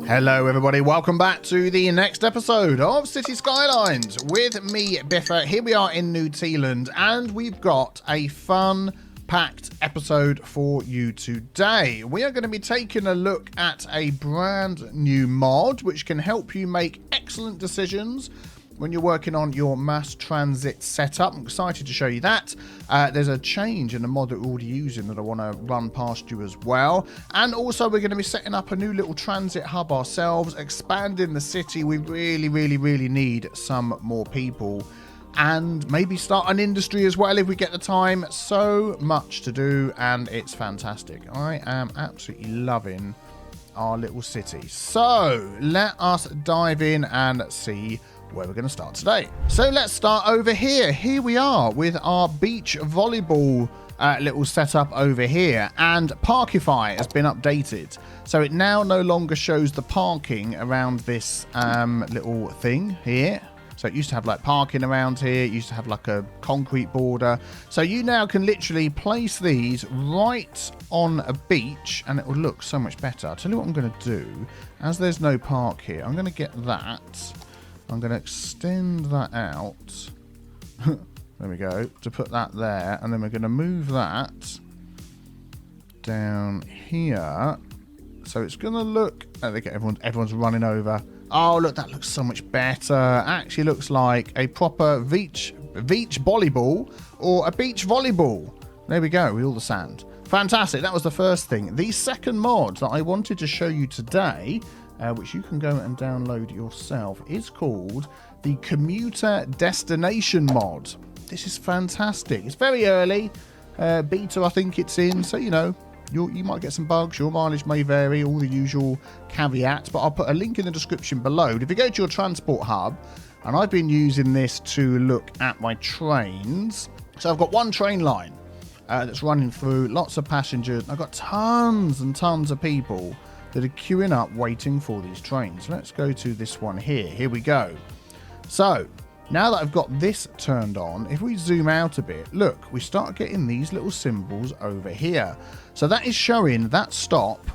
Hello everybody, welcome back to the next episode of Cities Skylines with me, Biffa. Here we are in New Tealand and we've got a fun-packed episode for you today. We are going to be taking a look at a brand new mod which can help you make excellent decisions when you're working on your mass transit setup. I'm excited to show you that. There's a change in the mod that we're already using that I want to run past you as well. And also we're going to be setting up a new little transit hub ourselves, expanding the city. We really need some more people and maybe start an industry as well if we get the time. So much to do and it's fantastic. I am absolutely loving our little city. So let us dive in and see where we're going to start today. So let's start over here. Here we are with our beach volleyball little setup over here, and Parkify has been updated. So it now no longer shows the parking around this little thing here. So it used to have like parking around here. It used to have like a concrete border. So you now can literally place these right on a beach and it will look so much better. I'll tell you what I'm going to do. As there's no park here, I'm going to get that. I'm going to extend that out. There we go. To put that there. And then we're going to move that down here. So it's going to look... Oh, they get everyone's running over. Oh, look, that looks so much better. Actually looks like a proper beach volleyball or a beach volleyball. There we go, with all the sand. Fantastic. That was the first thing. The second mod that I wanted to show you today, which you can go and download yourself, is called the Commuter Destination mod. This is fantastic. It's very early. Beta, I think it's in. So, you know, you might get some bugs. Your mileage may vary. All the usual caveats. But I'll put a link in the description below. If you go to your transport hub, and I've been using this to look at my trains. So I've got one train line that's running through. Lots of passengers. I've got tons and tons of people that are queuing up waiting for these trains. Let's go to this one here. Here we go. So now that I've got this turned on, if we zoom out a bit, look, we start getting these little symbols over here. So that is showing that stop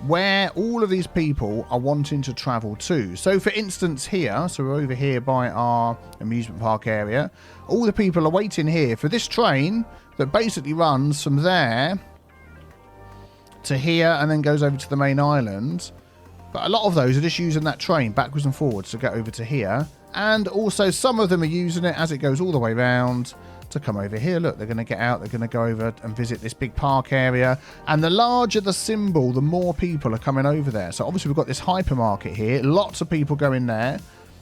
where all of these people are wanting to travel to. So for instance here, so we're over here by our amusement park area. All the people are waiting here for this train that basically runs from there to here and then goes over to the main island. But a lot of those are just using that train backwards and forwards to get over to here. And also some of them are using it as it goes all the way around to come over here. Look, they're going to get out, they're going to go over and visit this big park area. And the larger the symbol, the more people are coming over there. So obviously we've got this hypermarket here. Lots of people going there.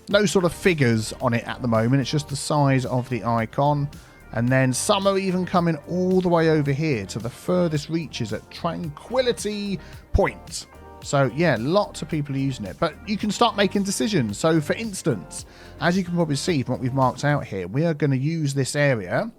No sort of figures on it at the moment. It's just the size of the icon. And then some are even coming all the way over here to the furthest reaches at Tranquility Point. So, yeah, lots of people are using it. But you can start making decisions. So, for instance, as you can probably see from what we've marked out here, we are going to use this area.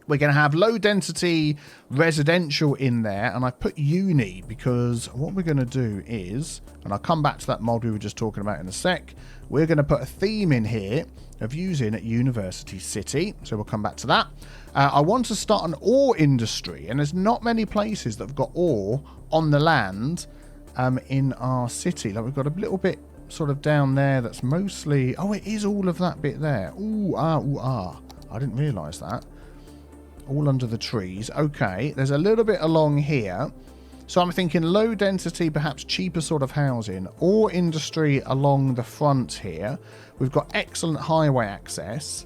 We're going to have low-density residential in there. And I've put uni because what we're going to do is, and I'll come back to that mod we were just talking about in a sec, we're going to put a theme in here of using at University City. So we'll come back to that. I want to start an ore industry. And there's not many places that have got ore on the land in our city. Like we've got a little bit sort of down there that's mostly... Oh, it is all of that bit there. Ooh, ah. I didn't realise that. All under the trees. Okay, there's a little bit along here. So I'm thinking low density, perhaps cheaper sort of housing, or industry along the front here. We've got excellent highway access.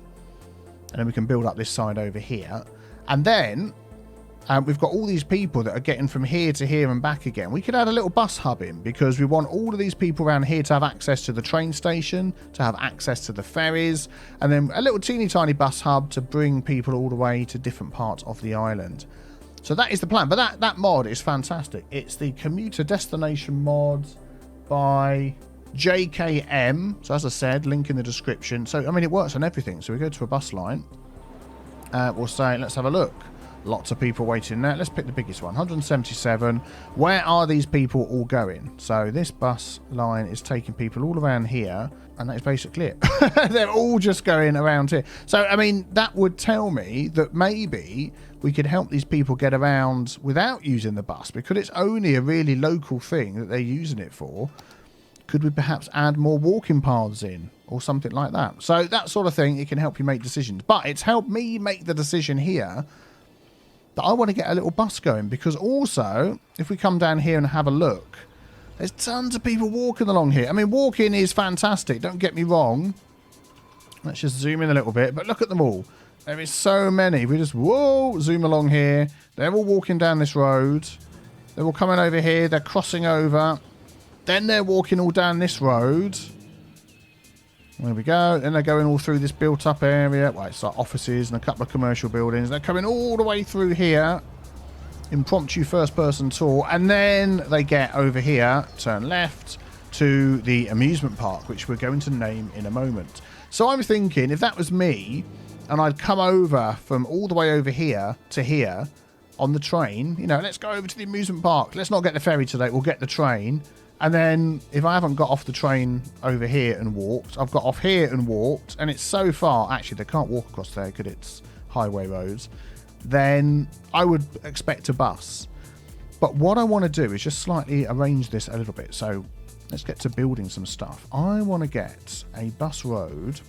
And then we can build up this side over here. And then we've got all these people that are getting from here to here and back again. We could add a little bus hub in because we want all of these people around here to have access to the train station, to have access to the ferries, and then a little teeny tiny bus hub to bring people all the way to different parts of the island. So that is the plan. But that mod is fantastic. It's the Commuter Destination mod by JKM. So as I said, link in the description. So, I mean, it works on everything. So we go to a bus line. We'll say, let's have a look. Lots of people waiting there. Let's pick the biggest one, 177. Where are these people all going? So this bus line is taking people all around here, and that is basically it. They're all just going around here. So, I mean, that would tell me that maybe we could help these people get around without using the bus, because it's only a really local thing that they're using it for. Could we perhaps add more walking paths in or something like that? So that sort of thing, it can help you make decisions. But it's helped me make the decision here that I want to get a little bus going, because also, if we come down here and have a look, there's tons of people walking along here. I mean, walking is fantastic, don't get me wrong. Let's just zoom in a little bit, but look at them all. There is so many. We just, whoa, zoom along here. They're all walking down this road. They're all coming over here. They're crossing over. Then they're walking all down this road. There we go. Then they're going all through this built-up area. Well, it's like offices and a couple of commercial buildings. They're coming all the way through here. Impromptu first-person tour. And then they get over here, turn left, to the amusement park, which we're going to name in a moment. So I'm thinking, if that was me, and I'd come over from all the way over here to here on the train, you know, let's go over to the amusement park. Let's not get the ferry today. We'll get the train. And then if I haven't got off the train over here and walked, I've got off here and walked, and it's so far. Actually, they can't walk across there because it's highway roads. Then I would expect a bus. But what I want to do is just slightly arrange this a little bit. So let's get to building some stuff. I want to get a bus road.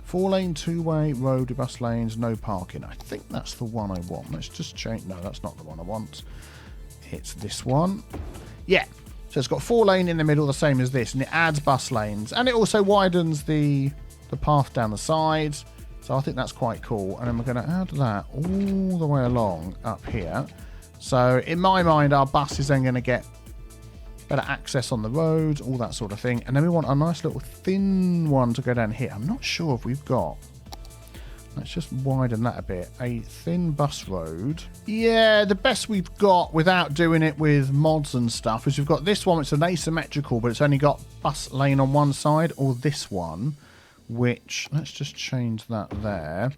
4-lane, 2-way road with bus lanes, no parking. I think that's the one I want. Let's just change. No, that's not the one I want. It's this one. Yeah. So it's got 4-lane in the middle, the same as this, and it adds bus lanes. And it also widens the path down the side. So I think that's quite cool. And then we're going to add that all the way along up here. So in my mind, our bus is then going to get better access on the road, all that sort of thing. And then we want a nice little thin one to go down here. I'm not sure if we've got... Let's just widen that a bit. A thin bus road. Yeah, the best we've got without doing it with mods and stuff is we've got this one. It's an asymmetrical, but it's only got bus lane on one side, or this one, which... Let's just change that there.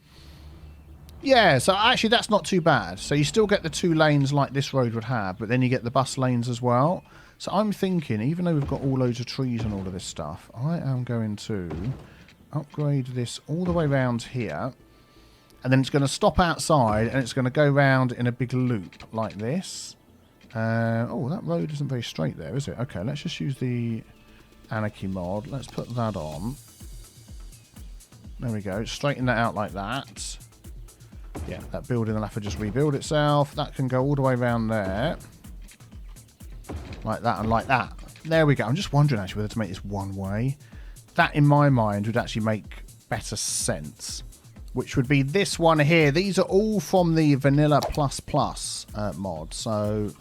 Yeah, so actually that's not too bad. So you still get the 2 lanes like this road would have, but then you get the bus lanes as well. So I'm thinking, even though we've got all loads of trees and all of this stuff, I am going to upgrade this all the way around here. And then it's going to stop outside, and it's going to go round in a big loop like this. Oh, that road isn't very straight there, is it? Okay, let's just use the Anarchy mod. Let's put that on. There we go. Straighten that out like that. Yeah, that building will have to just rebuild itself. That can go all the way around there. Like that and like that. There we go. I'm just wondering actually whether to make this one way. That in my mind would actually make better sense. Which would be this one here. These are all from the Vanilla Plus Plus mod. So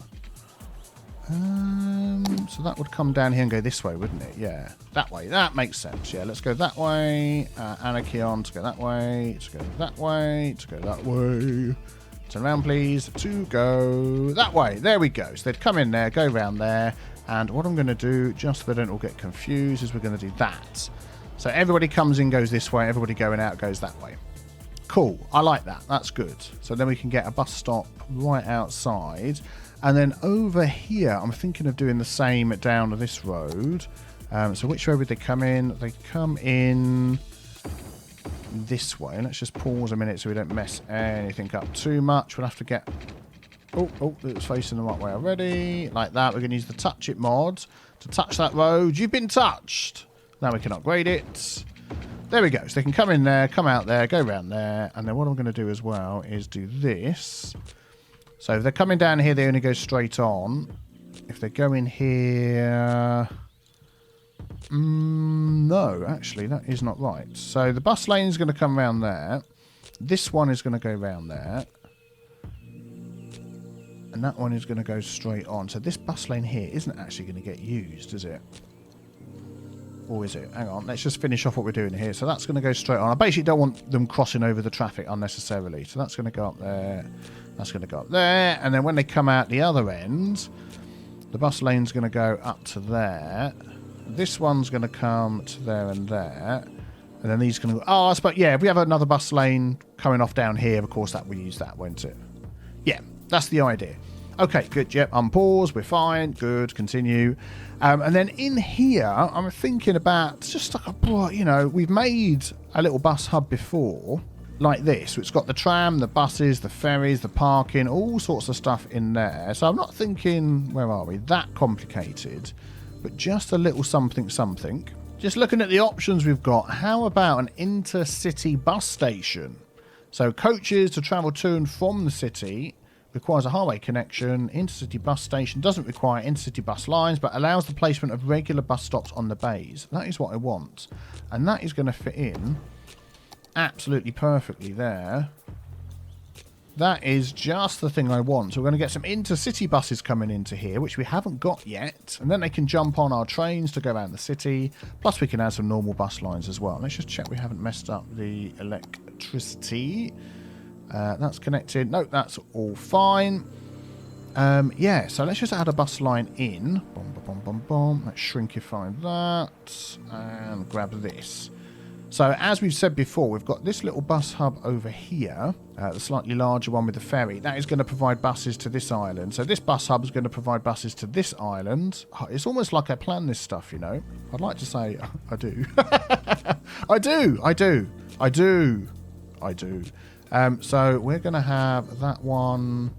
that would come down here and go this way, wouldn't it? Yeah, that way. That makes sense. Yeah, let's go that way. Anarchy on to go that way. To go that way. To go that way. Turn around, please. To go that way. There we go. So they'd come in there, go around there. And what I'm going to do, just so they don't all get confused, is we're going to do that. So everybody comes in, goes this way. Everybody going out goes that way. Cool. I like that. That's good. So then we can get a bus stop right outside. And then over here, I'm thinking of doing the same down this road. So which way would they come in? They come in this way. Let's just pause a minute so we don't mess anything up too much. We'll have to get... Oh, it's facing the right way already. Like that. We're going to use the Touch It mod to touch that road. You've been touched. Now we can upgrade it. There we go. So they can come in there, come out there, go around there. And then what I'm going to do as well is do this. So if they're coming down here, they only go straight on. If they go in here... no, actually, that is not right. So the bus lane is going to come around there. This one is going to go around there. And that one is going to go straight on. So this bus lane here isn't actually going to get used, is it? Or is it? Hang on, let's just finish off what we're doing here. So that's going to go straight on. I basically don't want them crossing over the traffic unnecessarily. So that's going to go up there. That's going to go up there. And then when they come out the other end, the bus lane's going to go up to there. This one's going to come to there and there. And then these going to go... Oh, I suppose, yeah, if we have another bus lane coming off down here, of course, that will use that, won't it? Yeah, that's the idea. Okay, good. Yep, unpause. We're fine. Good. Continue. And then in here, I'm thinking about just like a, you know, we've made a little bus hub before like this. It's got the tram, the buses, the ferries, the parking, all sorts of stuff in there. So I'm not thinking, where are we? That complicated. but just a little something something. Just looking at the options we've got, how about an intercity bus station? So coaches to travel to and from the city, requires a highway connection. Intercity bus station doesn't require intercity bus lines, but allows the placement of regular bus stops on the bays. That is what I want. And that is going to fit in absolutely perfectly there. That is just the thing I want. So we're going to get some intercity buses coming into here, which we haven't got yet. And then they can jump on our trains to go around the city. Plus we can add some normal bus lines as well. Let's just check we haven't messed up the electricity. That's connected. No, that's all fine. Yeah, so let's just add a bus line in. Boom, boom, boom, boom. Let's shrinkify that. And grab this. So, as we've said before, we've got this little bus hub over here, the slightly larger one with the ferry. That is going to provide buses to this island. So, this bus hub is going to provide buses to this island. It's almost like I plan this stuff, you know. I'd like to say I do. I do. So, we're going to have that one.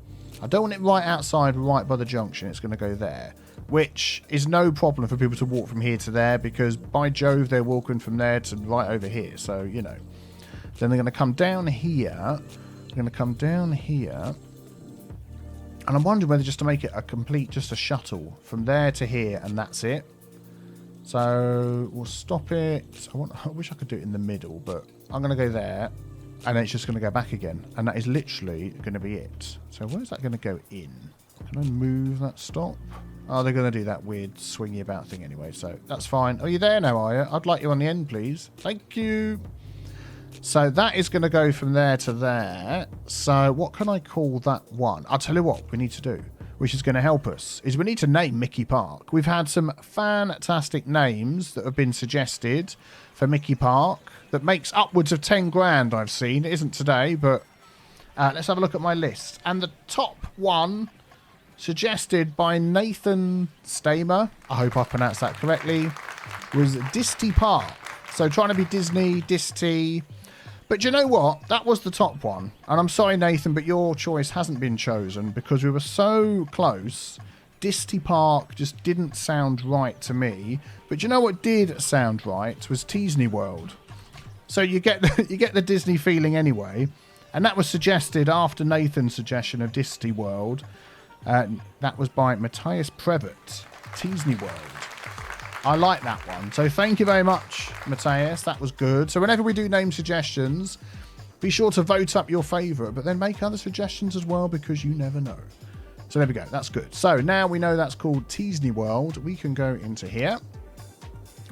I don't want it right outside, right by the junction. It's going to go there, which is no problem for people to walk from here to there, because by Jove, they're walking from there to right over here. So, you know. Then they're going to come down here. They're going to come down here. And I'm wondering whether just to make it a complete, just a shuttle from there to here, and that's it. So, we'll stop it. I wish I could do it in the middle, but I'm going to go there. And then it's just going to go back again. And that is literally going to be it. So, where's that going to go in? Can I move that stop? Oh, they're going to do that weird swingy about thing anyway, so that's fine. Are you there now, are you? I'd like you on the end, please. Thank you. So that is going to go from there to there. So what can I call that one? I'll tell you what we need to do, which is going to help us, is we need to name Mickey Park. We've had some fantastic names that have been suggested for Mickey Park that makes upwards of 10 grand, I've seen. It isn't today, but let's have a look at my list. And the top one, suggested by Nathan Stamer, I hope I pronounced that correctly, was Disty Park. So trying to be Disney, Disty. But you know what? That was the top one. And I'm sorry, Nathan, but your choice hasn't been chosen because we were so close. Disty Park just didn't sound right to me. But you know what did sound right was Disney World. So you get the Disney feeling anyway. And that was suggested after Nathan's suggestion of Disney World. That was by Matthias Prevert, Disney World. I like that one. So thank you very much, Matthias. That was good. So whenever we do name suggestions, be sure to vote up your favourite, but then make other suggestions as well, because you never know. So there we go. That's good. So now we know that's called Disney World. We can go into here.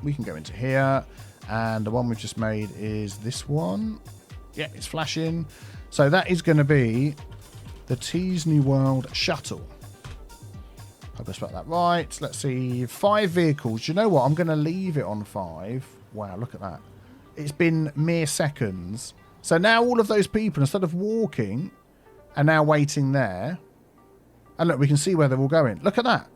We can go into here. And the one we've just made is this one. Yeah, it's flashing. So that is going to be the Disney World Shuttle. Hope I spelled that right. Let's see. 5 vehicles. Do you know what? I'm going to leave it on 5. Wow, look at that. It's been mere seconds. So now all of those people, instead of walking, are now waiting there. And look, we can see where they're all going. Look at that.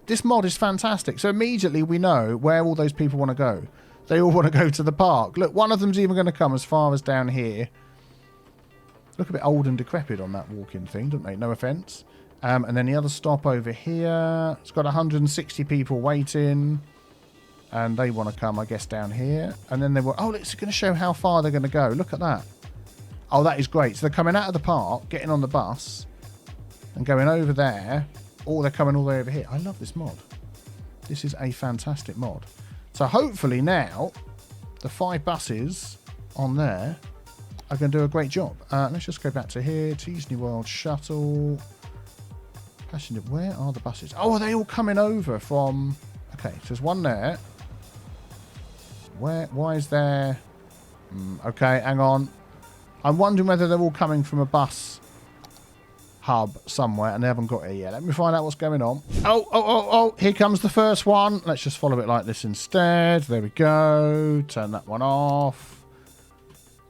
This mod is fantastic. So immediately we know where all those people want to go. They all want to go to the park. Look, one of them's even going to come as far as down here. Look a bit old and decrepit on that walking thing, don't they? No offence. And then the other stop over here. It's got 160 people waiting. And they want to come, I guess, down here. And then they will... Oh, it's going to show how far they're going to go. Look at that. Oh, that is great. So they're coming out of the park, getting on the bus, and going over there. Or they're coming all the way over here. I love this mod. This is a fantastic mod. So hopefully now, the 5 buses on there are going to do a great job. Let's just go back to here. Disney World Shuttle. Passenger, where are the buses? Oh, are they all coming over from... Okay, so there's one there. Why is there... okay, hang on. I'm wondering whether they're all coming from a bus hub somewhere and they haven't got here yet. Let me find out what's going on. Oh, here comes the first one. Let's just follow it like this instead. There we go. Turn that one off.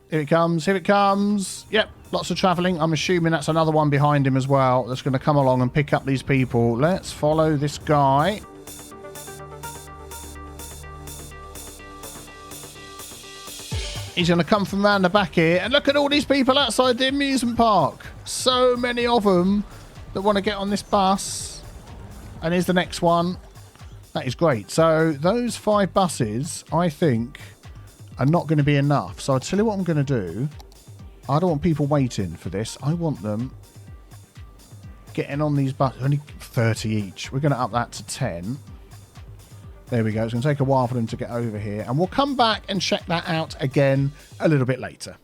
Here it comes. Here it comes. Yep, lots of travelling. I'm assuming that's another one behind him as well that's going to come along and pick up these people. Let's follow this guy. He's going to come from round the back here. And look at all these people outside the amusement park. So many of them that want to get on this bus. And here's the next one. That is great. So those 5 buses, I think, are not going to be enough. So I'll tell you what I'm going to do. I don't want people waiting for this. I want them getting on these buses. Only 30 each. We're going to up that to 10. There we go. It's going to take a while for them to get over here. And we'll come back and check that out again a little bit later.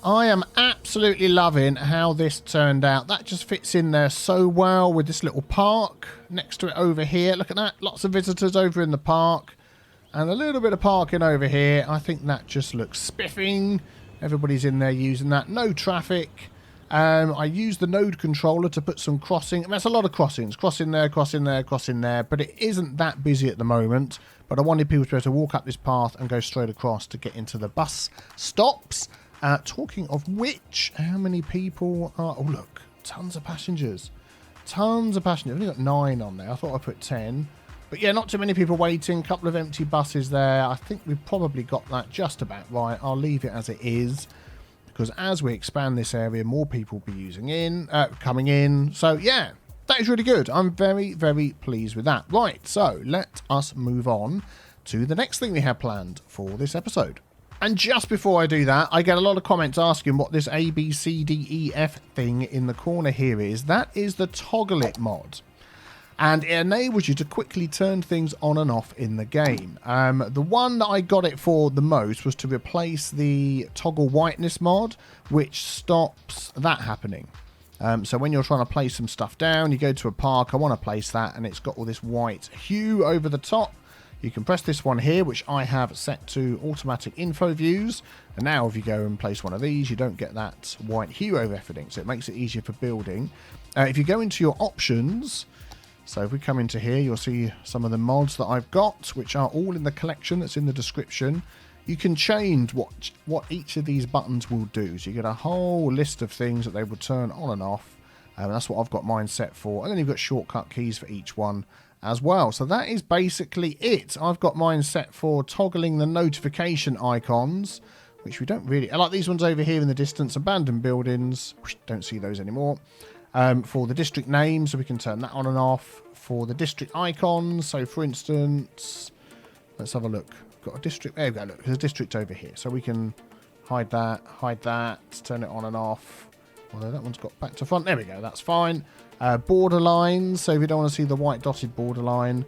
I am absolutely loving how this turned out. That just fits in there so well with this little park next to it over here. Look at that. Lots of visitors over in the park and a little bit of parking over here. I think that just looks spiffing. Everybody's in there using that. No traffic. I used the node controller to put some crossing. That's a lot of crossings. Crossing there, crossing there, crossing there. But it isn't that busy at the moment. But I wanted people to be able to walk up this path and go straight across to get into the bus stops. Talking of which, how many people are... Oh, look. Tons of passengers. Tons of passengers. I've only got 9 on there. I thought I put 10. But yeah, not too many people waiting. Couple of empty buses there. I think we've probably got that just about right. I'll leave it as it is. Because as we expand this area, more people will be coming in. So yeah, that is really good. I'm very, very pleased with that. Right, so let us move on to the next thing we have planned for this episode. And just before I do that, I get a lot of comments asking what this A, B, C, D, E, F thing in the corner here is. That is the Toggle It mod. And it enables you to quickly turn things on and off in the game. The one that I got it for the most was to replace the Toggle Whiteness mod, which stops that happening. So when you're trying to place some stuff down, you go to a park, I want to place that, and it's got all this white hue over the top. You can press this one here, which I have set to automatic info views. And now if you go and place one of these, you don't get that white hue over everything. So it makes it easier for building. If you go into your options, so if we come into here, you'll see some of the mods that I've got, which are all in the collection that's in the description. You can change what each of these buttons will do. So you get a whole list of things that they will turn on and off. And that's what I've got mine set for. And then you've got shortcut keys for each one. as well. So that is basically it. I've got mine set for toggling the notification icons, which we don't really... I like these ones over here in the distance. Abandoned buildings. Don't see those anymore. For the district names, so we can turn that on and off. For the district icons, so for instance... Let's have a look. Got a district... There we go, look. There's a district over here. So we can hide that, turn it on and off. Although that one's got back to front. There we go, that's fine. Border lines, so if you don't want to see the white dotted borderline.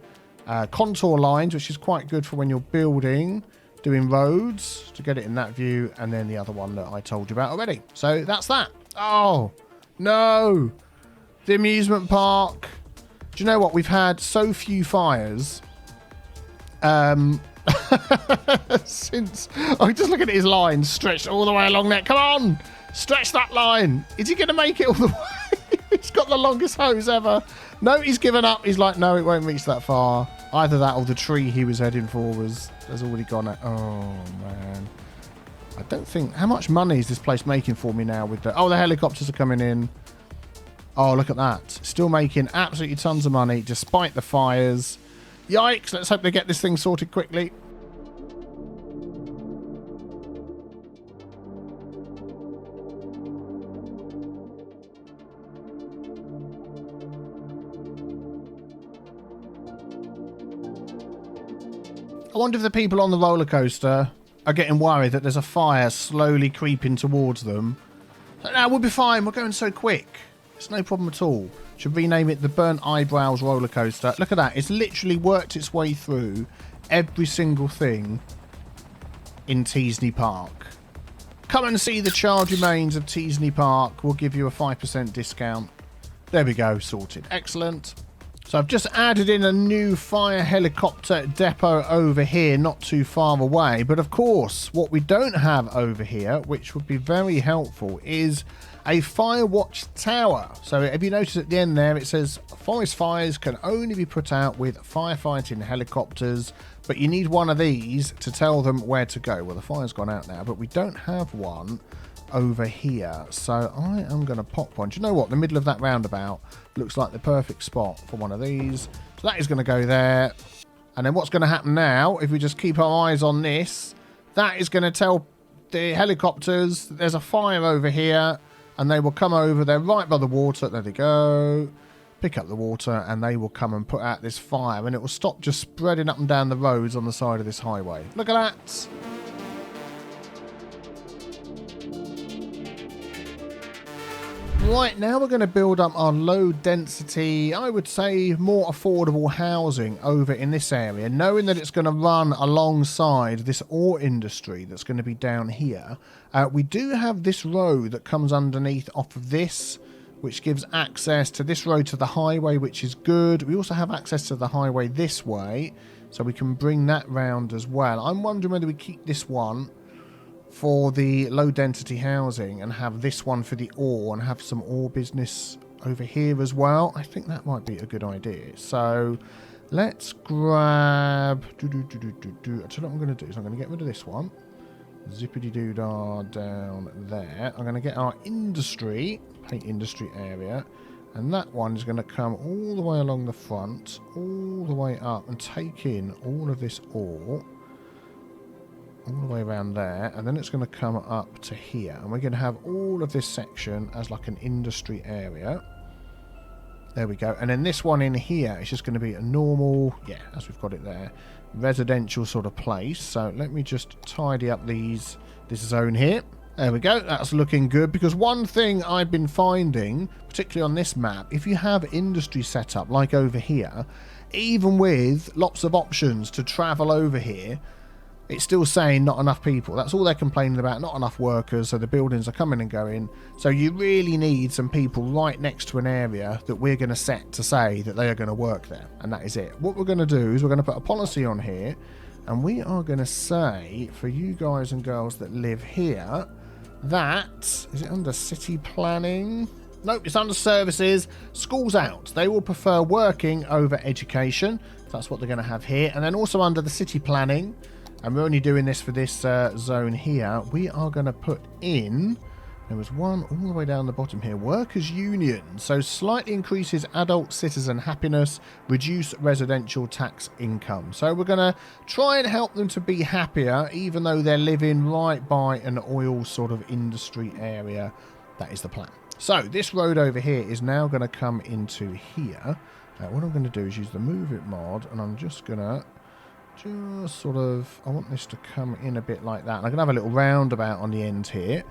Contour lines, which is quite good for when you're building, doing roads, to get it in that view. And then the other one that I told you about already. So that's that. Oh, no. The amusement park. Do you know what? We've had so few fires. Since... Oh, just look at his line stretched all the way along there. Come on. Stretch that line. Is he going to make it all the way? He's got the longest hose ever. No, he's given up. He's like, no, it won't reach that far. Either that or the tree he was heading for has already gone. Oh, man. I don't think... How much money is this place making for me now with the... Oh, the helicopters are coming in. Oh, look at that. Still making absolutely tons of money despite the fires. Yikes. Let's hope they get this thing sorted quickly. I wonder if the people on the roller coaster are getting worried that there's a fire slowly creeping towards them. So, no, we'll be fine. We're going so quick. It's no problem at all. Should rename it the Burnt Eyebrows roller coaster. Look at that. It's literally worked its way through every single thing in Teasley Park. Come and see the charred remains of Teasley Park. We'll give you a 5% discount. There we go. Sorted. Excellent. So I've just added in a new fire helicopter depot over here, not too far away. But of course, what we don't have over here, which would be very helpful, is a fire watch tower. So if you notice at the end there, it says forest fires can only be put out with firefighting helicopters, but you need one of these to tell them where to go. Well, the fire's gone out now, but we don't have one over here. So I am going to pop one. Do you know what? The middle of that roundabout looks like the perfect spot for one of these. So that is going to go there. And then what's going to happen now, if we just keep our eyes on this, that is going to tell the helicopters that there's a fire over here, and they will come over. They're right by the water. There they go. Pick up the water, and they will come and put out this fire, and it will stop just spreading up and down the roads on the side of this highway. Look at that. Right, now we're going to build up our low density, I would say more affordable housing over in this area, knowing that it's going to run alongside this ore industry that's going to be down here. We do have this road that comes underneath off of this, which gives access to this road to the highway, which is good. We also have access to the highway this way, so we can bring that round as well. I'm wondering whether we keep this one for the low density housing and have this one for the ore and have some ore business over here as well. I think that might be a good idea. So let's grab... Actually, what I'm going to do is I'm going to get rid of this one. Zippity-doo-dah down there. I'm going to get our industry, paint industry area, and that one is going to come all the way along the front, all the way up and take in all of this ore. All the way around there, and then it's going to come up to here, and we're going to have all of this section as like an industry area. There we go. And then this one in here is just going to be a normal, yeah, as we've got it there, residential sort of place. So let me just tidy up this zone here. There we go. That's looking good, because one thing I've been finding, particularly on this map, if you have industry set up like over here, even with lots of options to travel over here, it's still saying not enough people. That's all they're complaining about, not enough workers, so the buildings are coming and going. So you really need some people right next to an area that we're going to set to say that they are going to work there, and that is it. What we're going to do is we're going to put a policy on here, and we are going to say, for you guys and girls that live here, that... Is it under city planning? Nope, it's under services. Schools out. They will prefer working over education. That's what they're going to have here. And then also under the city planning... And we're only doing this for this zone here. We are going to put in There was one all the way down the bottom here. Workers' Union. So slightly increases adult citizen happiness, reduce residential tax income. So we're going to try and help them to be happier, even though they're living right by an oil sort of industry area. That is the plan. So this road over here is now going to come into here. What I'm going to do is use the Move It mod, and I'm just going to sort of, I want this to come in a bit like that. And I'm going to have a little roundabout on the end here.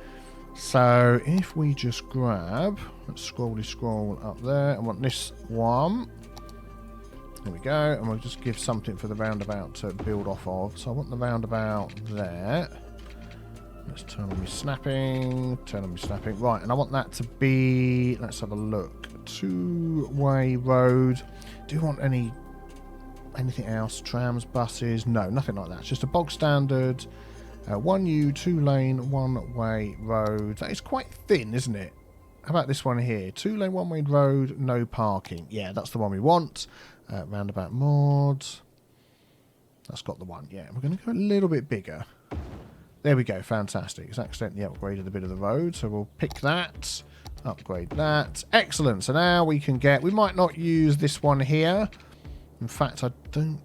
So if we just grab, let's scroll up there. I want this one. There we go. And we'll just give something for the roundabout to build off of. So I want the roundabout there. Let's turn on my snapping. Right, and I want that to be, let's have a look. Two-way road. Do you want anything else? Trams, buses? No, nothing like that. It's just a bog standard 1U, 2-lane, one-way road. That is quite thin, isn't it? How about this one here? 2-lane, one-way road, no parking. Yeah, that's the one we want. Roundabout mods. That's got the one. Yeah, we're going to go a little bit bigger. There we go. Fantastic. It's accidentally upgraded a bit of the road, so we'll pick that. Upgrade that. Excellent. So now we can get... We might not use this one here. In fact, I don't...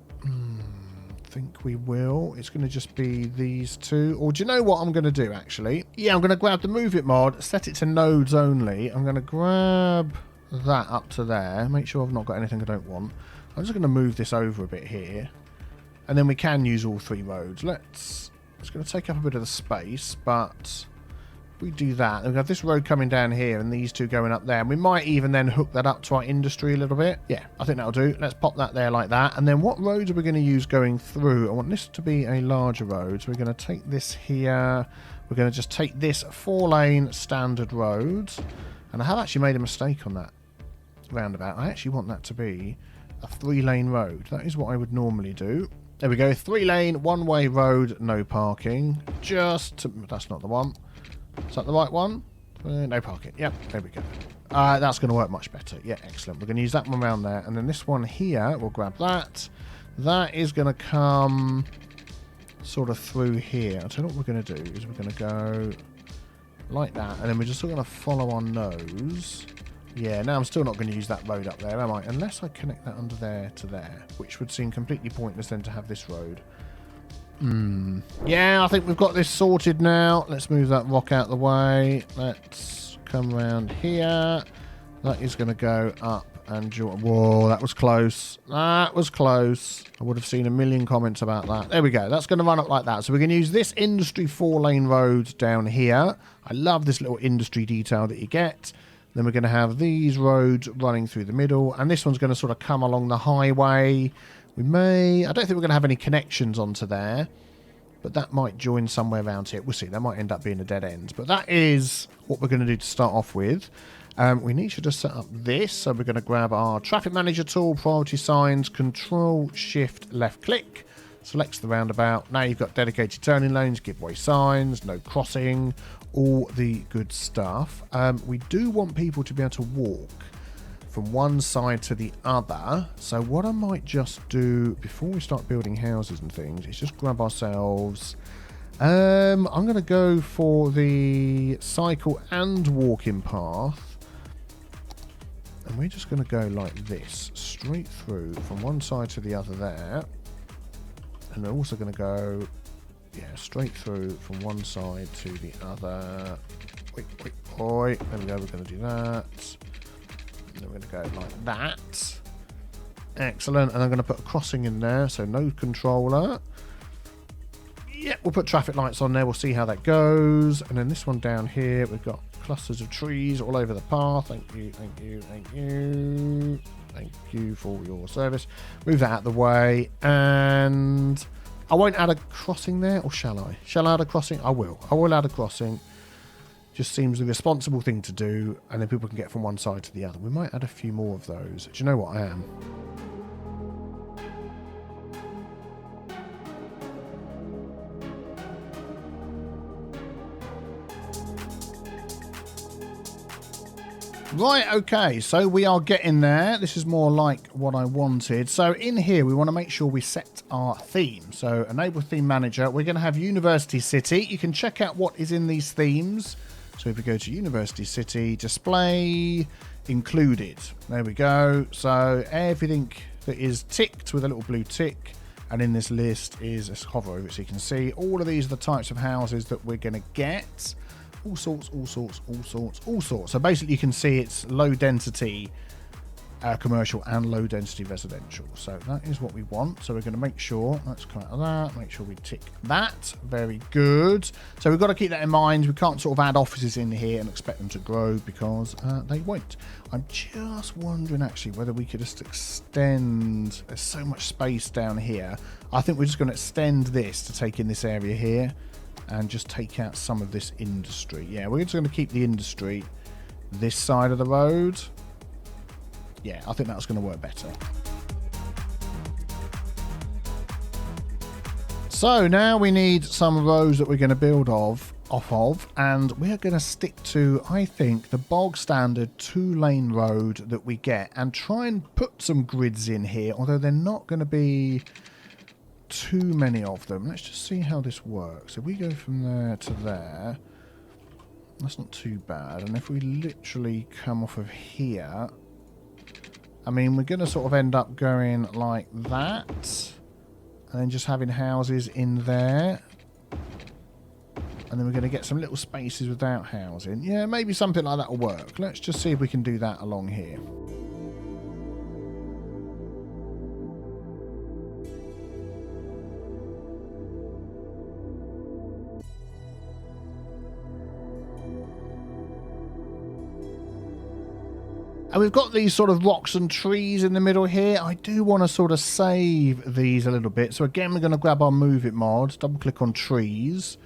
think we will. It's going to just be these two. Or do you know what I'm going to do, actually? Yeah, I'm going to grab the Move It mod, set it to nodes only. I'm going to grab that up to there. Make sure I've not got anything I don't want. I'm just going to move this over a bit here. And then we can use all three roads. It's going to take up a bit of the space, but if we do that, we've got this road coming down here and these two going up there. And we might even then hook that up to our industry a little bit. Yeah, I think that'll do. Let's pop that there like that. And then what roads are we going to use going through? I want this to be a larger road. So we're going to take this here. We're going to just take this 4-lane standard road. And I have actually made a mistake on that roundabout. I actually want that to be a 3-lane road. That is what I would normally do. There we go. 3-lane, one-way road, no parking. That's not the one. Is that the right one? No parking. Yep, there we go. That's going to work much better. Yeah, excellent. We're going to use that one around there. And then this one here, we'll grab that. That is going to come sort of through here. I'll tell you what we're going to do is we're going to go like that. And then we're just going to follow our nose. Yeah, now I'm still not going to use that road up there, am I? Unless I connect that under there to there, which would seem completely pointless then to have this road. Yeah, I think we've got this sorted now. Let's move that rock out the way. Let's come around here. That is going to go up and... Whoa, that was close. That was close. I would have seen a million comments about that. There we go. That's going to run up like that. So we're going to use this industry 4-lane road down here. I love this little industry detail that you get. Then we're going to have these roads running through the middle. And this one's going to sort of come along the highway. I don't think we're going to have any connections onto there. But that might join somewhere around here. We'll see. That might end up being a dead end. But that is what we're going to do to start off with. We need to just set up this. So we're going to grab our traffic manager tool, priority signs, control, shift, left click. Selects the roundabout. Now you've got dedicated turning lanes, give way signs, no crossing, all the good stuff. We do want people to be able to walk from one side to the other. So what I might just do before we start building houses and things is just grab ourselves... I'm going to go for the cycle and walking path. And we're just going to go like this, straight through from one side to the other there. And we're also going to go, yeah, straight through from one side to the other. Wait. There we go, we're going to do that. And then we're going to go like that. Excellent. And I'm going to put a crossing in there, so no controller. Yeah, we'll put traffic lights on there. We'll see how that goes. And then this one down here, we've got clusters of trees all over the path. Thank you. Thank you for your service. Move that out of the way. And I won't add a crossing there, or shall I? Shall I add a crossing? I will. I will add a crossing. Just seems the responsible thing to do. And then people can get from one side to the other. We might add a few more of those. Do you know what I am? Right, okay, so we are getting there. This is more like what I wanted. So in here, we want to make sure we set our theme. So enable theme manager. We're going to have University City. You can check out what is in these themes So if we go to University City, display included. There we go. So everything that is ticked with a little blue tick, and in this list is, let's hover over it so you can see, all of these are the types of houses that we're going to get. All sorts. So basically you can see it's low density commercial and low density residential. So that is what we want. So we're going to make sure, let's come out of that, make sure we tick that. Very good. So we've got to keep that in mind. We can't sort of add offices in here and expect them to grow because they won't. I'm just wondering actually whether we could just extend, there's so much space down here. I think we're just going to extend this to take in this area here and just take out some of this industry. Yeah, we're just going to keep the industry this side of the road. Yeah, I think that's going to work better. So now we need some rows that we're going to build off of, and we're going to stick to, I think, the bog standard 2-lane road that we get and try and put some grids in here, although they're not going to be too many of them. Let's just see how this works. If we go from there to there, that's not too bad. And if we literally come off of here, I mean, we're going to sort of end up going like that, and then just having houses in there, and then we're going to get some little spaces without housing. Yeah, maybe something like that will work. Let's just see if we can do that along here. And we've got these sort of rocks and trees in the middle here. I do want to sort of save these a little bit. So again, we're going to grab our Move It mod, double click on trees.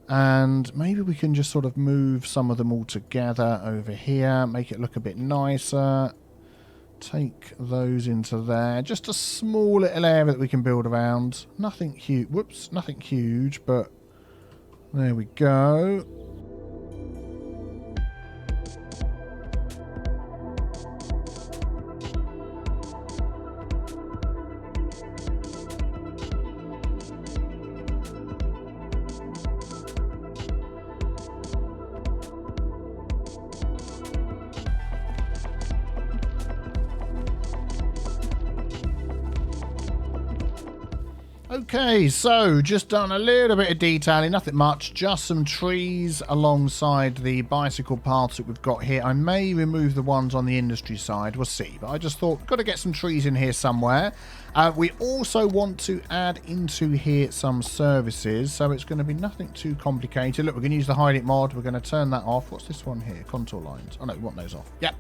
And maybe we can just sort of move some of them all together over here. Make it look a bit nicer. Take those into there. Just a small little area that we can build around. Nothing huge. Whoops, nothing huge, but there we go. Okay, so just done a little bit of detailing, nothing much, just some trees alongside the bicycle paths that we've got here. I may remove the ones on the industry side, we'll see, but I just thought, got to get some trees in here somewhere. We also want to add into here some services, so it's going to be nothing too complicated. Look, we're going to use the hide it mod, we're going to turn that off. What's this one here? Contour lines. Oh no, we want those off. Yep.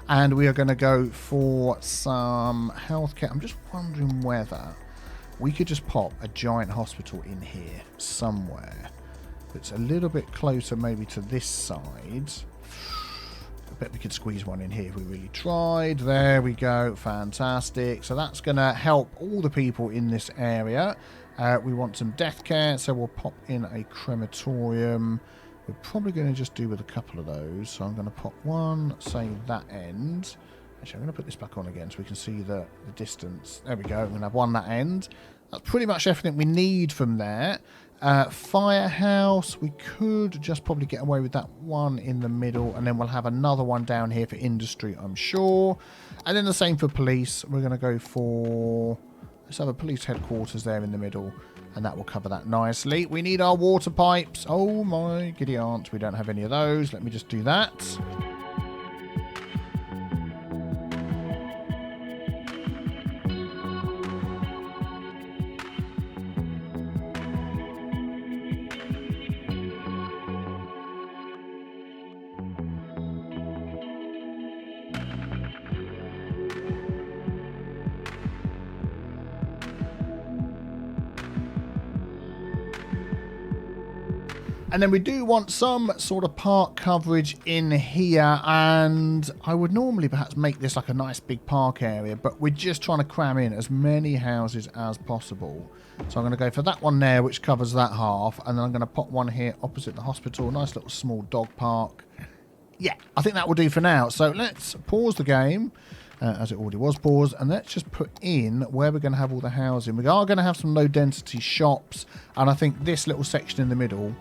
And we are going to go for some healthcare. I'm just wondering whether we could just pop a giant hospital in here somewhere that's a little bit closer maybe to this side. I bet we could squeeze one in here if we really tried. There we go. Fantastic. So that's going to help all the people in this area. We want some death care, so we'll pop in a crematorium. We're probably going to just do with a couple of those. So I'm going to pop one, say that end. Actually, I'm going to put this back on again so we can see the distance. There we go. I'm going to have one that end. That's pretty much everything we need from there. Firehouse, we could just probably get away with that one in the middle, and then we'll have another one down here for industry, I'm sure. And then the same for police. We're going to go for, let's have a police headquarters there in the middle, and that will cover that nicely. We need our water pipes. Oh my giddy aunt, we don't have any of those. Let me just do that. And then we do want some sort of park coverage in here, and I would normally perhaps make this like a nice big park area, but we're just trying to cram in as many houses as possible. So I'm going to go for that one there, which covers that half, and then I'm going to pop one here opposite the hospital, nice little small dog park. Yeah, I think that will do for now. So let's pause the game, as it already was paused, and let's just put in where we're going to have all the housing. We are going to have some low density shops, and I think this little section in the middle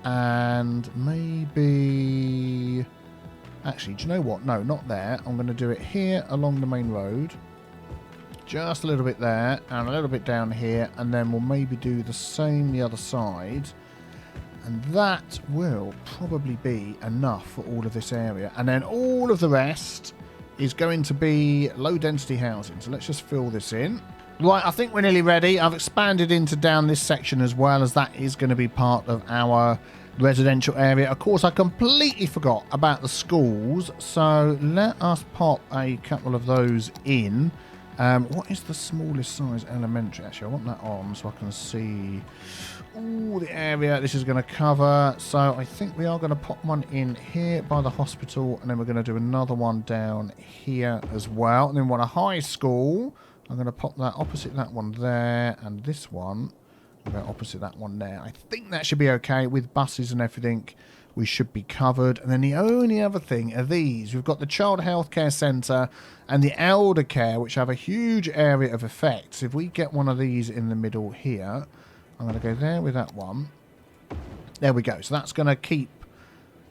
And maybe... Actually, do you know what? No, not there. I'm going to do it here along the main road. Just a little bit there and a little bit down here. And then we'll maybe do the same the other side. And that will probably be enough for all of this area. And then all of the rest is going to be low density housing. So let's just fill this in. Right, I think we're nearly ready. I've expanded into down this section as well, as that is going to be part of our residential area. Of course, I completely forgot about the schools. So let us pop a couple of those in. What is the smallest size elementary? Actually, I want that on so I can see the area this is going to cover. So I think we are going to pop one in here by the hospital, and then we're going to do another one down here as well. And then want a high school. I'm going to pop that opposite that one there, and this one opposite that one there. I think that should be okay with buses and everything. We should be covered. And then the only other thing are these. We've got the Child Healthcare Centre and the Elder Care, which have a huge area of effect. So if we get one of these in the middle here, I'm going to go there with that one. There we go. So that's going to keep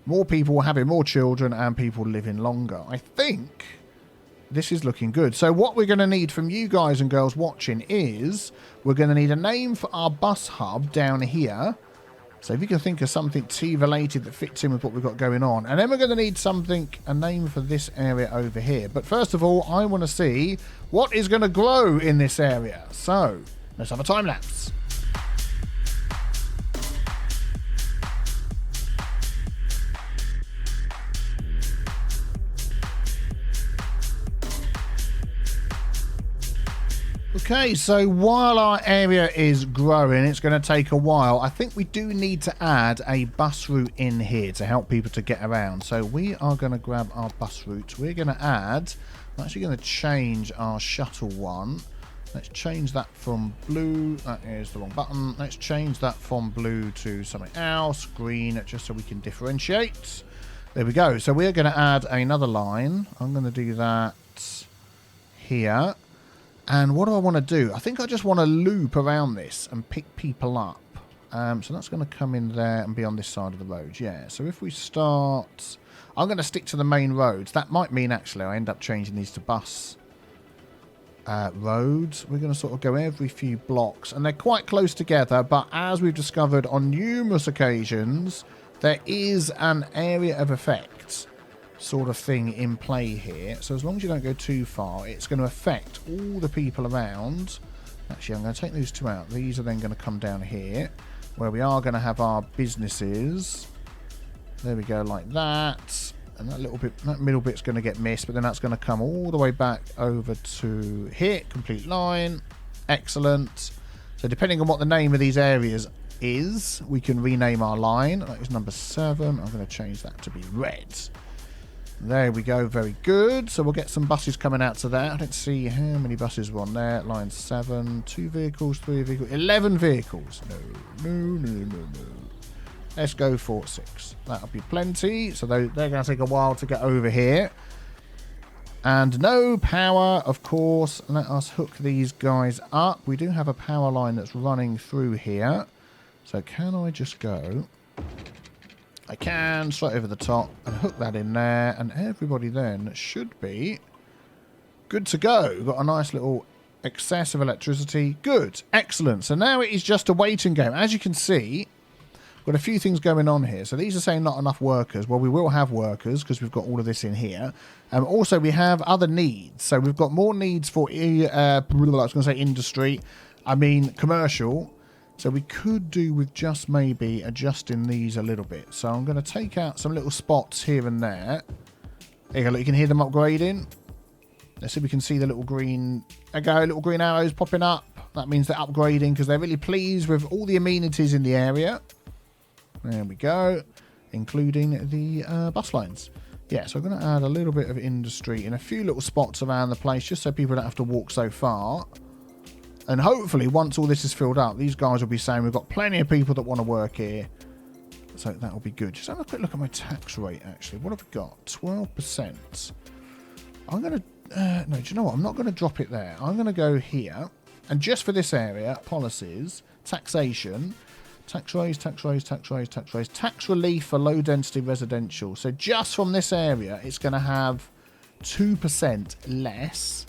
more people having more children and people living longer. I think this is looking good. So what we're going to need from you guys and girls watching is we're going to need a name for our bus hub down here. So if you can think of something T-related that fits in with what we've got going on. And then we're going to need a name for this area over here. But first of all, I want to see what is going to grow in this area. So let's have a time lapse. Okay, so while our area is growing, it's going to take a while. I think we do need to add a bus route in here to help people to get around. So we are going to grab our bus route. We're going to add, I'm actually going to change our shuttle one. Let's change that from blue. That is the wrong button. Let's change that from blue to something else, green, just so we can differentiate. There we go. So we're going to add another line. I'm going to do that here. And what do I want to do? I think I just want to loop around this and pick people up. So that's going to come in there and be on this side of the road. Yeah, so if we start... I'm going to stick to the main roads. That might mean, actually, I end up changing these to bus roads. We're going to sort of go every few blocks. And they're quite close together. But as we've discovered on numerous occasions, there is an area of effect sort of thing in play here. So as long as you don't go too far, it's going to affect all the people around. Actually, I'm going to take these two out. These are then going to come down here, where we are going to have our businesses. There we go, like that. And that little bit, that middle bit's going to get missed, but then that's going to come all the way back over to here. Complete line. Excellent. So depending on what the name of these areas is, we can rename our line. That is number 7. I'm going to change that to be red. There we go, very good. So we'll get some buses coming out to there. I don't see how many buses were on there. Line 7, 2 vehicles, 3 vehicles, 11 vehicles. No. Let's go for 6. That'll be plenty. So they're going to take a while to get over here. And no power, of course. Let us hook these guys up. We do have a power line that's running through here. So can I just go... I can straight over the top and hook that in there, and everybody then should be good to go. We've got a nice little excess of electricity. Good. Excellent. So now it is just a waiting game. As you can see, we've got a few things going on here. So these are saying not enough workers. Well, we will have workers because we've got all of this in here. Also, we have other needs. So we've got more needs for, I was going to say industry. I mean commercial. So we could do with just maybe adjusting these a little bit. So I'm going to take out some little spots here and there. There you go, look, you can hear them upgrading. Let's see if we can see the little green... There you go, little green arrows popping up. That means they're upgrading because they're really pleased with all the amenities in the area. There we go. Including the bus lines. Yeah, so I'm going to add a little bit of industry in a few little spots around the place just so people don't have to walk so far. And hopefully, once all this is filled up, these guys will be saying we've got plenty of people that want to work here. So that will be good. Just have a quick look at my tax rate, actually. What have we got? 12%. I'm going to... no, do you know what? I'm not going to drop it there. I'm going to go here. And just for this area, policies, taxation, Tax raise, tax raise, tax raise, tax raise. Tax relief for low density residential. So just from this area, it's going to have 2% less.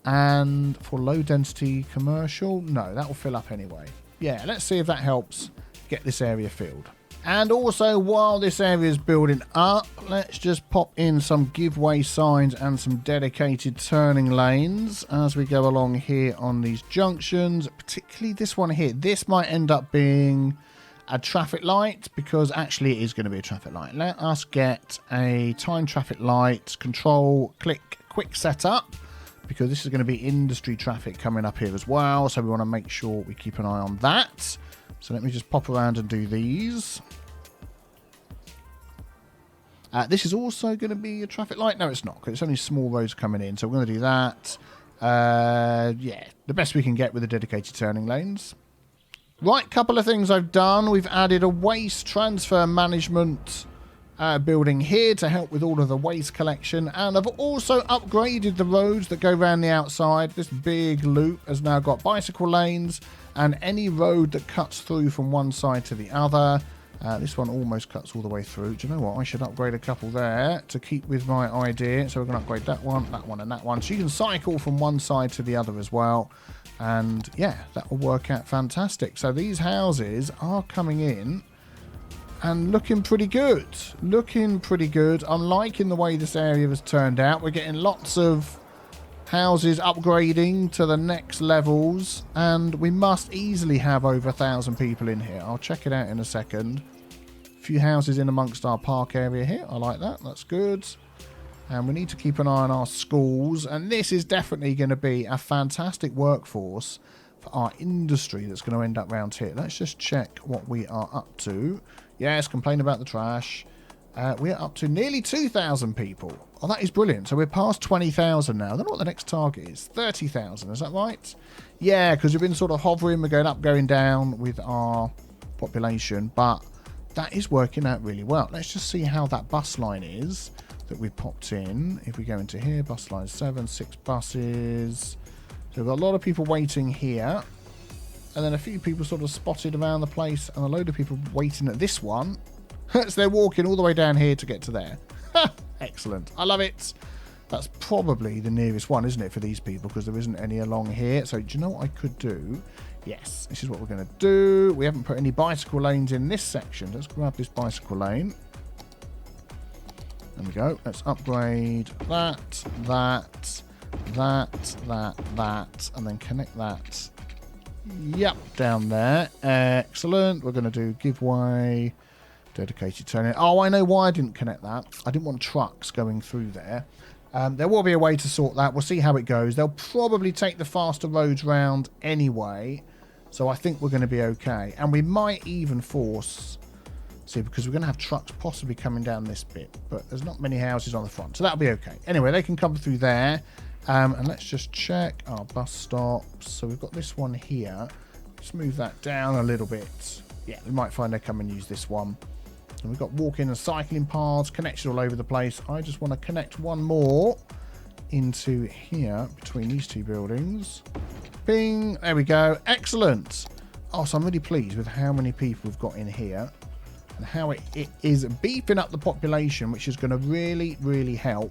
And for low density commercial, no, that will fill up anyway. Yeah, let's see if that helps get this area filled. And also, while this area is building up, let's just pop in some giveaway signs and some dedicated turning lanes as we go along here on these junctions, particularly this one here. This might end up being a traffic light because actually it is going to be a traffic light. Let us get a time traffic light control click quick setup because this is going to be industry traffic coming up here as well. So we want to make sure we keep an eye on that. So let me just pop around and do these. This is also going to be a traffic light. No, it's not, because it's only small roads coming in. So we're going to do that. Yeah, the best we can get with the dedicated turning lanes. Right, couple of things I've done. We've added a waste transfer management building here to help with all of the waste collection. And I've also upgraded the roads that go around the outside. This big loop has now got bicycle lanes and any road that cuts through from one side to the other. This one almost cuts all the way through. Do you know what? I should upgrade a couple there to keep with my idea. So we're going to upgrade that one, and that one. So you can cycle from one side to the other as well. And yeah, that will work out fantastic. So these houses are coming in and looking pretty good. Looking pretty good. I'm liking the way this area has turned out. We're getting lots of houses upgrading to the next levels, and we must easily have over 1,000 people in here. I'll check it out in a second. A few houses in amongst our park area here. I like that. That's good. And we need to keep an eye on our schools, and this is definitely going to be a fantastic workforce for our industry that's going to end up around here. Let's just check what we are up to. Yes, complain about the trash. We're up to nearly 2,000 people. Oh, that is brilliant. So we're past 20,000 now. I don't know what the next target is. 30,000, is that right? Yeah, because we've been sort of hovering. We're going up, going down with our population. But that is working out really well. Let's just see how that bus line is that we popped in. If we go into here, bus line 7, 6 buses. So we've got a lot of people waiting here. And then a few people sort of spotted around the place. And a load of people waiting at this one. So they're walking all the way down here to get to there. Excellent. I love it. That's probably the nearest one, isn't it, for these people, because there isn't any along here. So do you know what I could do? Yes, this is what we're going to do. We haven't put any bicycle lanes in this section. Let's grab this bicycle lane. There we go. Let's upgrade that, and then connect that. Yep, down there. Excellent. We're going to do giveaway. Dedicated turning. Oh, I know why I didn't connect that. I didn't want trucks going through there. There will be a way to sort that. We'll see how it goes. They'll probably take the faster roads round anyway. So I think we're going to be okay. And we might even force... See, because we're going to have trucks possibly coming down this bit. But there's not many houses on the front. So that'll be okay. Anyway, they can come through there. And let's just check our bus stops. So we've got this one here. Let's move that down a little bit. Yeah, we might find they come and use this one. And we've got walking and cycling paths connected all over the place. I just want to connect one more into here between these two buildings. Bing. There we go. Excellent. Oh, so I'm really pleased with how many people we've got in here and how it is beefing up the population, which is going to really, really help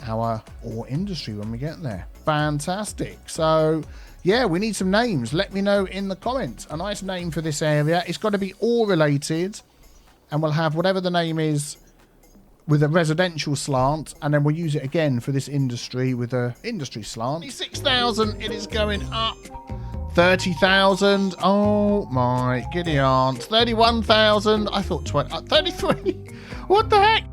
our ore industry when we get there. Fantastic. So yeah, we need some names. Let me know in the comments. A nice name for this area. It's got to be ore related. And we'll have whatever the name is with a residential slant. And then we'll use it again for this industry with a industry slant. 6,000. It is going up. 30,000. Oh my giddy aunt. 31,000. I thought 33. What the heck?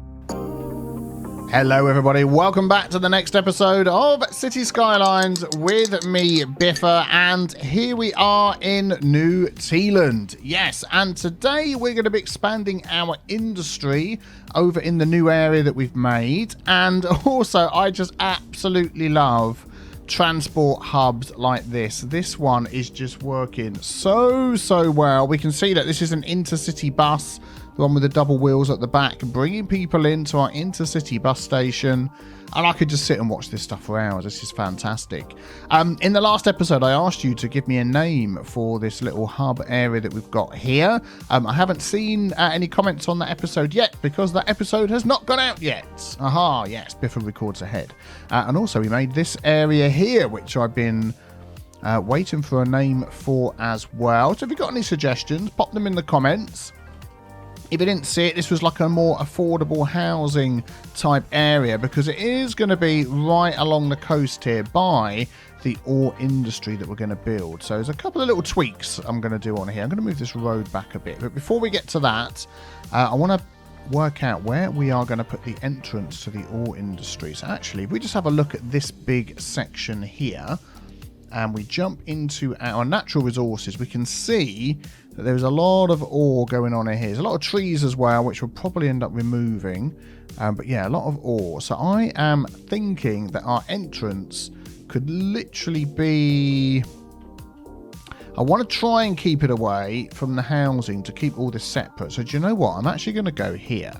Hello everybody, welcome back to the next episode of Cities Skylines with me, Biffa, and here we are in New Tealand. Yes, and today we're going to be expanding our industry over in the new area that we've made, and also I just absolutely love transport hubs like this. This one is just working so well. We can see that this is an intercity bus the one with the double wheels at the back, bringing people into our intercity bus station. And I could just sit and watch this stuff for hours. This is fantastic. In the last episode, I asked you to give me a name for this little hub area that we've got here. I haven't seen any comments on that episode yet because that episode has not gone out yet. Aha, yes, Biffa records ahead. And also we made this area here, which I've been waiting for a name for as well. So if you've got any suggestions, pop them in the comments. If you didn't see it, this was like a more affordable housing type area because it is going to be right along the coast here by the ore industry that we're going to build. So there's a couple of little tweaks I'm going to do on here. I'm going to move this road back a bit. But before we get to that, I want to work out where we are going to put the entrance to the ore industry. So actually, if we just have a look at this big section here, and we jump into our natural resources, we can see that there's a lot of ore going on in here. There's a lot of trees as well, which we'll probably end up removing. But yeah, a lot of ore. So I am thinking that our entrance could literally be... I want to try and keep it away from the housing to keep all this separate. So do you know what? I'm actually going to go here.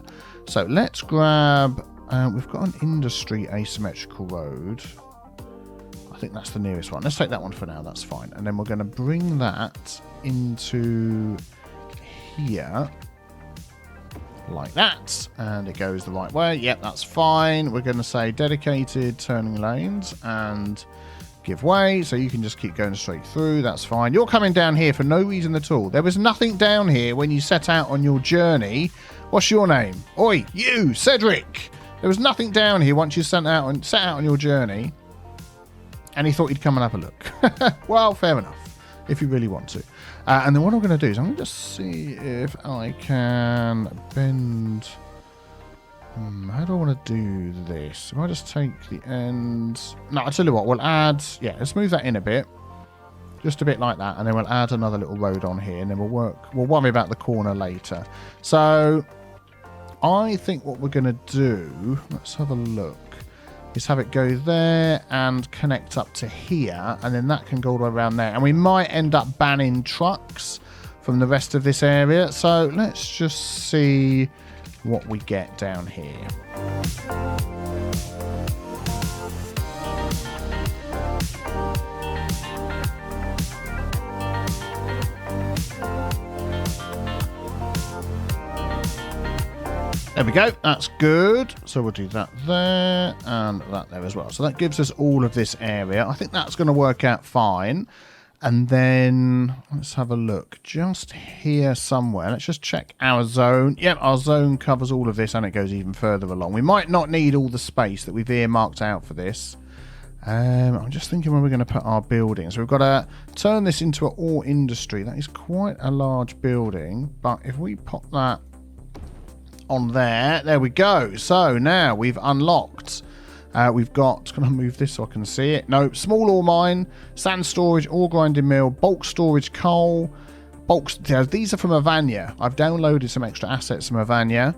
So let's grab... we've got an industry asymmetrical road. I think that's the nearest one. Let's take that one for now. That's fine. And then we're going to bring that into here like that. And it goes the right way. Yep, that's fine. We're going to say dedicated turning lanes and give way. So you can just keep going straight through. That's fine. You're coming down here for no reason at all. There was nothing down here when you set out on your journey. What's your name? Oi, you, Cedric. There was nothing down here once you set out on your journey. And he thought he'd come and have a look. Well, fair enough, if you really want to. And then what I'm going to do is I'm going to just see if I can bend... how do I want to do this? If I just take the ends... No, I'll tell you what, we'll add... Yeah, let's move that in a bit. Just a bit like that. And then we'll add another little road on here. And then we'll worry about the corner later. So, I think what we're going to do... Let's have a look. Is have it go there and connect up to here, and then that can go all the way around there. And we might end up banning trucks from the rest of this area. So let's just see what we get down here. There we go, that's good. So we'll do that there and that there as well. So that gives us all of this area. I think that's going to work out fine. And then let's have a look just here somewhere. Let's just check our zone. Yep, our zone covers all of this and it goes even further along. We might not need all the space that we've earmarked out for this. I'm just thinking where we're going to put our building. So we've got to turn this into an ore industry. That is quite a large building. But if we pop that on there we go. So now we've unlocked we've got, can I move this so I can see it? No, small ore mine, sand storage, ore grinding mill, bulk storage, coal, these are from Avania. I've downloaded some extra assets from Avania.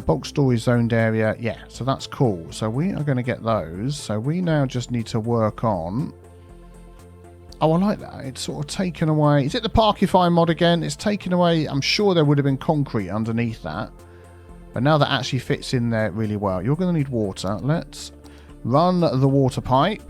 Bulk storage zoned area, yeah, so that's cool. So we are going to get those. So we now just need to work on... Oh, I like that. It's sort of taken away... Is it the Parkify mod again? It's taken away... I'm sure there would have been concrete underneath that. But now that actually fits in there really well. You're going to need water. Let's run the water pipe.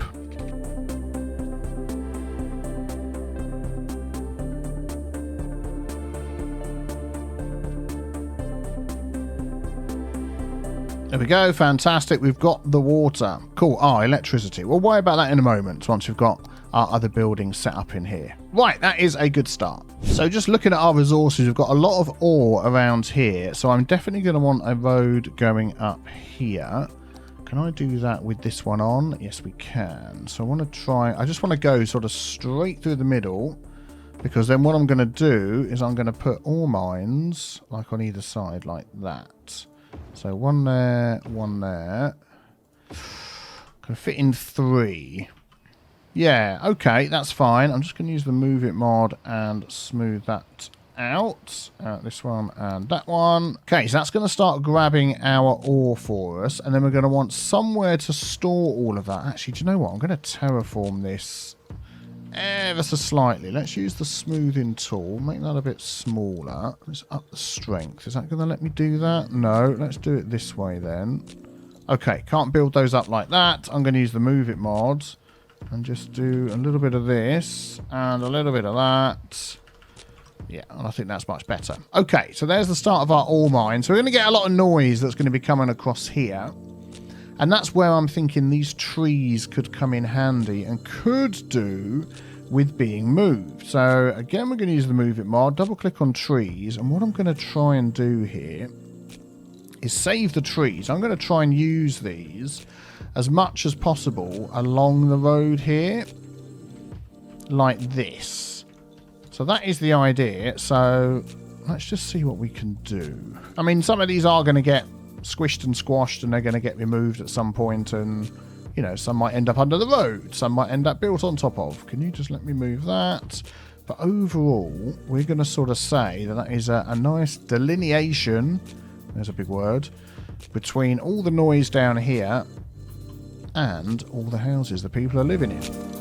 There we go. Fantastic. We've got the water. Cool. Oh, electricity. We'll worry about that in a moment once we've got our other buildings set up in here. Right, that is a good start. So just looking at our resources, we've got a lot of ore around here. So I'm definitely going to want a road going up here. Can I do that with this one on? Yes, we can. So I want to try... I just want to go sort of straight through the middle. Because then what I'm going to do is I'm going to put ore mines like on either side like that. So one there, one there. Can fit in 3. Yeah, okay, that's fine. I'm just going to use the Move It mod and smooth that out. This one and that one. Okay, so that's going to start grabbing our ore for us. And then we're going to want somewhere to store all of that. Actually, do you know what? I'm going to terraform this ever so slightly. Let's use the smoothing tool. Make that a bit smaller. Let's up the strength. Is that going to let me do that? No. Let's do it this way then. Okay, can't build those up like that. I'm going to use the move it mod and just do a little bit of this and a little bit of that. Yeah, and I think that's much better. Okay, so there's the start of our ore mine. So we're going to get a lot of noise that's going to be coming across here. And that's where I'm thinking these trees could come in handy and could do with being moved. So again, we're going to use the move it mod, double click on trees. And what I'm going to try and do here is save the trees. I'm going to try and use these as much as possible along the road here, like this. So that is the idea. So let's just see what we can do. I mean, some of these are going to get squished and squashed and they're going to get removed at some point, and you know, some might end up under the road, some might end up built on top of. Can you just let me move that? But overall, we're going to sort of say that that is a nice delineation, there's a big word, between all the noise down here and all the houses the people are living in.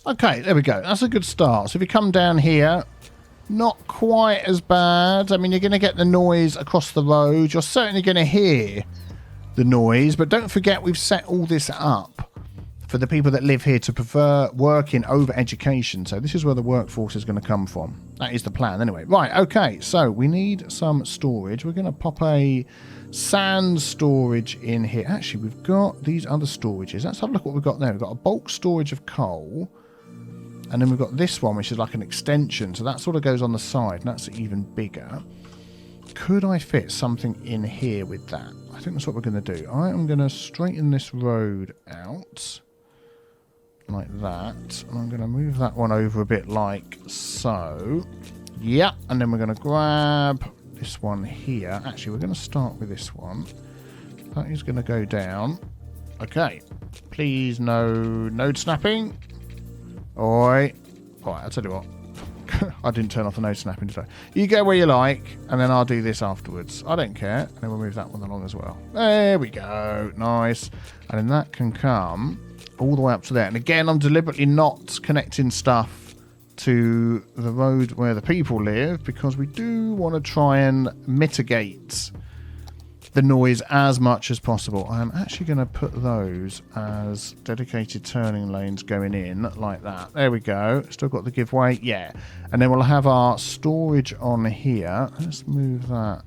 Okay, there we go. That's a good start. So if you come down here, not quite as bad. I mean, you're going to get the noise across the road. You're certainly going to hear the noise. But don't forget, we've set all this up for the people that live here to prefer working over education. So this is where the workforce is going to come from. That is the plan anyway. Right, okay. So we need some storage. We're going to pop a sand storage in here. Actually, we've got these other storages. Let's have a look at what we've got there. We've got a bulk storage of coal. And then we've got this one, which is like an extension. So that sort of goes on the side, and that's even bigger. Could I fit something in here with that? I think that's what we're going to do. I am going to straighten this road out like that. And I'm going to move that one over a bit like so. Yeah, and then we're going to grab this one here. Actually, we're going to start with this one. That is going to go down. Okay. Please, no node snapping. Alright, I'll tell you what. I didn't turn off the node snapping, did I? You go where you like, and then I'll do this afterwards. I don't care. And then we'll move that one along as well. There we go. Nice. And then that can come all the way up to there. And again, I'm deliberately not connecting stuff to the road where the people live, because we do want to try and mitigate the noise as much as possible. I'm actually going to put those as dedicated turning lanes going in like that. There we go. Still got the giveaway. Yeah. And then we'll have our storage on here. Let's move that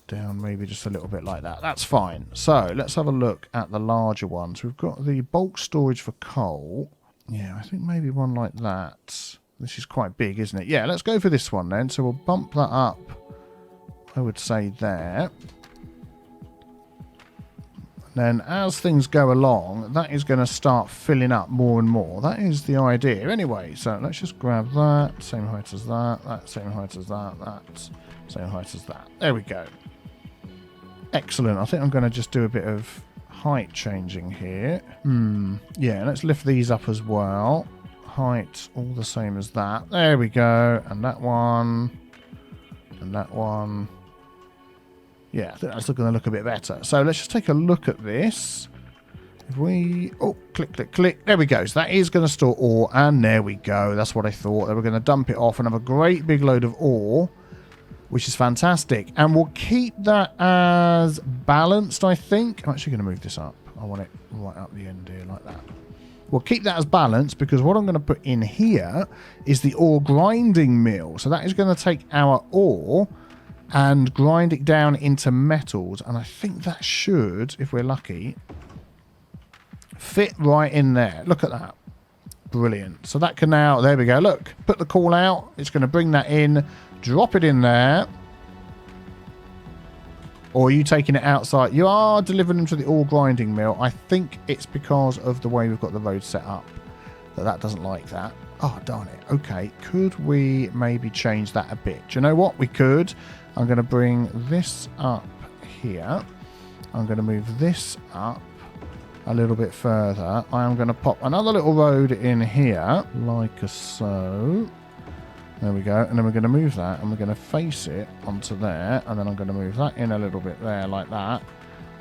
down maybe just a little bit like that. That's fine. So let's have a look at the larger ones. We've got the bulk storage for coal. Yeah, I think maybe one like that. This is quite big, isn't it? Yeah, let's go for this one then. So we'll bump that up, I would say there. Then as things go along, that is going to start filling up more and more. That is the idea anyway. So let's just grab that, same height as that, that same height as that, that same height as that. There we go. Excellent. I think I'm going to just do a bit of height changing here. Yeah, let's lift these up as well. Height all the same as that. There we go. And that one. And that one. Yeah, I think that's going to look a bit better. So let's just take a look at this. If we... Oh, click, click, click. There we go. So that is going to store ore. And there we go. That's what I thought. They were going to dump it off and have a great big load of ore, which is fantastic. And we'll keep that as balanced, I think. I'm actually going to move this up. I want it right up the end here like that. We'll keep that as balanced, because what I'm going to put in here is the ore grinding mill. So that is going to take our ore and grind it down into metals. And I think that should, if we're lucky, fit right in there. Look at that. Brilliant. So that can now, there we go. Look, put the call out. It's going to bring that in, drop it in there. Or are you taking it outside? You are delivering them to the ore grinding mill. I think it's because of the way we've got the road set up that doesn't like that. Oh, darn it. Okay, could we maybe change that a bit? Do you know what? We could. I'm going to bring this up here. I'm going to move this up a little bit further. I am going to pop another little road in here, like so. There we go. And then we're going to move that and we're going to face it onto there. And then I'm going to move that in a little bit there like that.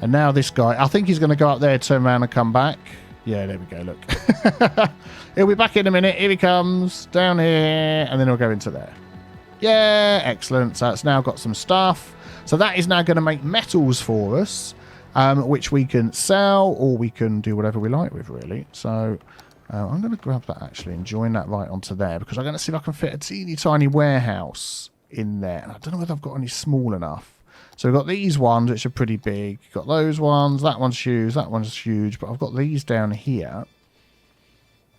And now this guy, I think he's going to go up there, turn around and come back. Yeah, there we go. Look. He'll be back in a minute. Here he comes. Down here. And then he'll go into there. Yeah, excellent. So it's now got some stuff. So that is now going to make metals for us, which we can sell or we can do whatever we like with, really. So I'm going to grab that, actually, and join that right onto there because I'm going to see if I can fit a teeny tiny warehouse in there. And I don't know whether I've got any small enough. So we've got these ones, which are pretty big. Got those ones. That one's huge. That one's huge. But I've got these down here.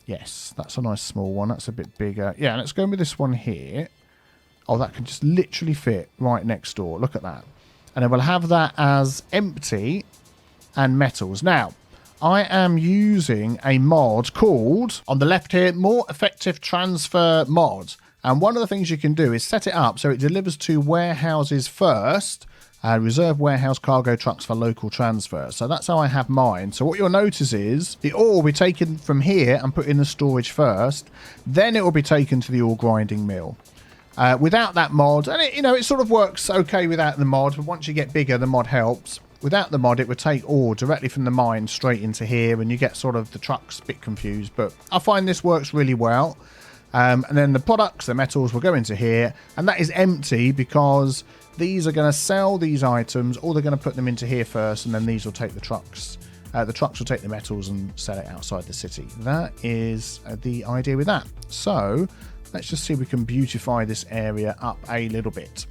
Yes, that's a nice small one. That's a bit bigger. Yeah, let's go with this one here. Oh, that can just literally fit right next door. Look at that. And then we'll have that as empty and metals. Now, I am using a mod called, on the left here, More Effective Transfer Mod. And one of the things you can do is set it up so it delivers to warehouses first, reserve warehouse cargo trucks for local transfer. So that's how I have mine. So what you'll notice is the ore will be taken from here and put in the storage first. Then it will be taken to the ore grinding mill. Without that mod, and it sort of works okay without the mod, but once you get bigger, the mod helps. Without the mod, it would take ore directly from the mine straight into here, and you get sort of the trucks a bit confused. But I find this works really well. And then the products, the metals, will go into here, and that is empty because these are going to sell these items, or they're going to put them into here first, and then these will take the trucks. The trucks will take the metals and sell it outside the city. That is the idea with that. So let's just see if we can beautify this area up a little bit.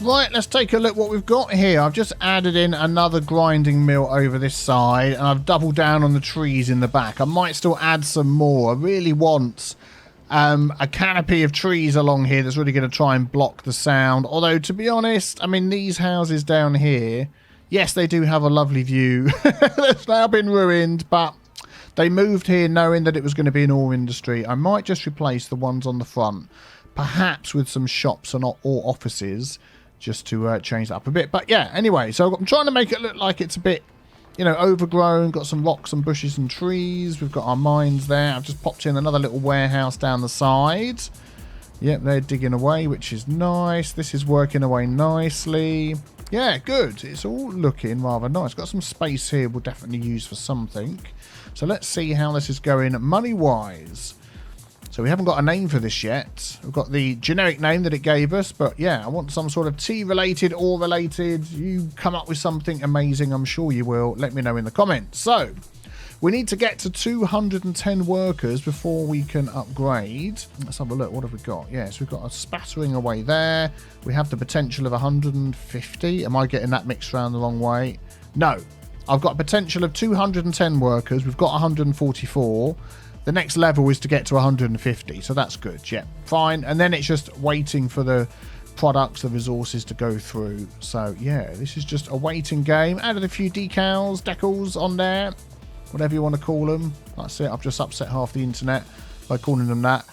Right, let's take a look what we've got here. I've just added in another grinding mill over this side, and I've doubled down on the trees in the back. I might still add some more. I really want a canopy of trees along here that's really going to try and block the sound. Although, to be honest, I mean, these houses down here, yes, they do have a lovely view. They've now been ruined, but they moved here knowing that it was going to be an ore industry. I might just replace the ones on the front, perhaps with some shops and or offices, just to change that up a bit. But yeah, anyway, so I'm trying to make it look like it's a bit, overgrown. Got some rocks and bushes and trees. We've got our mines there. I've just popped in another little warehouse down the side. Yep, they're digging away, which is nice. This is working away nicely. Yeah, good. It's all looking rather nice. Got some space here we'll definitely use for something. So let's see how this is going money-wise. So we haven't got a name for this yet. We've got the generic name that it gave us, but yeah, I want some sort of tea-related or related. You come up with something amazing, I'm sure you will. Let me know in the comments. So we need to get to 210 workers before we can upgrade. Let's have a look. What have we got? Yes, we've got a spattering away there. We have the potential of 150. Am I getting that mixed around the wrong way? No. I've got a potential of 210 workers. We've got 144. The next level is to get to 150, so that's good. Yeah, fine. And then it's just waiting for the products, the resources to go through. So yeah, this is just a waiting game. Added a few decals on there, whatever you want to call them. That's it. I've just upset half the internet by calling them that.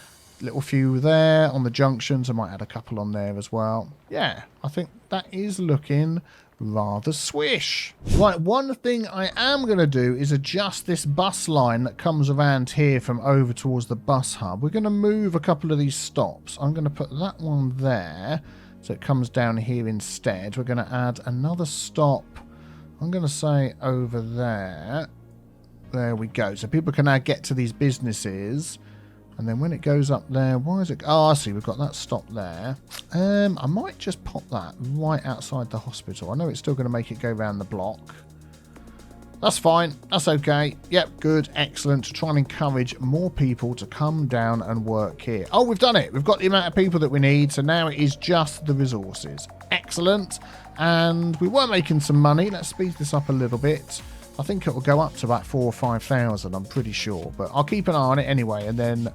Little few there on the junctions. I might add a couple on there as well. Yeah, I think that is looking rather swish. Right, one thing I am going to do is adjust this bus line that comes around here from over towards the bus hub. We're going to move a couple of these stops. I'm going to put that one there so it comes down here instead. We're going to add another stop. I'm going to say over there. There we go. So people can now get to these businesses. And then when it goes up there, why is it? Oh, I see. We've got that stop there. I might just pop that right outside the hospital. I know it's still going to make it go around the block. That's fine. That's okay. Yep, good. Excellent. To try and encourage more people to come down and work here. Oh, we've done it. We've got the amount of people that we need. So now it is just the resources. Excellent. And we were making some money. Let's speed this up a little bit. I think it will go up to about 4,000 or 5,000. I'm pretty sure. But I'll keep an eye on it anyway. And then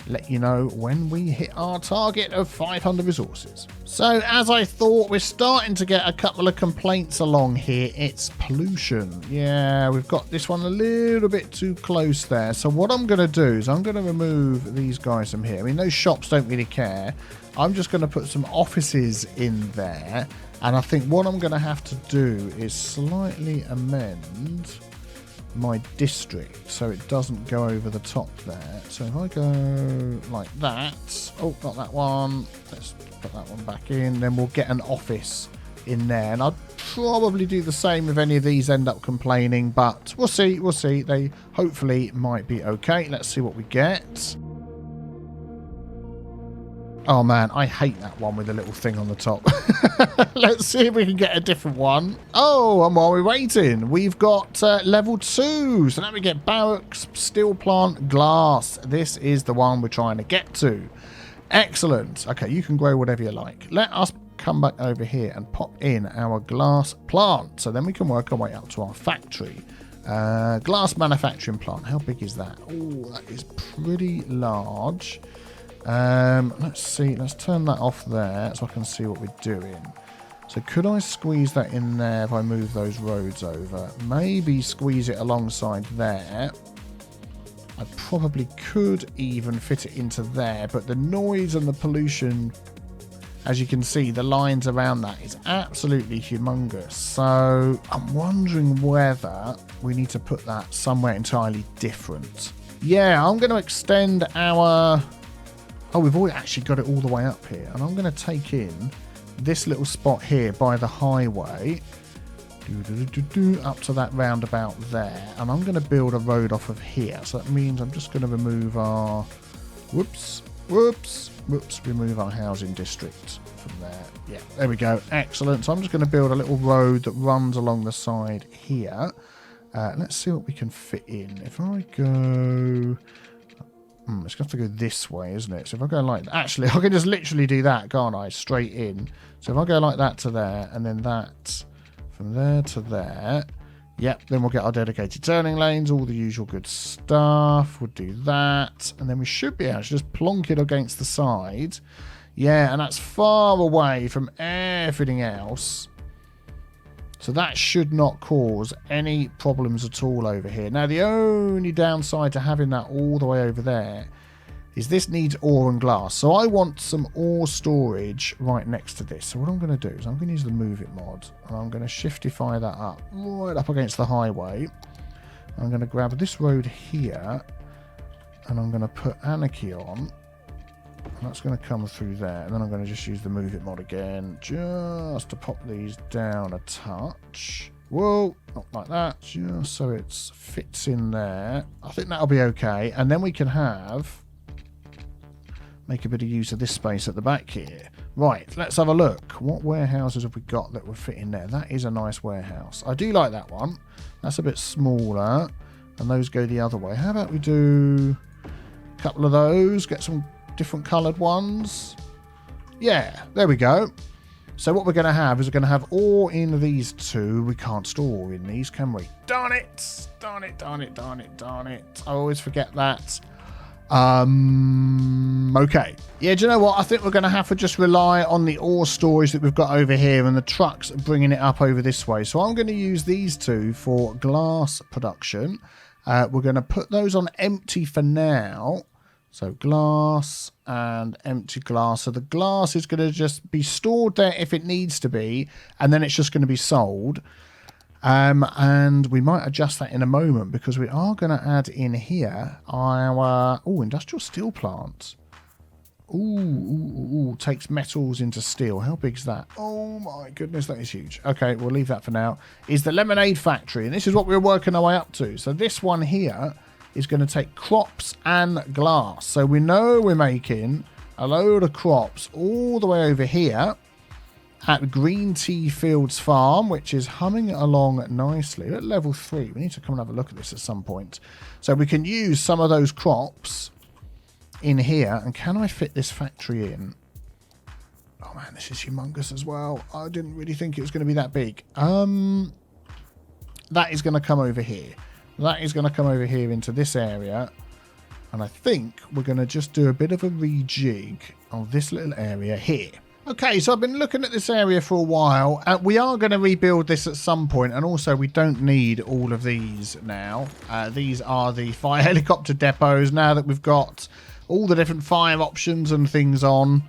let you know when we hit our target of 500 resources. So as I thought, we're starting to get a couple of complaints along here. It's pollution. Yeah, we've got this one a little bit too close there. So what I'm going to do is I'm going to remove these guys from here. I mean, those shops don't really care. I'm just going to put some offices in there. And I think what I'm going to have to do is slightly amend my district so it doesn't go over the top there. So if I go like that, oh, not that one, let's put that one back in, then we'll get an office in there. And I'd probably do the same if any of these end up complaining, but we'll see. They hopefully might be okay. Let's see what we get. Oh man, I hate that one with the little thing on the top. Let's see if we can get a different one. Oh, and while we're waiting, we've got level 2. So now we get barracks, steel plant, glass. This is the one we're trying to get to. Excellent. Okay, you can grow whatever you like. Let us come back over here and pop in our glass plant. So then we can work our way up to our factory. Glass manufacturing plant. How big is that? Oh, that is pretty large. Let's see, let's turn that off there so I can see what we're doing. So could I squeeze that in there if I move those roads over? Maybe squeeze it alongside there. I probably could even fit it into there, but the noise and the pollution, as you can see, the lines around that is absolutely humongous. So I'm wondering whether we need to put that somewhere entirely different. Yeah, I'm going to extend our... Oh, we've already actually got it all the way up here. And I'm going to take in this little spot here by the highway. Up to that roundabout there. And I'm going to build a road off of here. So that means I'm just going to remove our... Whoops. Remove our housing district from there. Yeah, there we go. Excellent. So I'm just going to build a little road that runs along the side here. Let's see what we can fit in. If I go... it's going to have to go this way, isn't it? So if I go like... Actually, I can just literally do that, can't I? Straight in. So if I go like that to there, and then that from there to there. Yep, then we'll get our dedicated turning lanes, all the usual good stuff. We'll do that. And then we should be able to just plonk it against the side. Yeah, and that's far away from everything else. So that should not cause any problems at all over here. Now, the only downside to having that all the way over there is this needs ore and glass. So I want some ore storage right next to this. So what I'm going to do is I'm going to use the Move It mod. And I'm going to shiftify that up right up against the highway. I'm going to grab this road here. And I'm going to put Anarchy on. And that's going to come through there. And then I'm going to just use the Move It mod again. Just to pop these down a touch. Whoa, not like that. Just so it fits in there. I think that'll be okay. And then we can make a bit of use of this space at the back here. Right, let's have a look. What warehouses have we got that would fit in there? That is a nice warehouse. I do like that one. That's a bit smaller. And those go the other way. How about we do a couple of those? Get some different coloured ones. Yeah, there we go. So what we're going to have is we're going to have ore in these two. We can't store ore in these, can we? Darn it! Darn it, darn it, darn it, darn it. I always forget that. Okay. Yeah, do you know what? I think we're going to have to just rely on the ore storage that we've got over here and the trucks bringing it up over this way. So I'm going to use these two for glass production. We're going to put those on empty for now. So glass and empty glass. So the glass is going to just be stored there if it needs to be, and then it's just going to be sold. And we might adjust that in a moment because we are going to add in here our industrial steel plant. Ooh, takes metals into steel. How big's that? Oh my goodness, that is huge. Okay, we'll leave that for now. Is the lemonade factory, and this is what we're working our way up to. So this one here is going to take crops and glass. So we know we're making a load of crops all the way over here. at Green Tea Fields Farm, which is humming along nicely. At level 3, we need to come and have a look at this at some point. So we can use some of those crops in here. And can I fit this factory in? Oh man, this is humongous as well. I didn't really think it was going to be that big. That is going to come over here. That is going to come over here into this area. And I think we're going to just do a bit of a rejig of this little area here. Okay, so I've been looking at this area for a while. We are going to rebuild this at some point, and also we don't need all of these now. These are the fire helicopter depots now that we've got all the different fire options and things on.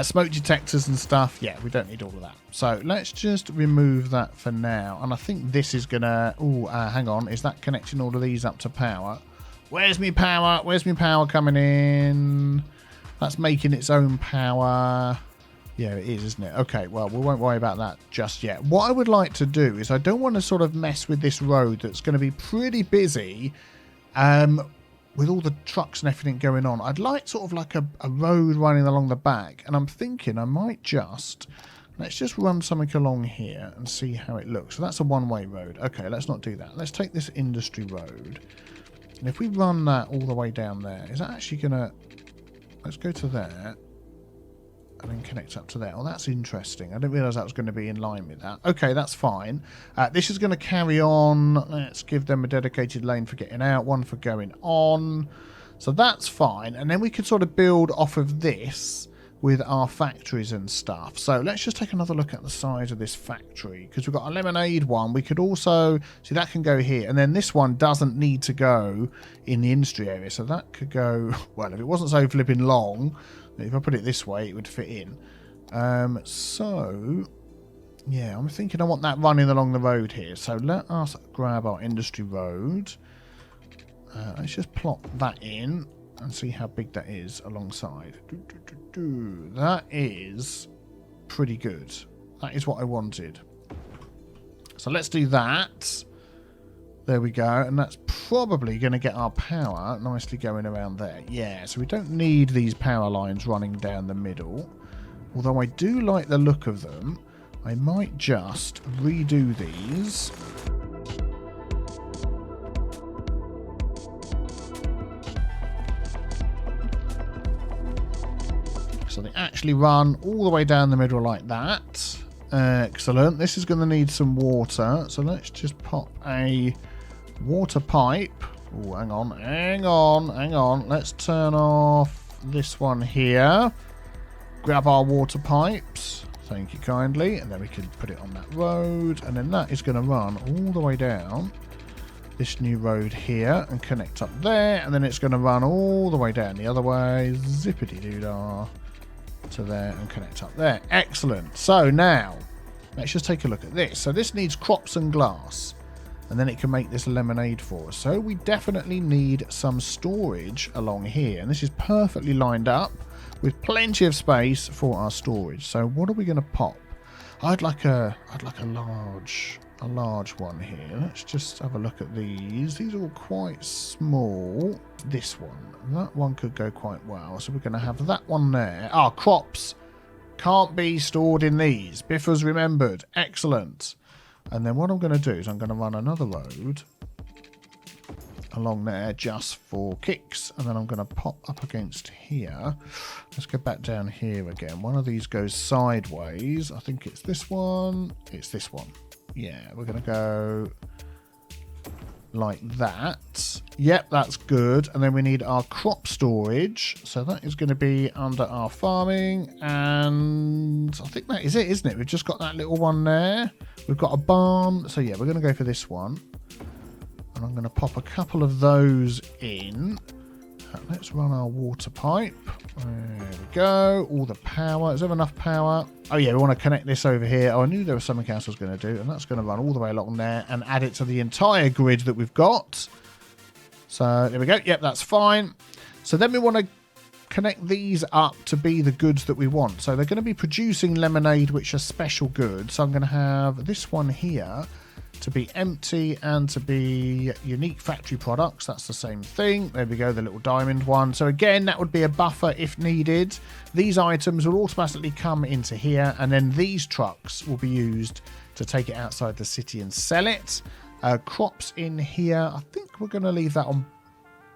Smoke detectors and stuff. Yeah, we don't need all of that. So let's just remove that for now. And I think this is going to... Oh, hang on. Is that connecting all of these up to power? Where's me power? Where's me power coming in? That's making its own power. Yeah, it is, isn't it? Okay, well, we won't worry about that just yet. What I would like to do is I don't want to sort of mess with this road that's going to be pretty busy with all the trucks and everything going on. I'd like sort of like a road running along the back. And I'm thinking I might just... Let's just run something along here and see how it looks. So that's a one-way road. Okay, let's not do that. Let's take this industry road. And if we run that all the way down there, is that actually going to... Let's go to there. And then connect up to there. Oh, that's interesting. I didn't realise that was going to be in line with that. Okay, that's fine. This is going to carry on. Let's give them a dedicated lane for getting out, one for going on. So that's fine. And then we could sort of build off of this with our factories and stuff. So let's just take another look at the size of this factory, because we've got a lemonade one. We could also... See, that can go here. And then this one doesn't need to go in the industry area. So that could go... Well, if it wasn't so flipping long... If I put it this way, it would fit in. So, yeah, I'm thinking I want that running along the road here. So let us grab our industry road. Let's just plop that in and see how big that is alongside. That is pretty good. That is what I wanted. So let's do that. There we go, and that's probably going to get our power nicely going around there. Yeah, so we don't need these power lines running down the middle. Although I do like the look of them, I might just redo these. So they actually run all the way down the middle like that. Excellent. This is going to need some water, so let's just pop a... water pipe. Oh, hang on. Let's turn off this one here. Grab our water pipes. Thank you kindly. And then we can put it on that road. And then that is going to run all the way down this new road here and connect up there. And then it's going to run all the way down the other way. Zippity-doo-dah to there and connect up there. Excellent. So now, let's just take a look at this. So this needs crops and glass. And then it can make this lemonade for us. So we definitely need some storage along here. And this is perfectly lined up with plenty of space for our storage. So what are we going to pop? I'd like a large one here. Let's just have a look at these. These are all quite small. This one. That one could go quite well. So we're going to have that one there. Ah, crops can't be stored in these. Biffa's remembered. Excellent. And then what I'm going to do is I'm going to run another road along there just for kicks. And then I'm going to pop up against here. Let's go back down here again. One of these goes sideways. I think it's this one. It's this one. Yeah, we're going to go like that. Yep, that's good. And then we need our crop storage. So that is going to be under our farming. And I think that is it, isn't it? We've just got that little one there. We've got a barn. So yeah, we're going to go for this one. And I'm going to pop a couple of those in. Let's run our water pipe. There we go. All the power. Is there enough power? Oh yeah, we want to connect this over here. Oh, I knew there was something else I was going to do. And that's going to run all the way along there and add it to the entire grid that we've got. So there we go. Yep, that's fine. So then we want to connect these up to be the goods that we want. So they're going to be producing lemonade, which are special goods. So I'm going to have this one here to be empty and to be unique factory products. That's the same thing. There we go, the little diamond one. So again, that would be a buffer if needed. These items will automatically come into here, and then these trucks will be used to take it outside the city and sell it. Crops in here, I think we're going to leave that on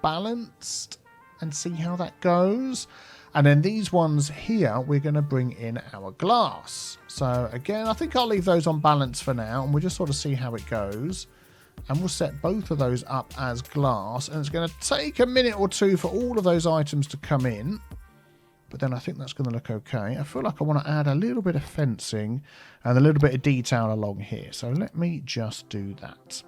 balanced and see how that goes. And then these ones here, we're going to bring in our glass. So again, I think I'll leave those on balance for now, and we'll just sort of see how it goes. And we'll set both of those up as glass, and it's going to take a minute or two for all of those items to come in. But then I think that's going to look okay. I feel like I want to add a little bit of fencing and a little bit of detail along here. So let me just do that.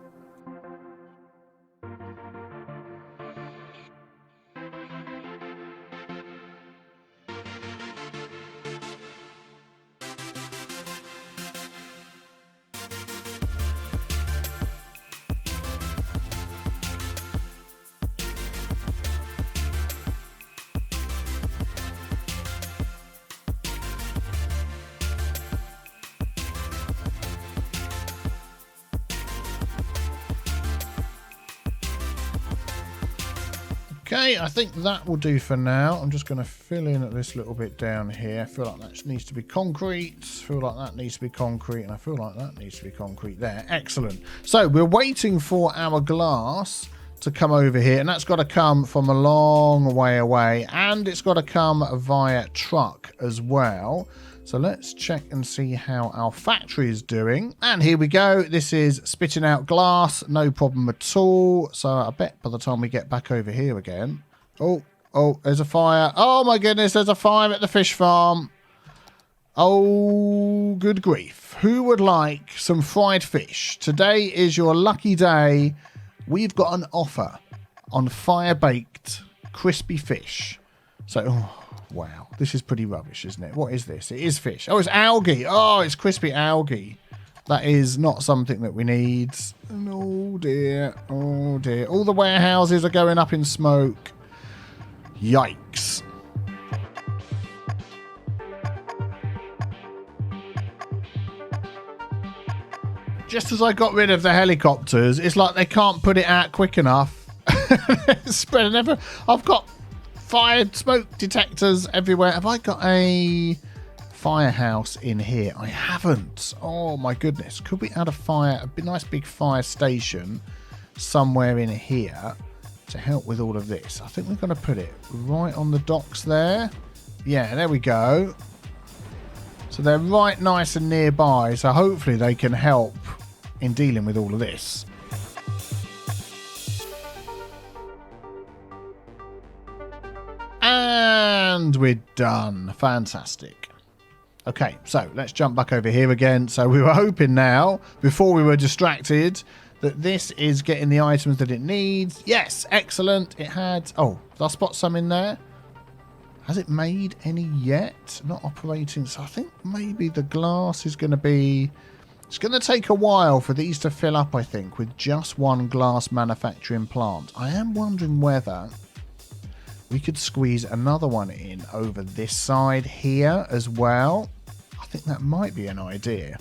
Okay, I think that will do for now. I'm just going to fill in this little bit down here. I feel like that needs to be concrete. I feel like that needs to be concrete. And I feel like that needs to be concrete there. Excellent. So we're waiting for our glass to come over here. And that's got to come from a long way away. And it's got to come via truck as well. So let's check and see how our factory is doing. And here we go. This is spitting out glass. No problem at all. So I bet by the time we get back over here again. Oh, there's a fire. Oh my goodness, there's a fire at the fish farm. Oh, good grief. Who would like some fried fish? Today is your lucky day. We've got an offer on fire-baked crispy fish. So, wow, this is pretty rubbish, isn't it? What is this? It is fish. Oh, it's algae. Oh, it's crispy algae. That is not something that we need. Oh, dear. Oh, dear. All the warehouses are going up in smoke. Yikes. Just as I got rid of the helicopters, it's like they can't put it out quick enough. It's spreading everywhere. I've got fire smoke detectors everywhere. Have I got a firehouse in here? I haven't. Oh my goodness. Could we add a nice big fire station somewhere in here to help with all of this? I think we're going to put it right on the docks there. Yeah, there we go. So they're right nice and nearby. So hopefully they can help in dealing with all of this. And we're done. Fantastic. Okay, so let's jump back over here again. So we were hoping now, before we were distracted, that this is getting the items that it needs. Yes, excellent. It had... Oh, did I spot some in there? Has it made any yet? Not operating. So I think maybe the glass is going to be... It's going to take a while for these to fill up, I think, with just one glass manufacturing plant. I am wondering whether we could squeeze another one in over this side here as well. I think that might be an idea.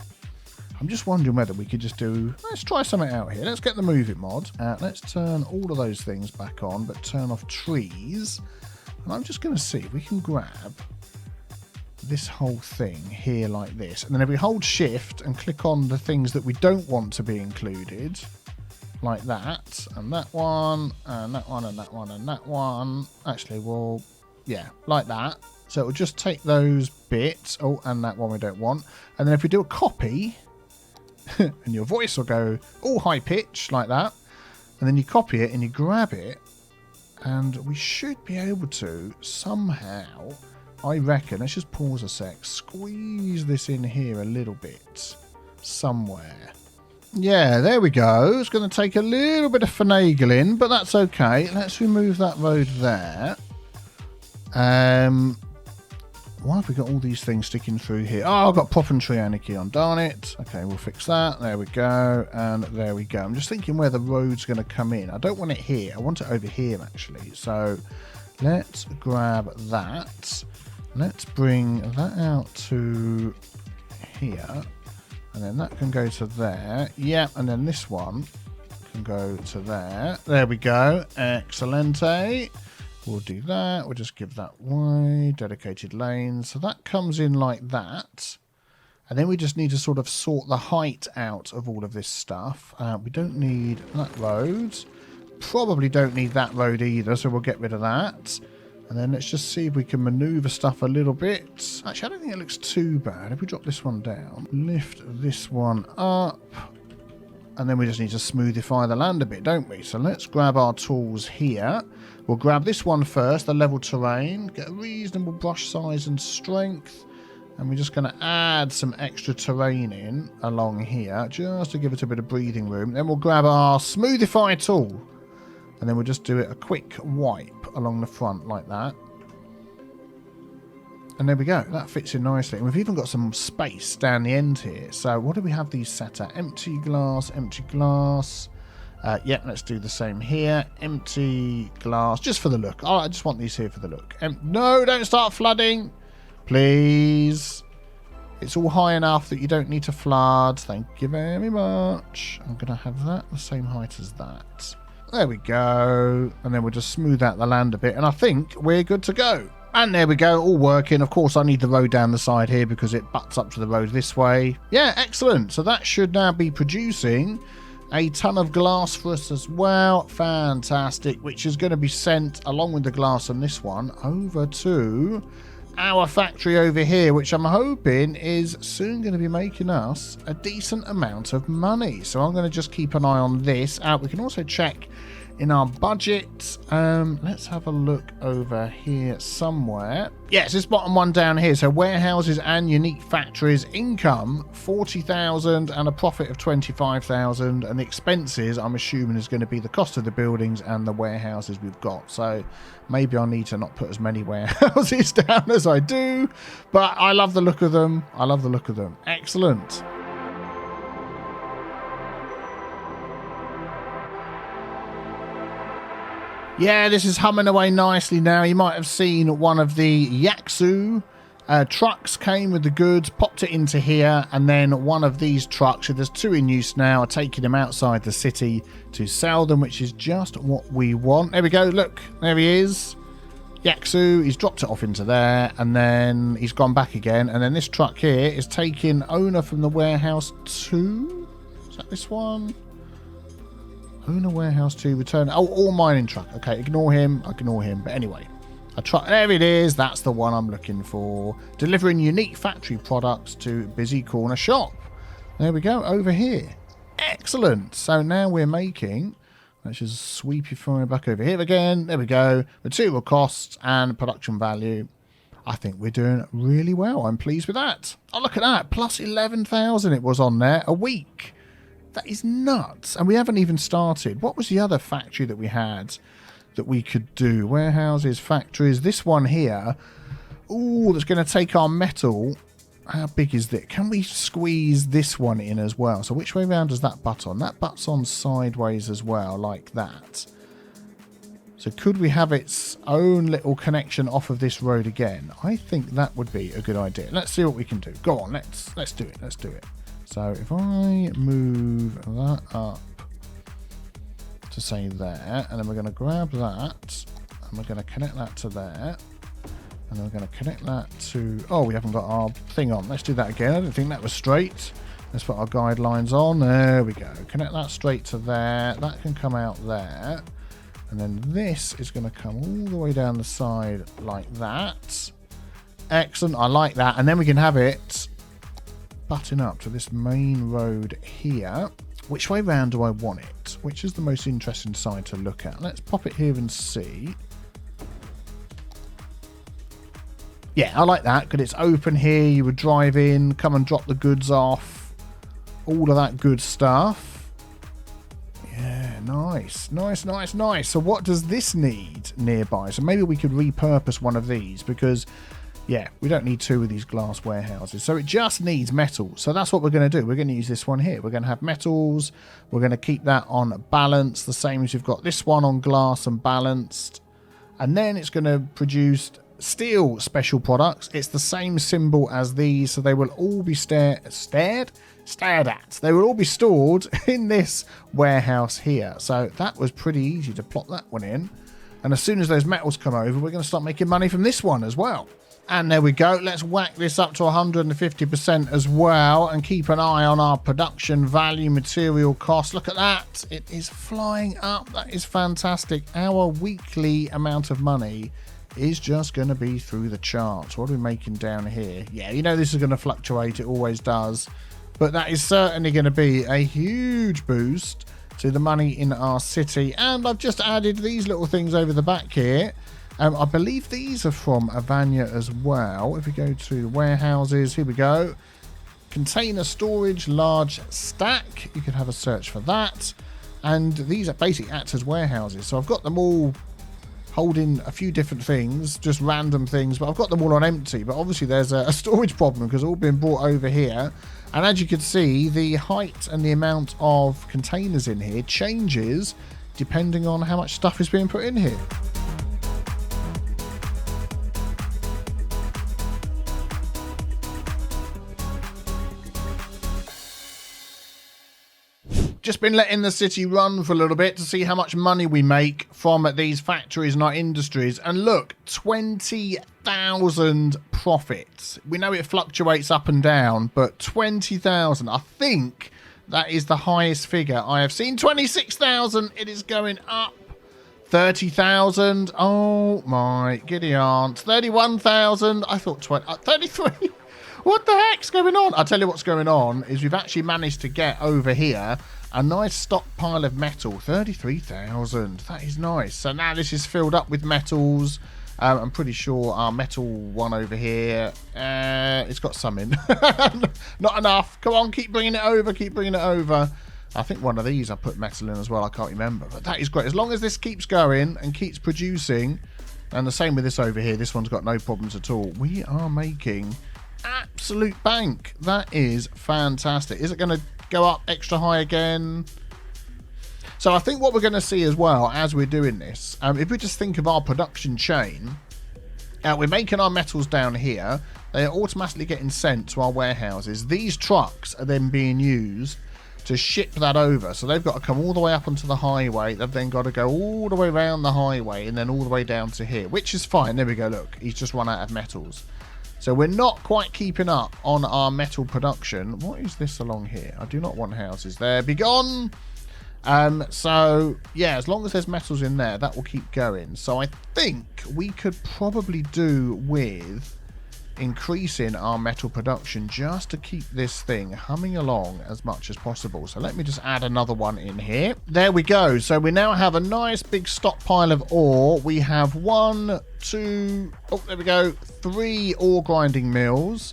I'm just wondering whether we could just do... Let's try something out here. Let's get the Move It mod. Let's turn all of those things back on, but turn off trees. And I'm just going to see if we can grab this whole thing here like this. And then if we hold shift and click on the things that we don't want to be included, like that, and that one, and that one, and that one, and that one. Actually, well, yeah, like that. So it will just take those bits. Oh, and that one we don't want. And then if we do a copy, and your voice will go all high pitch like that, and then you copy it and you grab it, and we should be able to somehow, I reckon, let's just pause a sec, squeeze this in here a little bit somewhere. Yeah, there we go. It's going to take a little bit of finagling, but that's okay. Let's remove that road there. Why have we got all these things sticking through here? Oh, I've got Profantree Anarchy on. Darn it. Okay, we'll fix that. There we go. And there we go. I'm just thinking where the road's going to come in. I don't want it here. I want it over here, actually. So let's grab that. Let's bring that out to here. And then that can go to there. Yeah, and then this one can go to there. There we go. Excellente. We'll do that. We'll just give that way. Dedicated lanes. So that comes in like that. And then we just need to sort of sort the height out of all of this stuff. We don't need that road. Probably don't need that road either, so we'll get rid of that. And then let's just see if we can maneuver stuff a little bit. Actually, I don't think it looks too bad. If we drop this one down, lift this one up, and then we just need to smoothify the land a bit, don't we? So let's grab our tools here. We'll grab this one first, the level terrain, get a reasonable brush size and strength. And we're just going to add some extra terrain in along here, just to give it a bit of breathing room. Then we'll grab our smoothify tool. And then we'll just do it a quick wipe along the front like that. And there we go. That fits in nicely. And we've even got some space down the end here. So what do we have these set at? Empty glass, empty glass. Yeah, let's do the same here. Empty glass, just for the look. Oh, I just want these here for the look. No, don't start flooding. Please. It's all high enough that you don't need to flood. Thank you very much. I'm going to have that the same height as that. There we go. And then we'll just smooth out the land a bit. And I think we're good to go. And there we go. All working. Of course, I need the road down the side here because it butts up to the road this way. Yeah, excellent. So that should now be producing a ton of glass for us as well. Fantastic. Which is going to be sent along with the glass on this one over to our factory over here, which I'm hoping is soon going to be making us a decent amount of money. So I'm going to just keep an eye on this. We can also check in our budget. Let's have a look over here somewhere. Yes, this bottom one down here. So warehouses and unique factories, income 40,000 and a profit of 25,000, and the expenses I'm assuming is going to be the cost of the buildings and the warehouses we've got. So maybe I need to not put as many warehouses down as I do, but I love the look of them. I love the look of them. Excellent. Yeah, this is humming away nicely now. You might have seen one of the Yaksu trucks came with the goods, popped it into here, and then one of these trucks, so there's two in use now, are taking them outside the city to sell them, which is just what we want. There we go, look, there he is. Yaksu, he's dropped it off into there, and then he's gone back again, and then this truck here is taking owner from the warehouse 2. Is that this one? Owner warehouse 2, return. Oh, all mining truck. Okay, ignore him. But anyway, a truck. There it is. That's the one I'm looking for. Delivering unique factory products to busy corner shop. There we go. Over here. Excellent. So now we're making. Let's just sweepify back over here again. There we go. Material costs and production value. I think we're doing really well. I'm pleased with that. Oh, look at that. Plus 11,000 it was on there a week. That is nuts. And we haven't even started. What was the other factory that we had that we could do? Warehouses, factories. This one here. Ooh, that's going to take our metal. How big is that? Can we squeeze this one in as well? So which way around does that butt on? That butts on sideways as well, like that. So could we have its own little connection off of this road again? I think that would be a good idea. Let's see what we can do. Go on, let's do it. Let's do it. So if I move that up to say there, and then we're going to grab that, and we're going to connect that to there, and then we're going to connect that to... Oh, we haven't got our thing on. Let's do that again. I don't think that was straight. Let's put our guidelines on. There we go. Connect that straight to there. That can come out there. And then this is going to come all the way down the side like that. Excellent. I like that. And then we can have it button up to this main road here. Which way round do I want it? Which is the most interesting side to look at? Let's pop it here and see. Yeah, I like that because it's open here. You would drive in, come and drop the goods off. All of that good stuff. Yeah, nice. Nice, nice, nice. So what does this need nearby? So maybe we could repurpose one of these because... yeah, we don't need two of these glass warehouses. So it just needs metal. So that's what we're going to do. We're going to use this one here. We're going to have metals. We're going to keep that on balance, the same as you've got this one on glass and balanced. And then it's going to produce steel special products. It's the same symbol as these. So they will all be staggered stared at. They will all be stored in this warehouse here. So that was pretty easy to plot that one in. And as soon as those metals come over, we're going to start making money from this one as well. And there we go. Let's whack this up to 150% as well and keep an eye on our production value, material cost. Look at that. It is flying up. That is fantastic. Our weekly amount of money is just going to be through the charts. What are we making down here? Yeah, you know this is going to fluctuate. It always does. But that is certainly going to be a huge boost to the money in our city. And I've just added these little things over the back here. I believe these are from Avanya as well. If we go to warehouses, here we go. Container storage, large stack. You can have a search for that. And these are basically act as warehouses. So I've got them all holding a few different things, just random things, but I've got them all on empty. But obviously there's a storage problem because all been brought over here. And as you can see, the height and the amount of containers in here changes depending on how much stuff is being put in here. Just been letting the city run for a little bit to see how much money we make from these factories and our industries. And look, 20,000 profits. We know it fluctuates up and down, but 20,000, I think that is the highest figure I have seen. 26,000, it is going up. 30,000, oh my giddy aunt. 31,000, I thought 33. What the heck's going on? I'll tell you what's going on is we've actually managed to get over here a nice stockpile of metal. 33,000. That is nice. So now this is filled up with metals. I'm pretty sure our metal one over here, it's got some in. Not enough. Come on, keep bringing it over. Keep bringing it over. I think one of these I put metal in as well. I can't remember. But that is great. As long as this keeps going and keeps producing, and the same with this over here. This one's got no problems at all. We are making absolute bank. That is fantastic. Is it going to go up extra high again? So I think what we're going to see as well as we're doing this, if we just think of our production chain, we're making our metals down here. They are automatically getting sent to our warehouses. These trucks are then being used to ship that over. So they've got to come all the way up onto the highway. They've then got to go all the way around the highway and then all the way down to here, which is fine. There we go. Look, he's just run out of metals. So we're not quite keeping up on our metal production. What is this along here? I do not want houses there. Be gone. So yeah, as long as there's metals in there, that will keep going. So I think we could probably do with increasing our metal production just to keep this thing humming along as much as possible. So let me just add another one in here. There we go. So we now have a nice big stockpile of ore. We have 1, 2, oh, there we go, 3 ore grinding mills.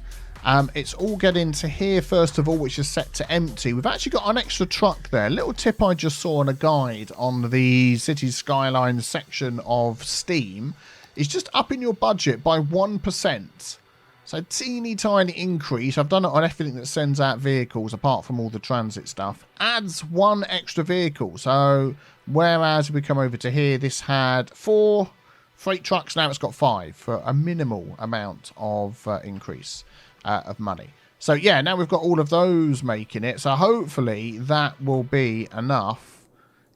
It's all getting to here first of all, which is set to empty. We've actually got an extra truck there. Little tip I just saw on a guide on the Cities Skylines section of Steam is just upping your budget by 1%. So teeny tiny increase. I've done it on everything that sends out vehicles apart from all the transit stuff. Adds 1 extra vehicle. So whereas if we come over to here, this had 4 freight trucks. Now it's got 5 for a minimal amount of increase of money. So yeah, now we've got all of those making it. So hopefully that will be enough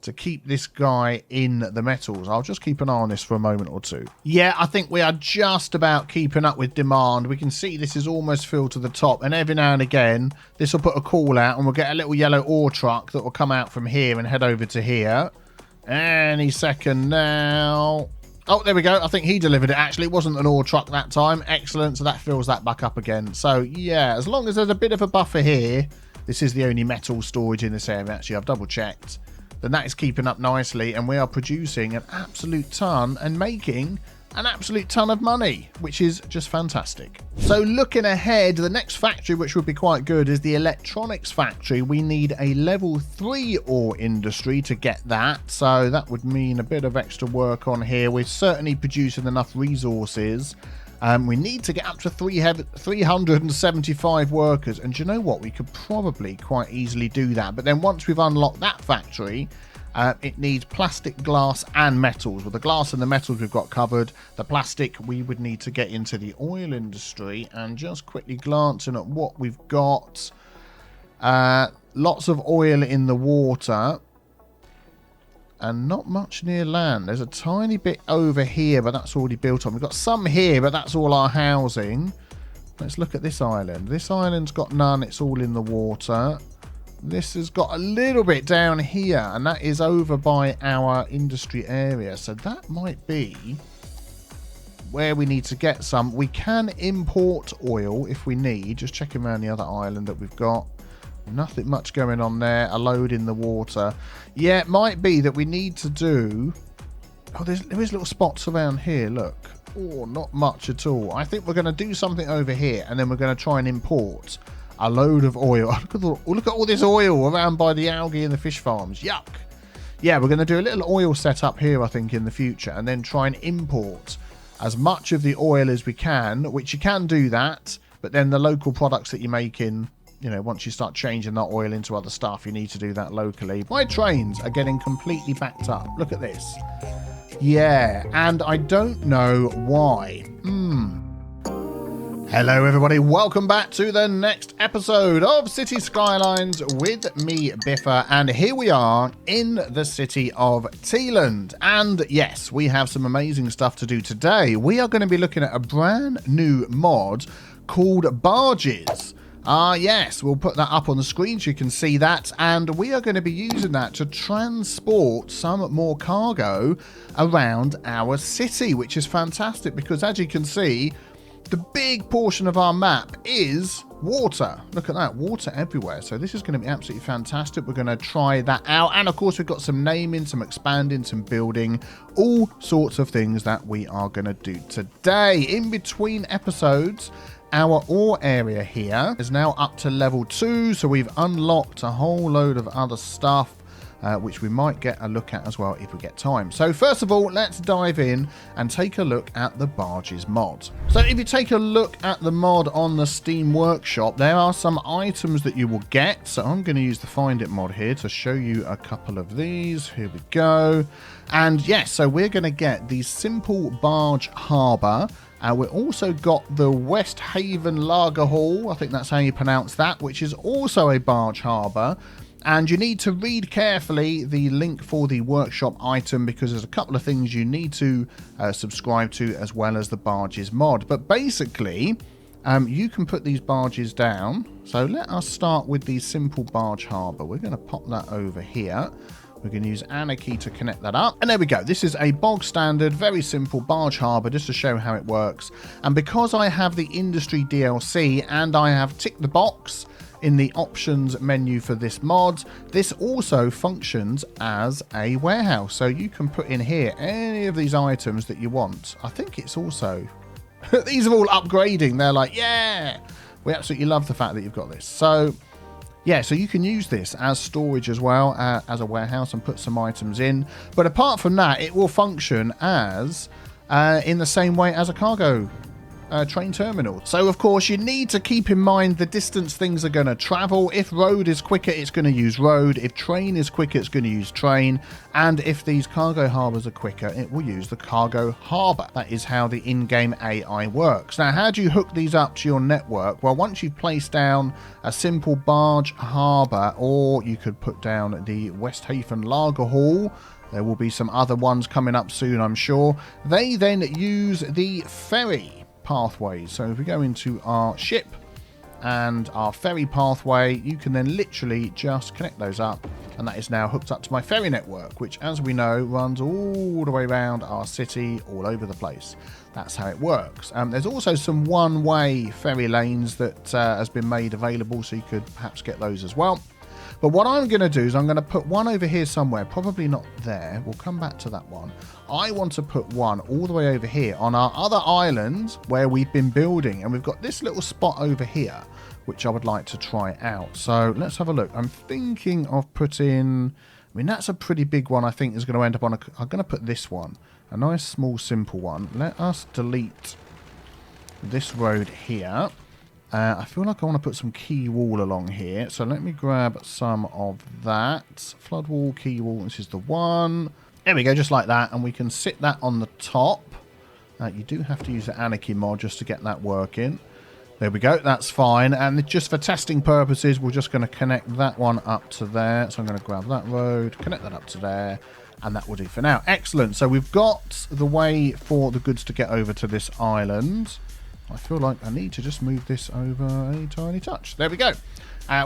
to keep this guy in the metals. I'll just keep an eye on this for a moment or two. Yeah, I think we are just about keeping up with demand. We can see this is almost filled to the top, and every now and again this will put a call out and we'll get a little yellow ore truck that will come out from here and head over to here any second now. Oh, there we go. I think he delivered it actually. It wasn't an ore truck that time. Excellent. So that fills that back up again. So yeah, as long as there's a bit of a buffer here, this is the only metal storage in this area actually. I've double checked. Then that is keeping up nicely, and we are producing an absolute ton and making an absolute ton of money, which is just fantastic. So looking ahead, the next factory, which would be quite good, is the electronics factory. We need a level 3 ore industry to get that, so that would mean a bit of extra work on here. We're certainly producing enough resources. We need to get up to 375 workers, and do you know what? We could probably quite easily do that. But then once we've unlocked that factory, it needs plastic, glass, and metals. Well, the glass and the metals we've got covered. The plastic, we would need to get into the oil industry. And just quickly glancing at what we've got. Lots of oil in the water. And not much near land. There's a tiny bit over here, but that's already built on. We've got some here, but that's all our housing. Let's look at this island. This island's got none. It's all in the water. This has got a little bit down here, and that is over by our industry area. So that might be where we need to get some. We can import oil if we need. Just checking around the other island that we've got. Nothing much going on there. A load in the water. Yeah, it might be that we need to do... Oh, there is little spots around here. Look. Oh, not much at all. I think we're going to do something over here, and then we're going to try and import a load of oil. Look at all this oil around by the algae and the fish farms. Yuck. Yeah, we're going to do a little oil setup here, I think, in the future, and then try and import as much of the oil as we can, which you can do that, but then the local products that you're making... You know, once you start changing that oil into other stuff, you need to do that locally. My trains are getting completely backed up. Look at this. Yeah, and I don't know why. Hello, everybody. Welcome back to the next episode of Cities Skylines with me, Biffa. And here we are in the city of Tealand. And yes, we have some amazing stuff to do today. We are going to be looking at a brand new mod called Barges. Yes, we'll put that up on the screen so you can see that, and we are going to be using that to transport some more cargo around our city, which is fantastic because, as you can see, the big portion of our map is water. Look at that, water everywhere. So this is going to be absolutely fantastic. We're going to try that out, and of course we've got some naming, some expanding, some building, all sorts of things that we are going to do today. In between episodes, our ore area here is now up to level 2, so we've unlocked a whole load of other stuff, which we might get a look at as well if we get time. So first of all, let's dive in and take a look at the Barges mod. So if you take a look at the mod on the Steam Workshop, there are some items that you will get. So I'm going to use the Find It mod here to show you a couple of these. Here we go. And yes, so we're going to get the simple barge harbour. We've also got the West Haven Lager Hall, I think that's how you pronounce that, which is also a barge harbour. And you need to read carefully the link for the workshop item because there's a couple of things you need to subscribe to as well as the Barges mod. But basically, you can put these barges down. So let us start with the simple barge harbour. We're going to pop that over here. We're going to use Anarchy to connect that up. And there we go. This is a bog standard, very simple barge harbour just to show how it works. And because I have the industry DLC and I have ticked the box in the options menu for this mod, this also functions as a warehouse. So you can put in here any of these items that you want. I think it's also... These are all upgrading. They're like, yeah! We absolutely love the fact that you've got this. So... yeah, so you can use this as storage as well, as a warehouse, and put some items in. But apart from that, it will function as in the same way as a cargo train terminal. So, of course, you need to keep in mind the distance things are going to travel. If road is quicker, it's going to use road. If train is quicker, it's going to use train. And if these cargo harbours are quicker, it will use the cargo harbour. That is how the in-game AI works. Now, how do you hook these up to your network? Well, once you've placed down a simple barge harbour, or you could put down the West Haven Lager Hall, there will be some other ones coming up soon, I'm sure. They then use the ferry pathways. So if we go into our ship and our ferry pathway, you can then literally just connect those up, and that is now hooked up to my ferry network, which, as we know, runs all the way around our city, all over the place. That's how it works. There's also some one-way ferry lanes that has been made available, so you could perhaps get those as well. But what I'm going to do is I'm going to put one over here somewhere, probably not there. We'll come back to that one. I want to put one all the way over here on our other island where we've been building. And we've got this little spot over here, which I would like to try out. So let's have a look. I'm thinking of putting... I mean, that's a pretty big one, I think, is going to end up on a... I'm going to put this one. A nice, small, simple one. Let us delete this road here. I feel like I want to put some key wall along here. So let me grab some of that. Flood wall, key wall, this is the one. There we go, just like that. And we can sit that on the top. You do have to use the Anarchy mod just to get that working. There we go. That's fine. And just for testing purposes, we're just going to connect that one up to there. So I'm going to grab that road, connect that up to there, and that will do for now. Excellent. So we've got the way for the goods to get over to this island. I feel like I need to just move this over a tiny touch. There we go.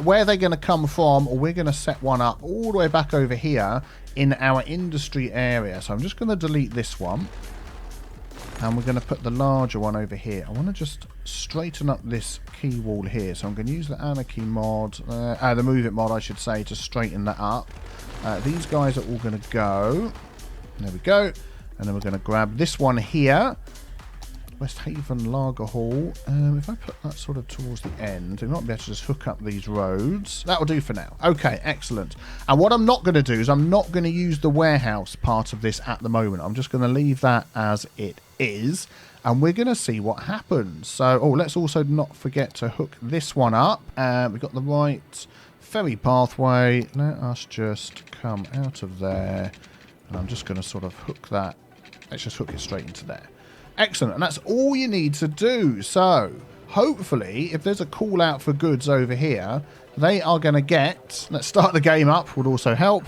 Where they're going to come from, we're going to set one up all the way back over here in our industry area. So I'm just going to delete this one. And we're going to put the larger one over here. I want to just straighten up this key wall here. So I'm going to use the Anarchy mod, the Move It mod, I should say, to straighten that up. These guys are all going to go. There we go. And then we're going to grab this one here. West Haven Lager Hall. If I put that sort of towards the end, we might be able to just hook up these roads. That will do for now. Okay, excellent. And what I'm not going to do is I'm not going to use the warehouse part of this at the moment. I'm just going to leave that as it is. And we're going to see what happens. So, let's also not forget to hook this one up. We've got the right ferry pathway. Let us just come out of there. And I'm just going to sort of hook that. Let's just hook it straight into there. Excellent, and that's all you need to do. So, hopefully, if there's a call out for goods over here, they are going to get, let's start the game up, would also help.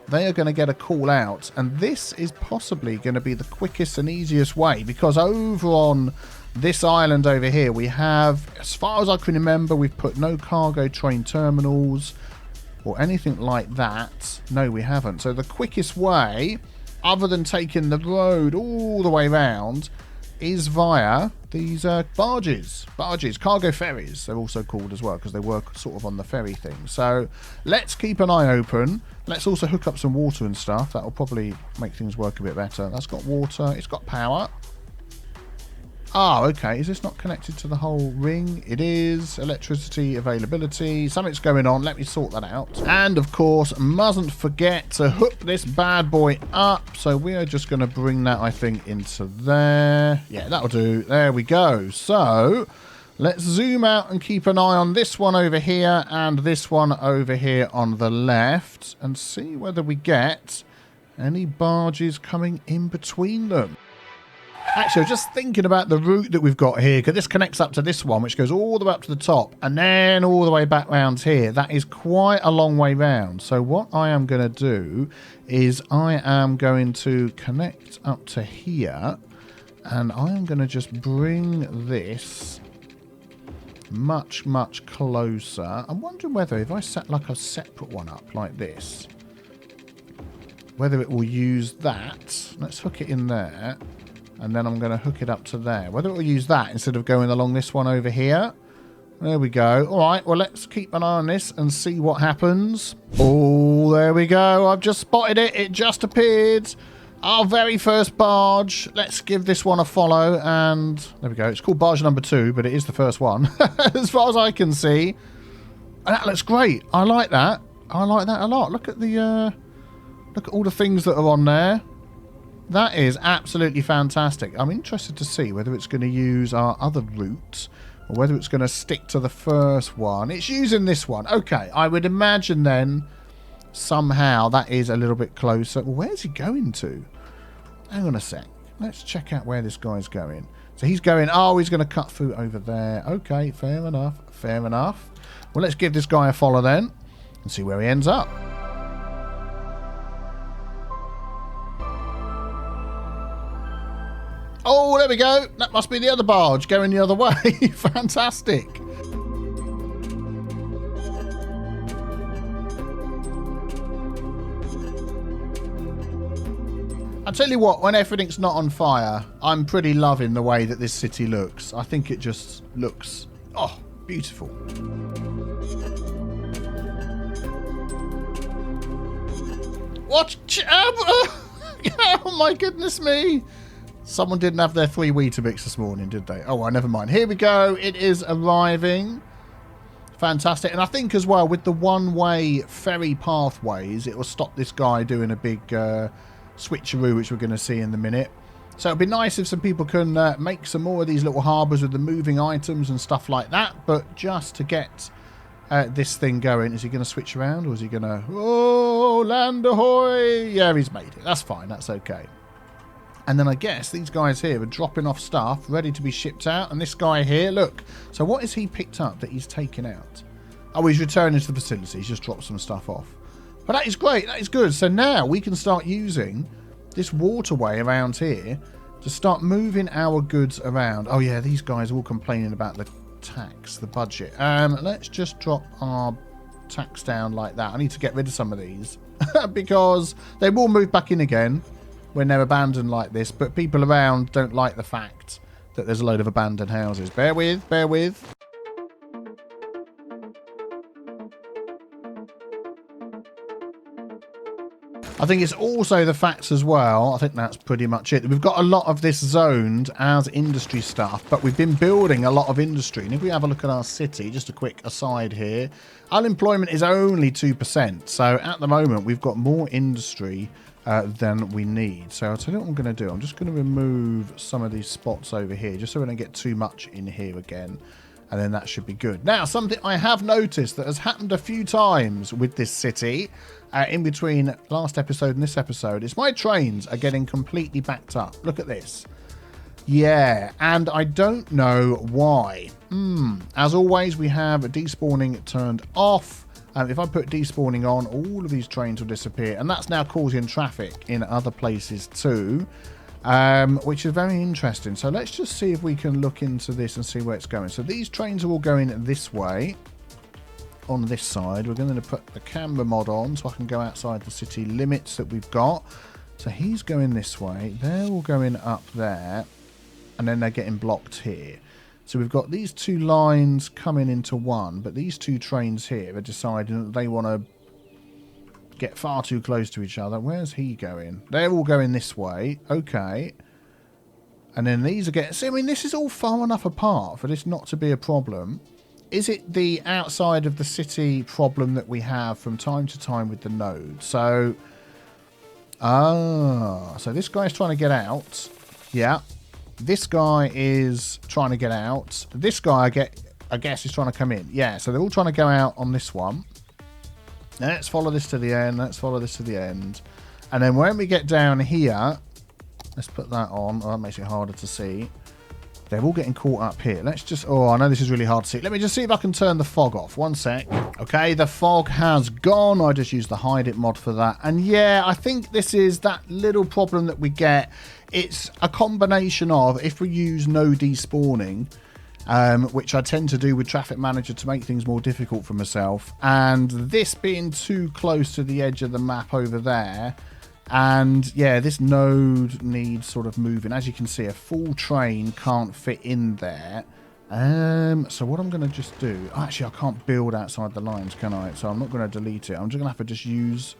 They are going to get a call out, and this is possibly going to be the quickest and easiest way, because over on this island over here, we have, as far as I can remember, we've put no cargo train terminals or anything like that. No, we haven't. So the quickest way, other than taking the road all the way around, is via these barges, cargo ferries, they're also called as well, because they work sort of on the ferry thing. So let's keep an eye open. Let's also hook up some water and stuff. That will probably make things work a bit better. That's got water, it's got power. Ah, okay, is this not connected to the whole ring? It is. Electricity availability, something's going on. Let me sort that out. And of course, mustn't forget to hook this bad boy up. So we are just going to bring that, I think, into there. Yeah, that'll do. There we go. So let's zoom out and keep an eye on this one over here and this one over here on the left and see whether we get any barges coming in between them. Actually, I was just thinking about the route that we've got here, because this connects up to this one, which goes all the way up to the top, and then all the way back round here. That is quite a long way round. So what I am going to do is I am going to connect up to here, and I am going to just bring this much, much closer. I'm wondering whether if I set like a separate one up like this, whether it will use that. Let's hook it in there. And then I'm going to hook it up to there. Whether it will use that instead of going along this one over here. There we go. All right, well, let's keep an eye on this and see what happens. Oh, there we go. I've just spotted it. It just appeared. Our very first barge. Let's give this one a follow. And there we go. It's called barge number 2, but it is the first one, as far as I can see. And that looks great. I like that. I like that a lot. Look at the, look at all the things that are on there. That is absolutely fantastic. I'm interested to see whether it's going to use our other route or whether it's going to stick to the first one. It's using this one. Okay, I would imagine then somehow that is a little bit closer. Well, where's he going to? Hang on a sec. Let's check out where this guy's going. So he's going, oh, he's going to cut through over there. Okay, fair enough. Fair enough. Well, let's give this guy a follow then and see where he ends up. Oh, there we go. That must be the other barge going the other way. Fantastic. I tell you what, when everything's not on fire, I'm pretty loving the way that this city looks. I think it just looks, oh, beautiful. What? Oh my goodness me. Someone didn't have their 3 Weetabix this morning, did they? Oh, well, never mind. Here we go. It is arriving. Fantastic. And I think as well, with the one-way ferry pathways, it will stop this guy doing a big switcheroo, which we're going to see in a minute. So it'd be nice if some people can make some more of these little harbours with the moving items and stuff like that. But just to get this thing going, is he going to switch around or is he going to... Oh, land ahoy! Yeah, he's made it. That's fine. That's okay. And then I guess these guys here are dropping off stuff ready to be shipped out. And this guy here, look. So what has he picked up that he's taken out? Oh, he's returning to the facility. He's just dropped some stuff off. But that is great. That is good. So now we can start using this waterway around here to start moving our goods around. Oh, yeah, these guys are all complaining about the tax, the budget. Let's just drop our tax down like that. I need to get rid of some of these because they will move back in again when they're abandoned like this, but people around don't like the fact that there's a load of abandoned houses. Bear with, bear with. I think it's also the fact as well, I think that's pretty much it. We've got a lot of this zoned as industry stuff, but we've been building a lot of industry. And if we have a look at our city, just a quick aside here, unemployment is only 2%. So at the moment, we've got more industry than we need. So I'll tell you what I'm going to do. I'm just going to remove some of these spots over here, just so we don't get too much in here again. And then that should be good. Now, something I have noticed that has happened a few times with this city, in between last episode and this episode, is my trains are getting completely backed up. Look at this. Yeah, and I don't know why. As always, we have despawning turned off. If I put despawning on, all of these trains will disappear. And that's now causing traffic in other places too, which is very interesting. So let's just see if we can look into this and see where it's going. So these trains are all going this way. On this side, we're going to put the camera mod on so I can go outside the city limits that we've got. So he's going this way. They're all going up there. And then they're getting blocked here. So we've got these two lines coming into one, but these two trains here are deciding that they want to get far too close to each other. Where's he going? They're all going this way. Okay. And then these are getting... See, I mean, this is all far enough apart for this not to be a problem. Is it the outside of the city problem that we have from time to time with the node? So... so this guy's trying to get out. Yeah. This guy is trying to get out. This guy, I guess, is trying to come in. Yeah, so they're all trying to go out on this one. Let's follow this to the end. Let's follow this to the end. And then when we get down here, let's put that on. Oh, that makes it harder to see. They're all getting caught up here. Let's just... Oh, I know this is really hard to see. Let me just see if I can turn the fog off. One sec. Okay, the fog has gone. I just used the hide it mod for that. And yeah, I think this is that little problem that we get. It's a combination of, if we use no despawning, which I tend to do with Traffic Manager to make things more difficult for myself, and this being too close to the edge of the map over there. And yeah, this node needs sort of moving. As you can see, a full train can't fit in there. So what I'm going to just do... Actually, I can't build outside the lines, can I? So I'm not going to delete it. I'm just going to have to just use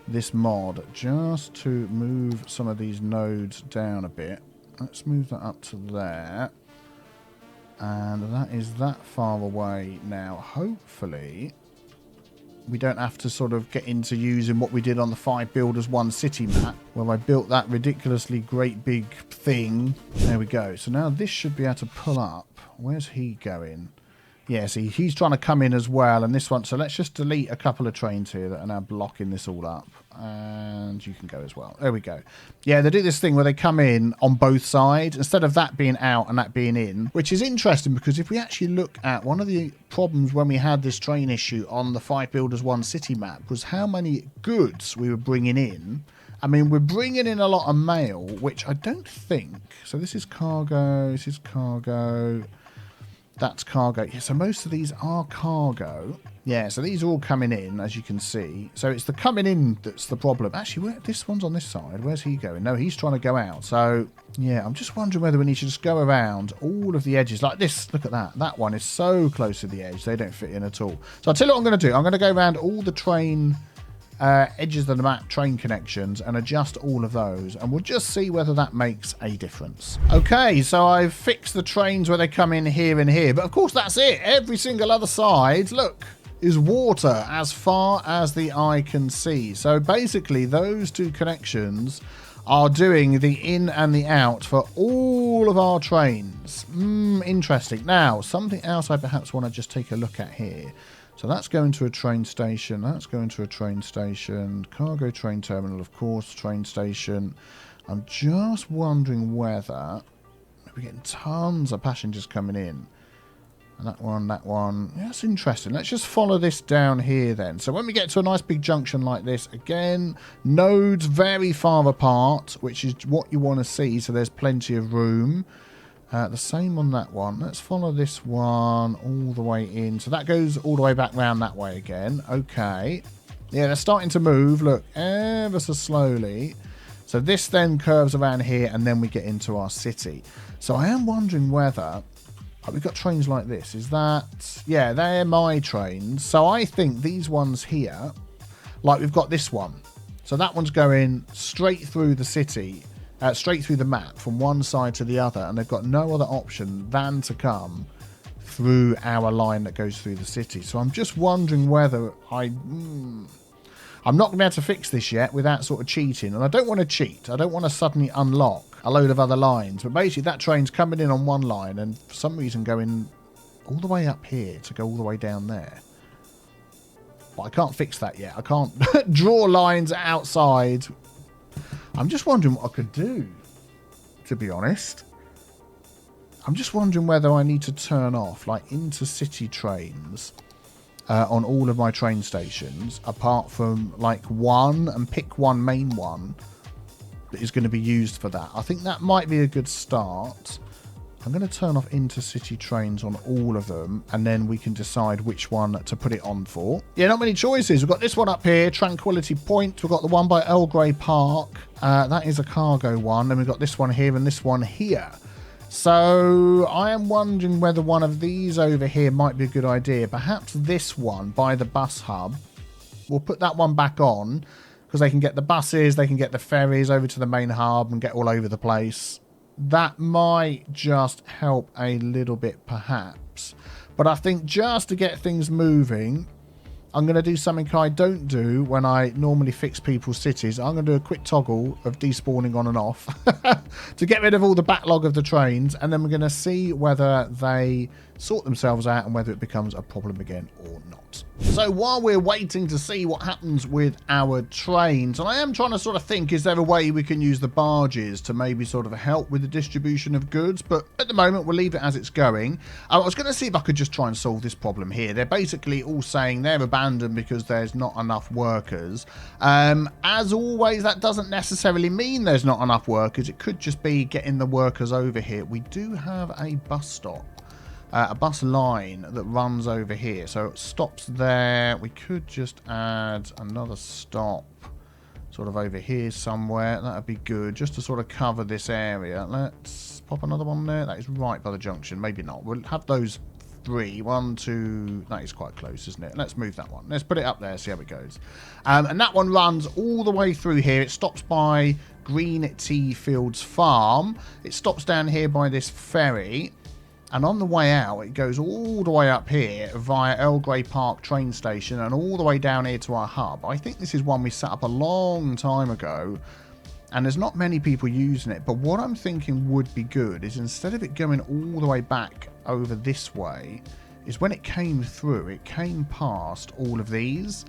this mod just to move some of these nodes down a bit. Let's move that up to there. And that is that far away now. Hopefully... we don't have to sort of get into using what we did on the 5 Builders 1 City map, where I built that ridiculously great big thing. There we go. So now this should be able to pull up. Where's he going? Yeah, see, he's trying to come in as well, and this one... So let's just delete a couple of trains here that are now blocking this all up. And you can go as well. There we go. Yeah, they do this thing where they come in on both sides, instead of that being out and that being in, which is interesting because if we actually look at one of the problems when we had this train issue on the 5 Builders 1 City map was how many goods we were bringing in. I mean, we're bringing in a lot of mail, which I don't think... So this is cargo, this is cargo... That's cargo. Yeah, so most of these are cargo. Yeah, so these are all coming in, as you can see. So it's the coming in that's the problem. Actually, this one's on this side. Where's he going? No, he's trying to go out. So, yeah, I'm just wondering whether we need to just go around all of the edges. Like this, look at that. That one is so close to the edge. They don't fit in at all. So I'll tell you what I'm going to do. I'm going to go around all the train... edges of the map, train connections, and adjust all of those, and we'll just see whether that makes a difference. Okay, so I've fixed the trains where they come in here and here, but of course that's it. Every single other side, look, is water as far as the eye can see. So basically those two connections are doing the in and the out for all of our trains. Interesting. Now, something else I perhaps want to just take a look at here. So that's going to a train station. That's going to a train station. Cargo train terminal, of course. Train station. I'm just wondering whether we're getting tons of passengers coming in. And that one, that one. Yeah, that's interesting. Let's just follow this down here then. So when we get to a nice big junction like this, again, nodes very far apart, which is what you want to see. So there's plenty of room. The same on that one. Let's follow this one all the way in. So that goes all the way back round that way again. Okay. Yeah, they're starting to move. Look, ever so slowly. So this then curves around here and then we get into our city. So I am wondering whether... we've got trains like this. Is that... yeah, they're my trains. So I think these ones here... like we've got this one. So that one's going straight through the city... straight through the map from one side to the other, and they've got no other option than to come through our line that goes through the city. So I'm just wondering whether I'm not going to be able to fix this yet without sort of cheating, and I don't want to cheat. I don't want to suddenly unlock a load of other lines, but basically that train's coming in on one line and for some reason going all the way up here to go all the way down there. But I can't fix that yet. I can't draw lines outside. I'm just wondering what I could do, to be honest. I'm just wondering whether I need to turn off, like, intercity trains on all of my train stations, apart from, like, one, and pick one main one that is going to be used for that. I think that might be a good start. I'm going to turn off intercity trains on all of them, and then we can decide which one to put it on for. Yeah, not many choices. We've got this one up here, Tranquility Point. We've got the one by Earl Grey Park. That is a cargo one. And we've got this one here and this one here. So I am wondering whether one of these over here might be a good idea. Perhaps this one by the bus hub. We'll put that one back on because they can get the buses, they can get the ferries over to the main hub and get all over the place. That might just help a little bit, perhaps. But I think just to get things moving, I'm going to do something I don't do when I normally fix people's cities. I'm going to do a quick toggle of despawning on and off to get rid of all the backlog of the trains. And then we're going to see whether they sort themselves out and whether it becomes a problem again or not. So while we're waiting to see what happens with our trains, and I am trying to sort of think, is there a way we can use the barges to maybe sort of help with the distribution of goods? But at the moment, we'll leave it as it's going. I was going to see if I could just try and solve this problem here. They're basically all saying they're abandoned because there's not enough workers. As always, that doesn't necessarily mean there's not enough workers. It could just be getting the workers over here. We do have a bus stop. A bus line that runs over here. So it stops there. We could just add another stop sort of over here somewhere. That would be good just to sort of cover this area. Let's pop another one there. That is right by the junction. Maybe not. We'll have those three. 1, 2. That is quite close, isn't it? Let's move that one. Let's put it up there, see how it goes. And that one runs all the way through here. It stops by Green Tea Fields Farm. It stops down here by this ferry. And on the way out, it goes all the way up here via Earl Grey Park train station and all the way down here to our hub. I think this is one we set up a long time ago, and there's not many people using it. But what I'm thinking would be good is instead of it going all the way back over this way, is when it came through, it came past all of these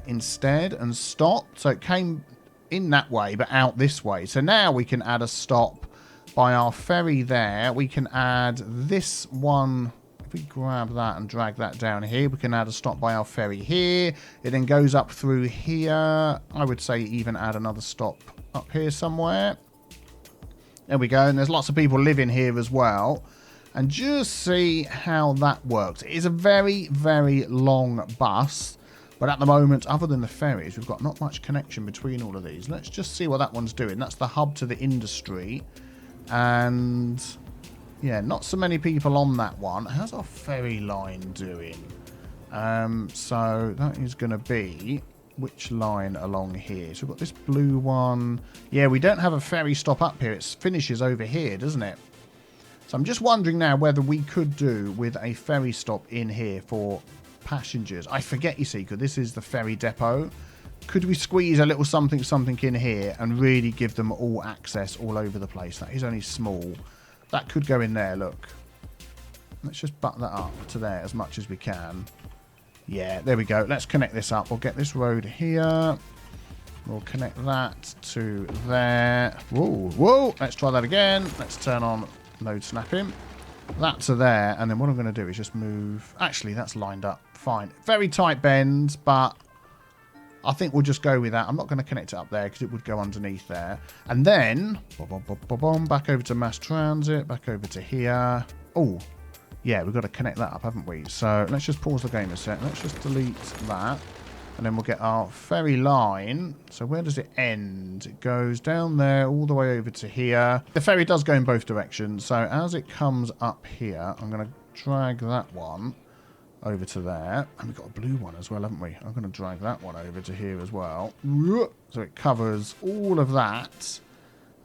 instead and stopped. So it came in that way, but out this way. So now we can add a stop by our ferry there. We can add this one. If we grab that and drag that down here, we can add a stop by our ferry here. It then goes up through here. I would say even add another stop up here somewhere. There we go. And there's lots of people living here as well. And just see how that works. It is a very, very long bus. But at the moment, other than the ferries, we've got not much connection between all of these. Let's just see what that one's doing. That's the hub to the industry. And yeah, not so many people on that one. How's our ferry line doing? So that is going to be which line along here? So we've got this blue one. Yeah, we don't have a ferry stop up here. It finishes over here, doesn't it? So I'm just wondering now whether we could do with a ferry stop in here for passengers. I forget, you see, because this is the ferry depot. Could we squeeze a little something in here and really give them all access all over the place? That is only small. That could go in there, look. Let's just butt that up to there as much as we can. Yeah, there we go. Let's connect this up. We'll get this road here. We'll connect that to there. Whoa, whoa. Let's try that again. Let's turn on node snapping. That to there. And then what I'm going to do is just move. Actually, that's lined up fine. Very tight bends, but I think we'll just go with that. I'm not going to connect it up there because it would go underneath there. And then, back over to mass transit, back over to here. Oh, yeah, we've got to connect that up, haven't we? So let's just pause the game a sec. Let's just delete that. And then we'll get our ferry line. So where does it end? It goes down there all the way over to here. The ferry does go in both directions. So as it comes up here, I'm going to drag that one over to there. And we've got a blue one as well, haven't we? I'm going to drag that one over to here as well. So it covers all of that.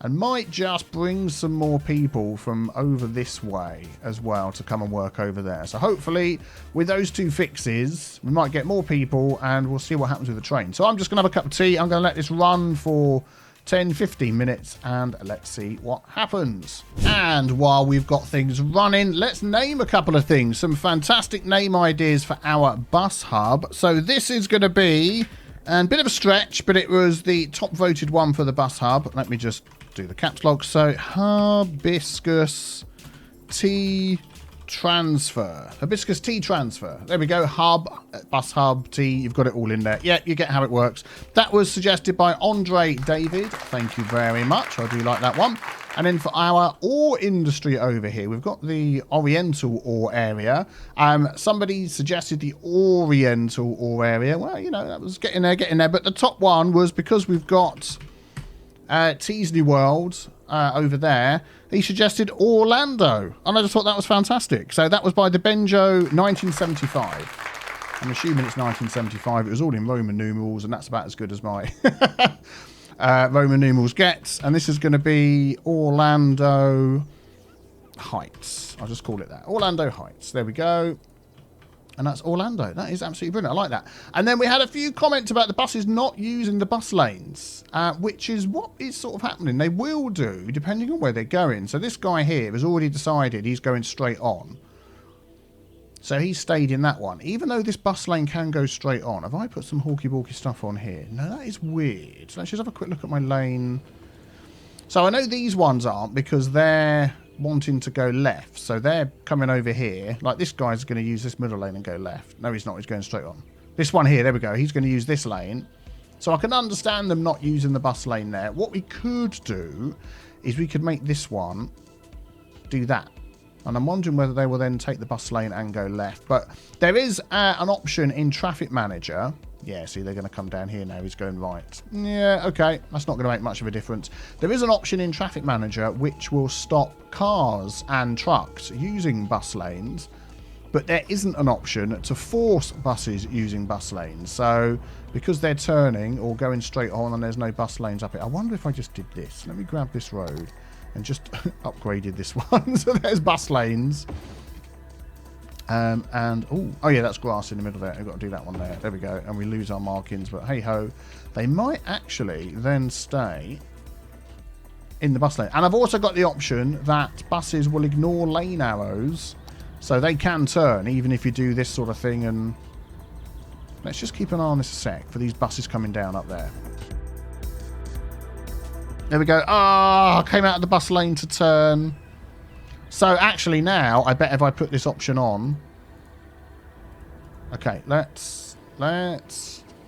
And might just bring some more people from over this way as well to come and work over there. So hopefully with those two fixes, we might get more people and we'll see what happens with the train. So I'm just going to have a cup of tea. I'm going to let this run for 10-15 minutes and let's see what happens. And while we've got things running, let's name a couple of things. Some fantastic name ideas for our bus hub. So this is going to be a bit of a stretch, but it was the top voted one for the bus hub. Let me just do the caps lock. So hibiscus tea transfer. Hibiscus tea transfer. There we go. Hub, bus hub, tea. You've got it all in there. Yeah, you get how it works. That was suggested by Andre David. Thank you very much. I do like that one. And then for our ore industry over here, we've got the Oriental ore area. Somebody suggested the Oriental ore area. Well, you know, that was getting there. But the top one was because we've got Tees New World over there. He suggested Orlando. And I just thought that was fantastic. So that was by the Benjo 1975. I'm assuming it's 1975. It was all in Roman numerals, and that's about as good as my Roman numerals gets. And this is going to be Orlando Heights. I'll just call it that. Orlando Heights. There we go. And that's Orlando. That is absolutely brilliant. I like that. And then we had a few comments about the buses not using the bus lanes, which is what is sort of happening. They will do, depending on where they're going. So this guy here has already decided he's going straight on. So he stayed in that one. Even though this bus lane can go straight on. Have I put some hawky-balky stuff on here? No, that is weird. So let's just have a quick look at my lane. So I know these ones aren't because they're wanting to go left. So they're coming over here. Like this guy's going to use this middle lane and go left. No, he's not. He's going straight on. This one here, there we go. He's going to use this lane. So I can understand them not using the bus lane there. What we could do is we could make this one do that. And I'm wondering whether they will then take the bus lane and go left. But there is an option in Traffic Manager. Yeah, see, they're going to come down here now. He's going right. Yeah, okay. That's not going to make much of a difference. There is an option in Traffic Manager which will stop cars and trucks using bus lanes. But there isn't an option to force buses using bus lanes. So because they're turning or going straight on and there's no bus lanes up here. I wonder if I just did this. Let me grab this road and just upgraded this one. So there's bus lanes. And oh yeah, that's grass in the middle there. I've got to do that one there. There we go. And we lose our markings, but hey ho, they might actually then stay in the bus lane. And I've also got the option that buses will ignore lane arrows, so they can turn even if you do this sort of thing. And let's just keep an eye on this a sec for these buses coming down up there. There we go. Ah, oh, came out of the bus lane to turn. So actually now, I bet if I put this option on. Okay, let's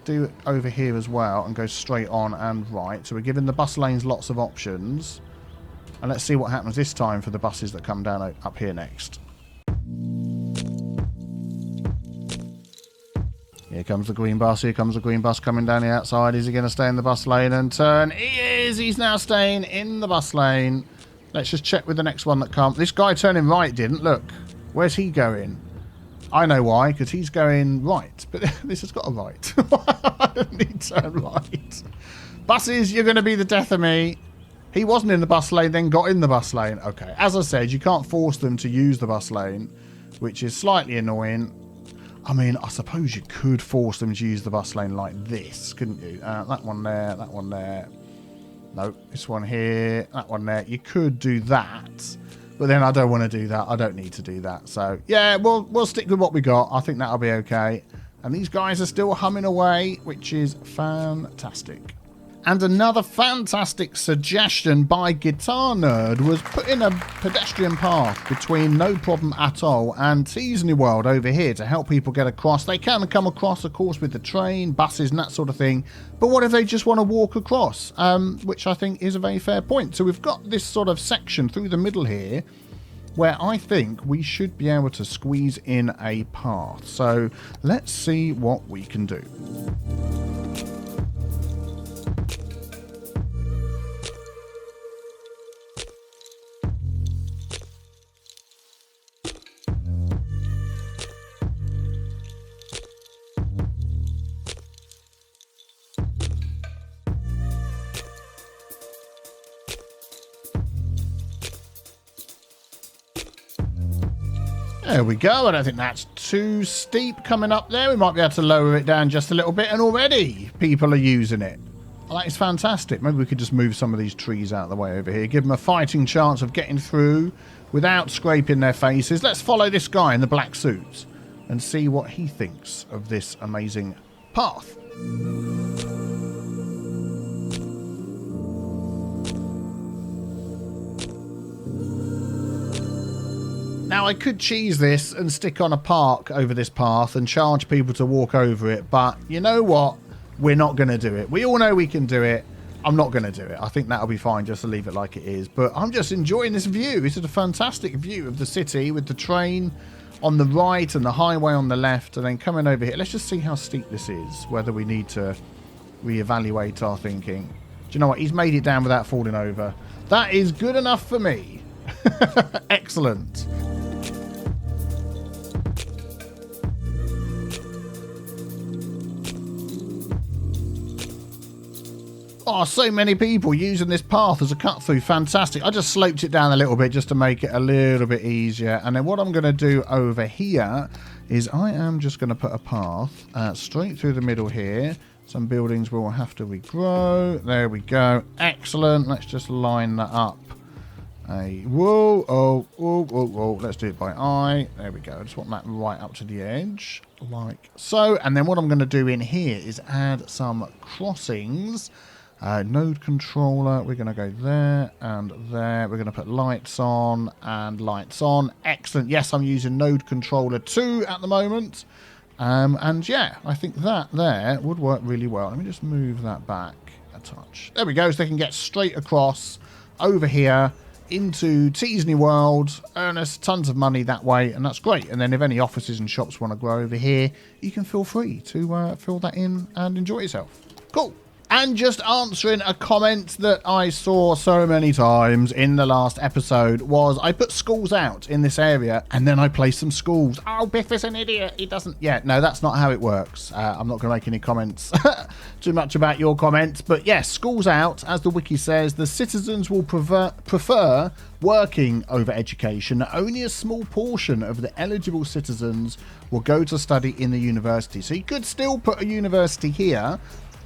do it over here as well and go straight on and right. So we're giving the bus lanes lots of options. And let's see what happens this time for the buses that come down up here next. Here comes the green bus. Here comes the green bus coming down the outside. Is he going to stay in the bus lane and turn? He is. He's now staying in the bus lane. Let's just check with the next one that comes. This guy turning right didn't. Look. Where's he going? I know why. Because he's going right. But this has got a right. I don't need to turn right. Buses, you're going to be the death of me. He wasn't in the bus lane, then got in the bus lane. Okay. As I said, you can't force them to use the bus lane, which is slightly annoying. I mean, I suppose you could force them to use the bus lane like this, couldn't you? That one there, that one there. No, this one here, that one there. You could do that, but then I don't want to do that. I don't need to do that. So, yeah, we'll stick with what we got. I think that'll be okay. And these guys are still humming away, which is fantastic. And another fantastic suggestion by Guitar Nerd was putting a pedestrian path between No Problem at All and Cities New World over here to help people get across. They can come across, of course, with the train, buses and that sort of thing. But what if they just want to walk across? Which I think is a very fair point. So we've got this sort of section through the middle here where I think we should be able to squeeze in a path. So let's see what we can do. There we go. I don't think that's too steep coming up there. We might be able to lower it down just a little bit, and already people are using it. Well, that is fantastic. Maybe we could just move some of these trees out of the way over here, give them a fighting chance of getting through without scraping their faces. Let's follow this guy in the black suit and see what he thinks of this amazing path. Now, I could cheese this and stick on a park over this path and charge people to walk over it, but you know what? We're not going to do it. We all know we can do it. I'm not going to do it. I think that'll be fine just to leave it like it is, but I'm just enjoying this view. This is a fantastic view of the city with the train on the right and the highway on the left, and then coming over here. Let's just see how steep this is, whether we need to reevaluate our thinking. Do you know what? He's made it down without falling over. That is good enough for me. Excellent. Oh, so many people using this path as a cut through. Fantastic. I just sloped it down a little bit just to make it a little bit easier. And then what I'm going to do over here is I am just going to put a path straight through the middle here. Some buildings will have to regrow. There we go. Excellent. Let's just line that up. Whoa, oh, whoa, whoa, whoa. Let's do it by eye. There we go. I just want that right up to the edge, like so. And then what I'm going to do in here is add some crossings. Node controller, we're going to go there and there. We're going to put lights on and lights on. Excellent. Yes, I'm using node controller 2 at the moment. And yeah, I think that there would work really well. Let me just move that back a touch. There we go. So they can get straight across over here into Cities New World, earn us tons of money that way, and that's great. And then if any offices and shops want to grow over here, you can feel free to fill that in and enjoy yourself. Cool. And just answering a comment that I saw so many times in the last episode was I put schools out in this area and then I placed some schools. Oh, Biff is an idiot. He doesn't. Yeah, no, that's not how it works. I'm not going to make any comments too much about your comments. But yes, schools out, as the wiki says, the citizens will prefer working over education. Only a small portion of the eligible citizens will go to study in the university. So you could still put a university here.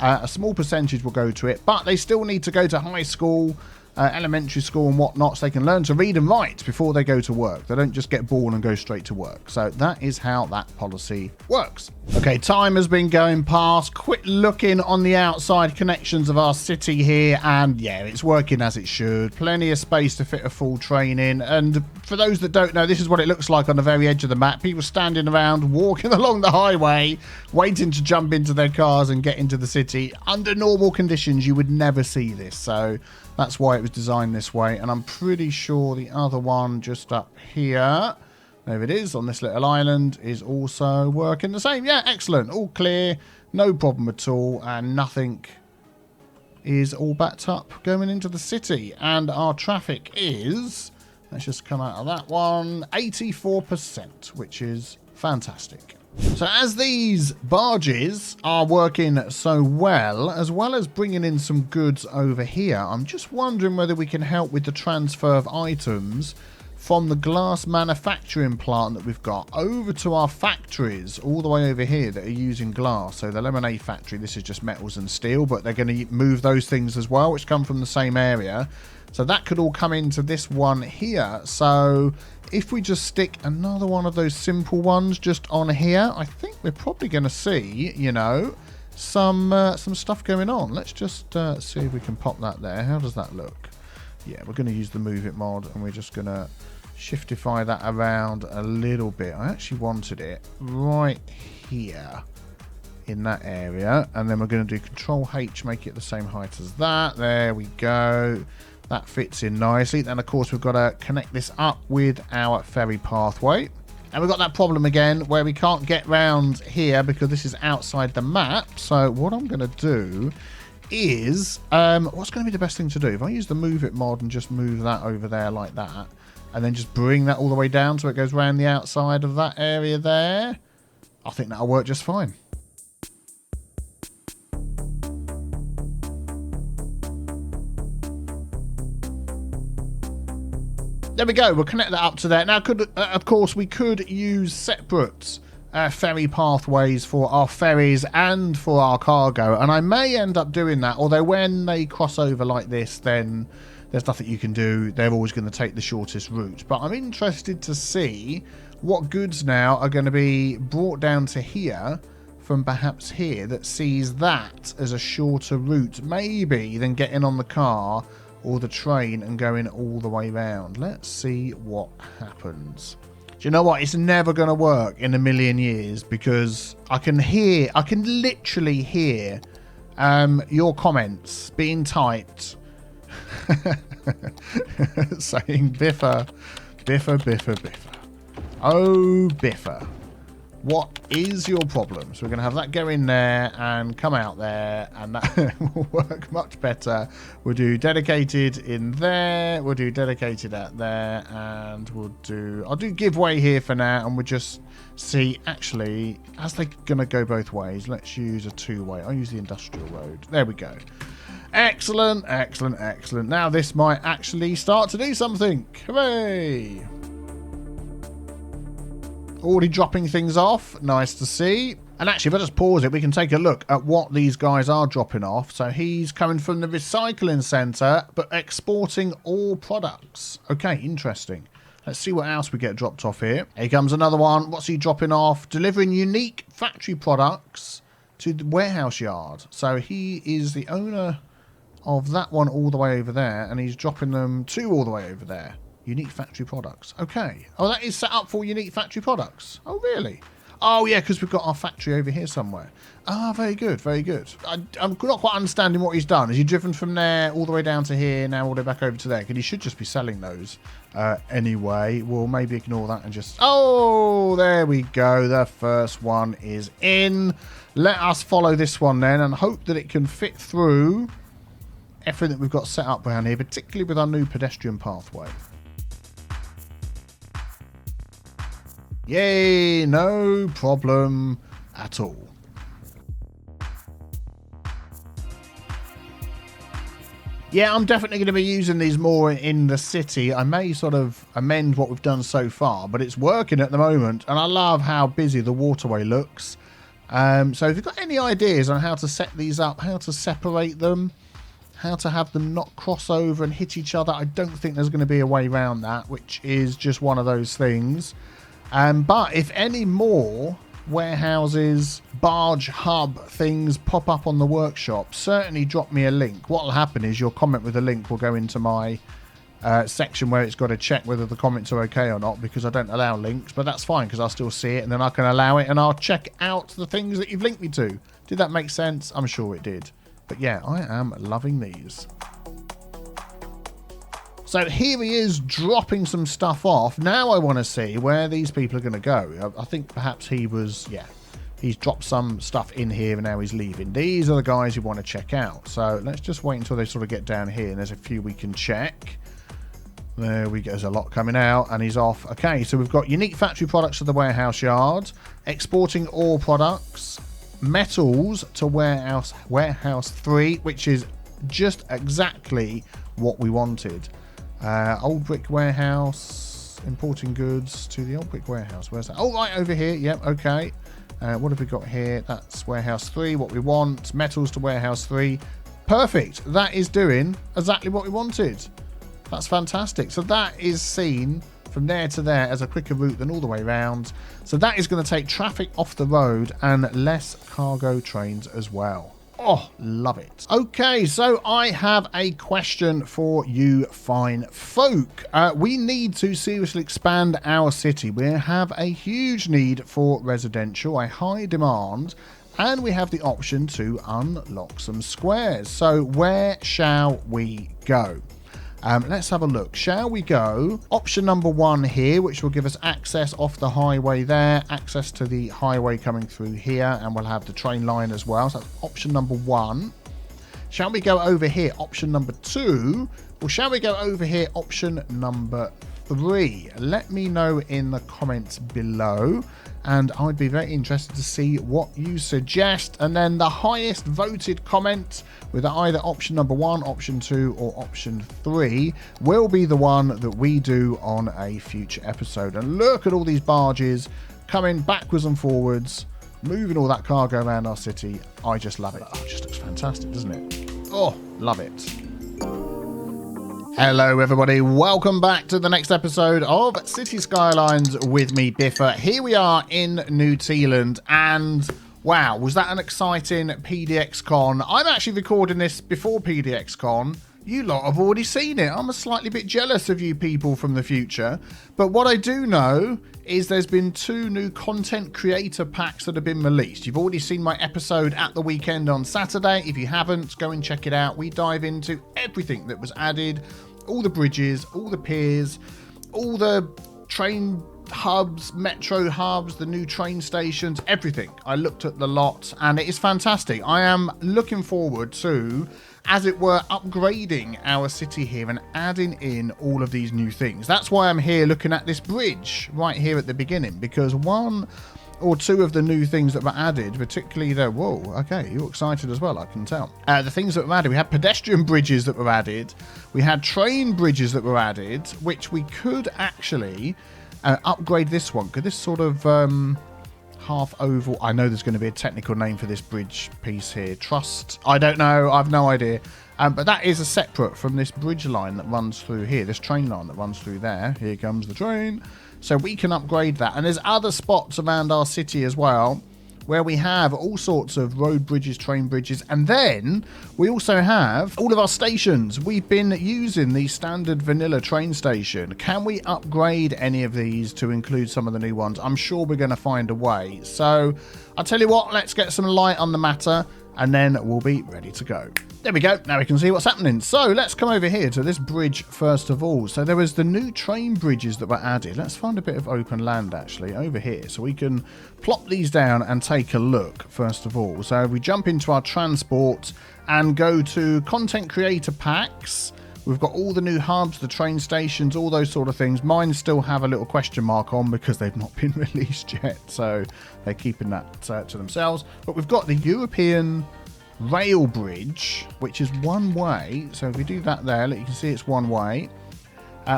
A small percentage will go to it, but they still need to go to high school, elementary school and whatnot, so they can learn to read and write before they go to work. They don't just get born and go straight to work. So that is how that policy works. Okay, time has been going past. Quit looking on the outside connections of our city here, and yeah, it's working as it should. Plenty of space to fit a full train in. And for those that don't know, this is what it looks like on the very edge of the map. People standing around, walking along the highway, waiting to jump into their cars and get into the city. Under normal conditions, you would never see this. So that's why it was designed this way. And I'm pretty sure the other one just up here, there it is, on this little island, is also working the same. Yeah, excellent. All clear. No problem at all. And nothing is all backed up going into the city. And our traffic is, let's just come out of that one, 84%, which is fantastic. So as these barges are working so well as bringing in some goods over here, I'm just wondering whether we can help with the transfer of items from the glass manufacturing plant that we've got over to our factories all the way over here that are using glass. So the lemonade factory, this is just metals and steel, but they're going to move those things as well, which come from the same area. So that could all come into this one here. So if we just stick another one of those simple ones just on here, I think we're probably going to see, you know, some stuff going on. Let's just see if we can pop that there. How does that look? Yeah, we're going to use the Move It mod, and we're just going to shiftify that around a little bit. I actually wanted it right here in that area, and then we're going to do Control H, make it the same height as that. There we go. That fits in nicely. Then, of course, we've got to connect this up with our ferry pathway. And we've got that problem again where we can't get round here because this is outside the map. So what I'm going to do is, what's going to be the best thing to do? If I use the Move It mod and just move that over there like that, and then just bring that all the way down so it goes around the outside of that area there, I think that'll work just fine. There we go. We'll connect that up to there. Now, of course, we could use separate ferry pathways for our ferries and for our cargo, and I may end up doing that, although when they cross over like this, then there's nothing you can do. They're always going to take the shortest route. But I'm interested to see what goods now are going to be brought down to here from perhaps here that sees that as a shorter route, maybe, than getting on the car or the train and going all the way round. Let's see what happens. Do you know what? It's never going to work in a million years because I can literally hear your comments being typed saying Biffa, Biffa, Biffa, Biffa. Oh, Biffa. What is your problem? So we're going to have that go in there and come out there, and that will work much better. We'll do dedicated in there. We'll do dedicated out there, and I'll do giveaway here for now, and we'll just see, actually, as they're going to go both ways, let's use a two-way. I'll use the industrial road. There we go. Excellent, excellent, excellent. Now this might actually start to do something. Hooray! Already dropping things off. Nice to see. And actually, if I just pause it, we can take a look at what these guys are dropping off. So he's coming from the recycling centre, but exporting all products. Okay, interesting. Let's see what else we get dropped off here. Here comes another one. What's he dropping off? Delivering unique factory products to the warehouse yard. So he is the owner of that one all the way over there, and he's dropping them two all the way over there. Unique factory products. Okay. Oh, that is set up for unique factory products. Oh, really? Oh, yeah, because we've got our factory over here somewhere. Ah, very good, very good. I'm not quite understanding what he's done. Has he driven from there all the way down to here, now all the way back over to there? Because he should just be selling those anyway. We'll maybe ignore that and just... Oh, there we go. The first one is in. Let us follow this one then and hope that it can fit through everything that we've got set up around here, particularly with our new pedestrian pathway. Yay, no problem at all. Yeah, I'm definitely going to be using these more in the city. I may sort of amend what we've done so far, but it's working at the moment, and I love how busy the waterway looks. So if you've got any ideas on how to set these up, how to separate them, how to have them not cross over and hit each other, I don't think there's going to be a way around that, which is just one of those things. But if any more warehouses, barge hub things pop up on the workshop, certainly drop me a link. What will happen is your comment with a link will go into my section where it's got to check whether the comments are okay or not, because I don't allow links, but that's fine because I'll still see it and then I can allow it and I'll check out the things that you've linked me to. Did that make sense? I'm sure it did. But yeah, I am loving these. So here he is dropping some stuff off. Now I want to see where these people are going to go. I think perhaps he was, yeah, he's dropped some stuff in here and now he's leaving. These are the guys you want to check out. So let's just wait until they sort of get down here and there's a few we can check. There we go. There's a lot coming out and he's off. Okay, so we've got unique factory products to the warehouse yard, exporting all products, metals to warehouse 3, which is just exactly what we wanted. Old brick warehouse, importing goods to the old brick warehouse. Where's that? Oh, right over here. Yep, okay. What have we got here? That's warehouse 3, what we want. Metals to warehouse 3. Perfect. That is doing exactly what we wanted. That's fantastic. So that is seen from there to there as a quicker route than all the way around. So that is going to take traffic off the road and less cargo trains as well. Oh, love it. Okay, so I have a question for you fine folk. We need to seriously expand our city. We have a huge need for residential, a high demand, and we have the option to unlock some squares. So where shall we go? Let's have a look. Shall we go option number 1 here, which will give us access off the highway there, access to the highway coming through here, and we'll have the train line as well. So that's option number 1. Shall we go over here, option number 2, or shall we go over here, option number 3? Let me know in the comments below, and I'd be very interested to see what you suggest. And then the highest voted comment with either option number 1, option 2, or option 3 will be the one that we do on a future episode. And look at all these barges coming backwards and forwards, moving all that cargo around our city. I just love it. Oh, it just looks fantastic, doesn't it? Oh, love it. Hello everybody, welcome back to the next episode of Cities Skylines with me, Biffa. Here we are in New Tealand, and wow, was that an exciting PDX-Con. I'm actually recording this before PDX-Con. You lot have already seen it. I'm a slightly bit jealous of you people from the future. But what I do know is there's been 2 new content creator packs that have been released. You've already seen my episode at the weekend on Saturday. If you haven't, go and check it out. We dive into everything that was added, all the bridges, all the piers, all the train hubs, metro hubs, the new train stations, everything. I looked at the lot and it is fantastic. I am looking forward to, as it were, upgrading our city here and adding in all of these new things. That's why I'm here looking at this bridge right here at the beginning, because 1 or 2 of the new things that were added, particularly the, whoa, okay, you're excited as well, I can tell. The things that were added, we had pedestrian bridges that were added, we had train bridges that were added, which we could actually upgrade this one. Could this sort of half oval, I know there's going to be a technical name for this bridge piece here, trust, I don't know, I've no idea. But that is a separate from this bridge line that runs through here, this train line that runs through there. Here comes the train. So we can upgrade that. And there's other spots around our city as well where we have all sorts of road bridges, train bridges, and then we also have all of our stations. We've been using the standard vanilla train station. Can we upgrade any of these to include some of the new ones? I'm sure we're going to find a way. So I'll tell you what, let's get some light on the matter and then we'll be ready to go. There we go. Now we can see what's happening. So let's come over here to this bridge first of all. So there was the new train bridges that were added. Let's find a bit of open land actually over here so we can plop these down and take a look first of all. So we jump into our transport and go to content creator packs. We've got all the new hubs, the train stations, all those sort of things. Mine still have a little question mark on because they've not been released yet. So they're keeping that to themselves. But we've got the European rail bridge, which is one way. So if we do that there, look, you can see it's one way.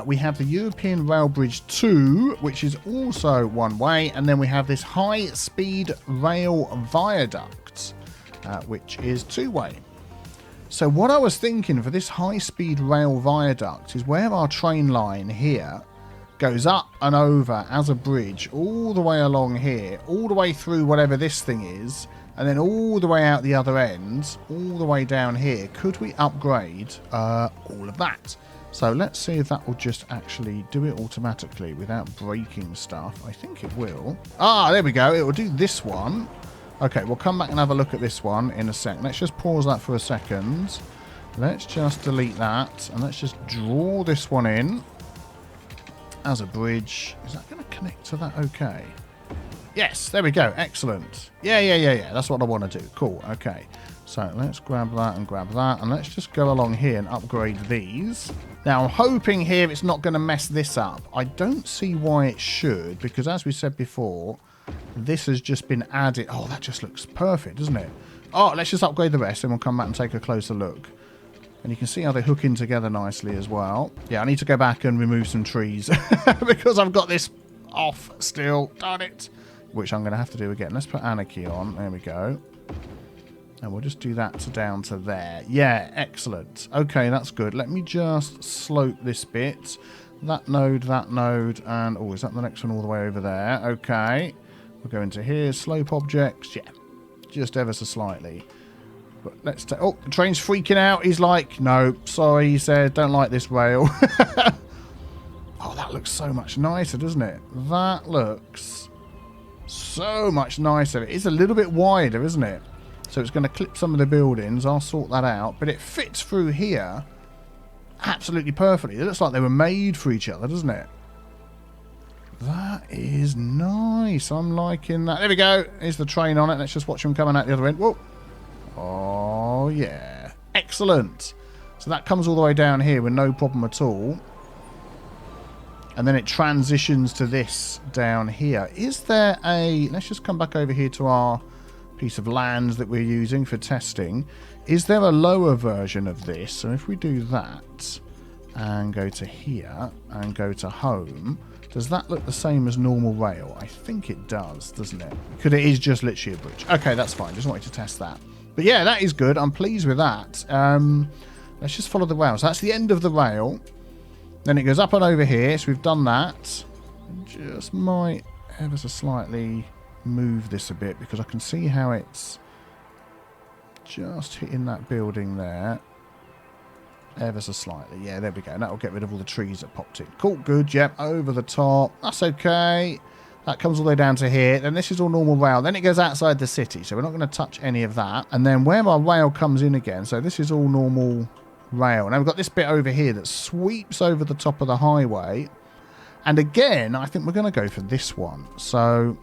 We have the European Rail Bridge 2, which is also one way. And then we have this high-speed rail viaduct, which is two-way. So what I was thinking for this high-speed rail viaduct is where our train line here goes up and over as a bridge all the way along here, all the way through whatever this thing is, and then all the way out the other end, all the way down here. Could we upgrade all of that? So let's see if that will just actually do it automatically without breaking stuff. I think it will. Ah, there we go. It will do this one. Okay, we'll come back and have a look at this one in a sec. Let's just pause that for a second. Let's just delete that. And let's just draw this one in as a bridge. Is that going to connect to that okay? Yes, there we go. Excellent. Yeah. That's what I want to do. Cool. Okay. So let's grab that and grab that. And let's just go along here and upgrade these. Now, I'm hoping here it's not going to mess this up. I don't see why it should, because as we said before, this has just been added. Oh, that just looks perfect, doesn't it? Oh, let's just upgrade the rest and we'll come back and take a closer look. And you can see how they hook in together nicely as well. Yeah, I need to go back and remove some trees because I've got this off still. Darn it. Which I'm going to have to do again. Let's put Anarchy on. There we go. And we'll just do that to down to there. Yeah, excellent. Okay, that's good. Let me just slope this bit. that node, and... Oh, is that the next one all the way over there? Okay. We'll go into here. Slope objects. Yeah. Just ever so slightly. But let's take... Oh, the train's freaking out. He's like, no, sorry, he said, don't like this rail. Oh, that looks so much nicer, doesn't it? That looks so much nicer. It is a little bit wider, isn't it? So it's going to clip some of the buildings. I'll sort that out. But it fits through here absolutely perfectly. It looks like they were made for each other, doesn't it? That is nice. I'm liking that. There we go. Here's the train on it. Let's just watch them coming out the other end. Whoa. Oh, yeah. Excellent. So that comes all the way down here with no problem at all. And then it transitions to this down here. Is there a... Let's just come back over here to our piece of land that we're using for testing. Is there a lower version of this? So if we do that and go to here and go to home, does that look the same as normal rail? I think it does, doesn't it? Because it is just literally a bridge. Okay, that's fine. Just wanted to test that. But yeah, that is good. I'm pleased with that. Let's just follow the rail. So that's the end of the rail. Then it goes up and over here. So we've done that. Just might ever so slightly move this a bit because I can see how it's just hitting that building there. Ever so slightly. Yeah, there we go. That'll get rid of all the trees that popped in. Cool, good. Yep, over the top. That's okay. That comes all the way down to here. Then this is all normal rail. Then it goes outside the city. So we're not going to touch any of that. And then where our rail comes in again. So this is all normal rail. Now we've got this bit over here that sweeps over the top of the highway. And again, I think we're going to go for this one. So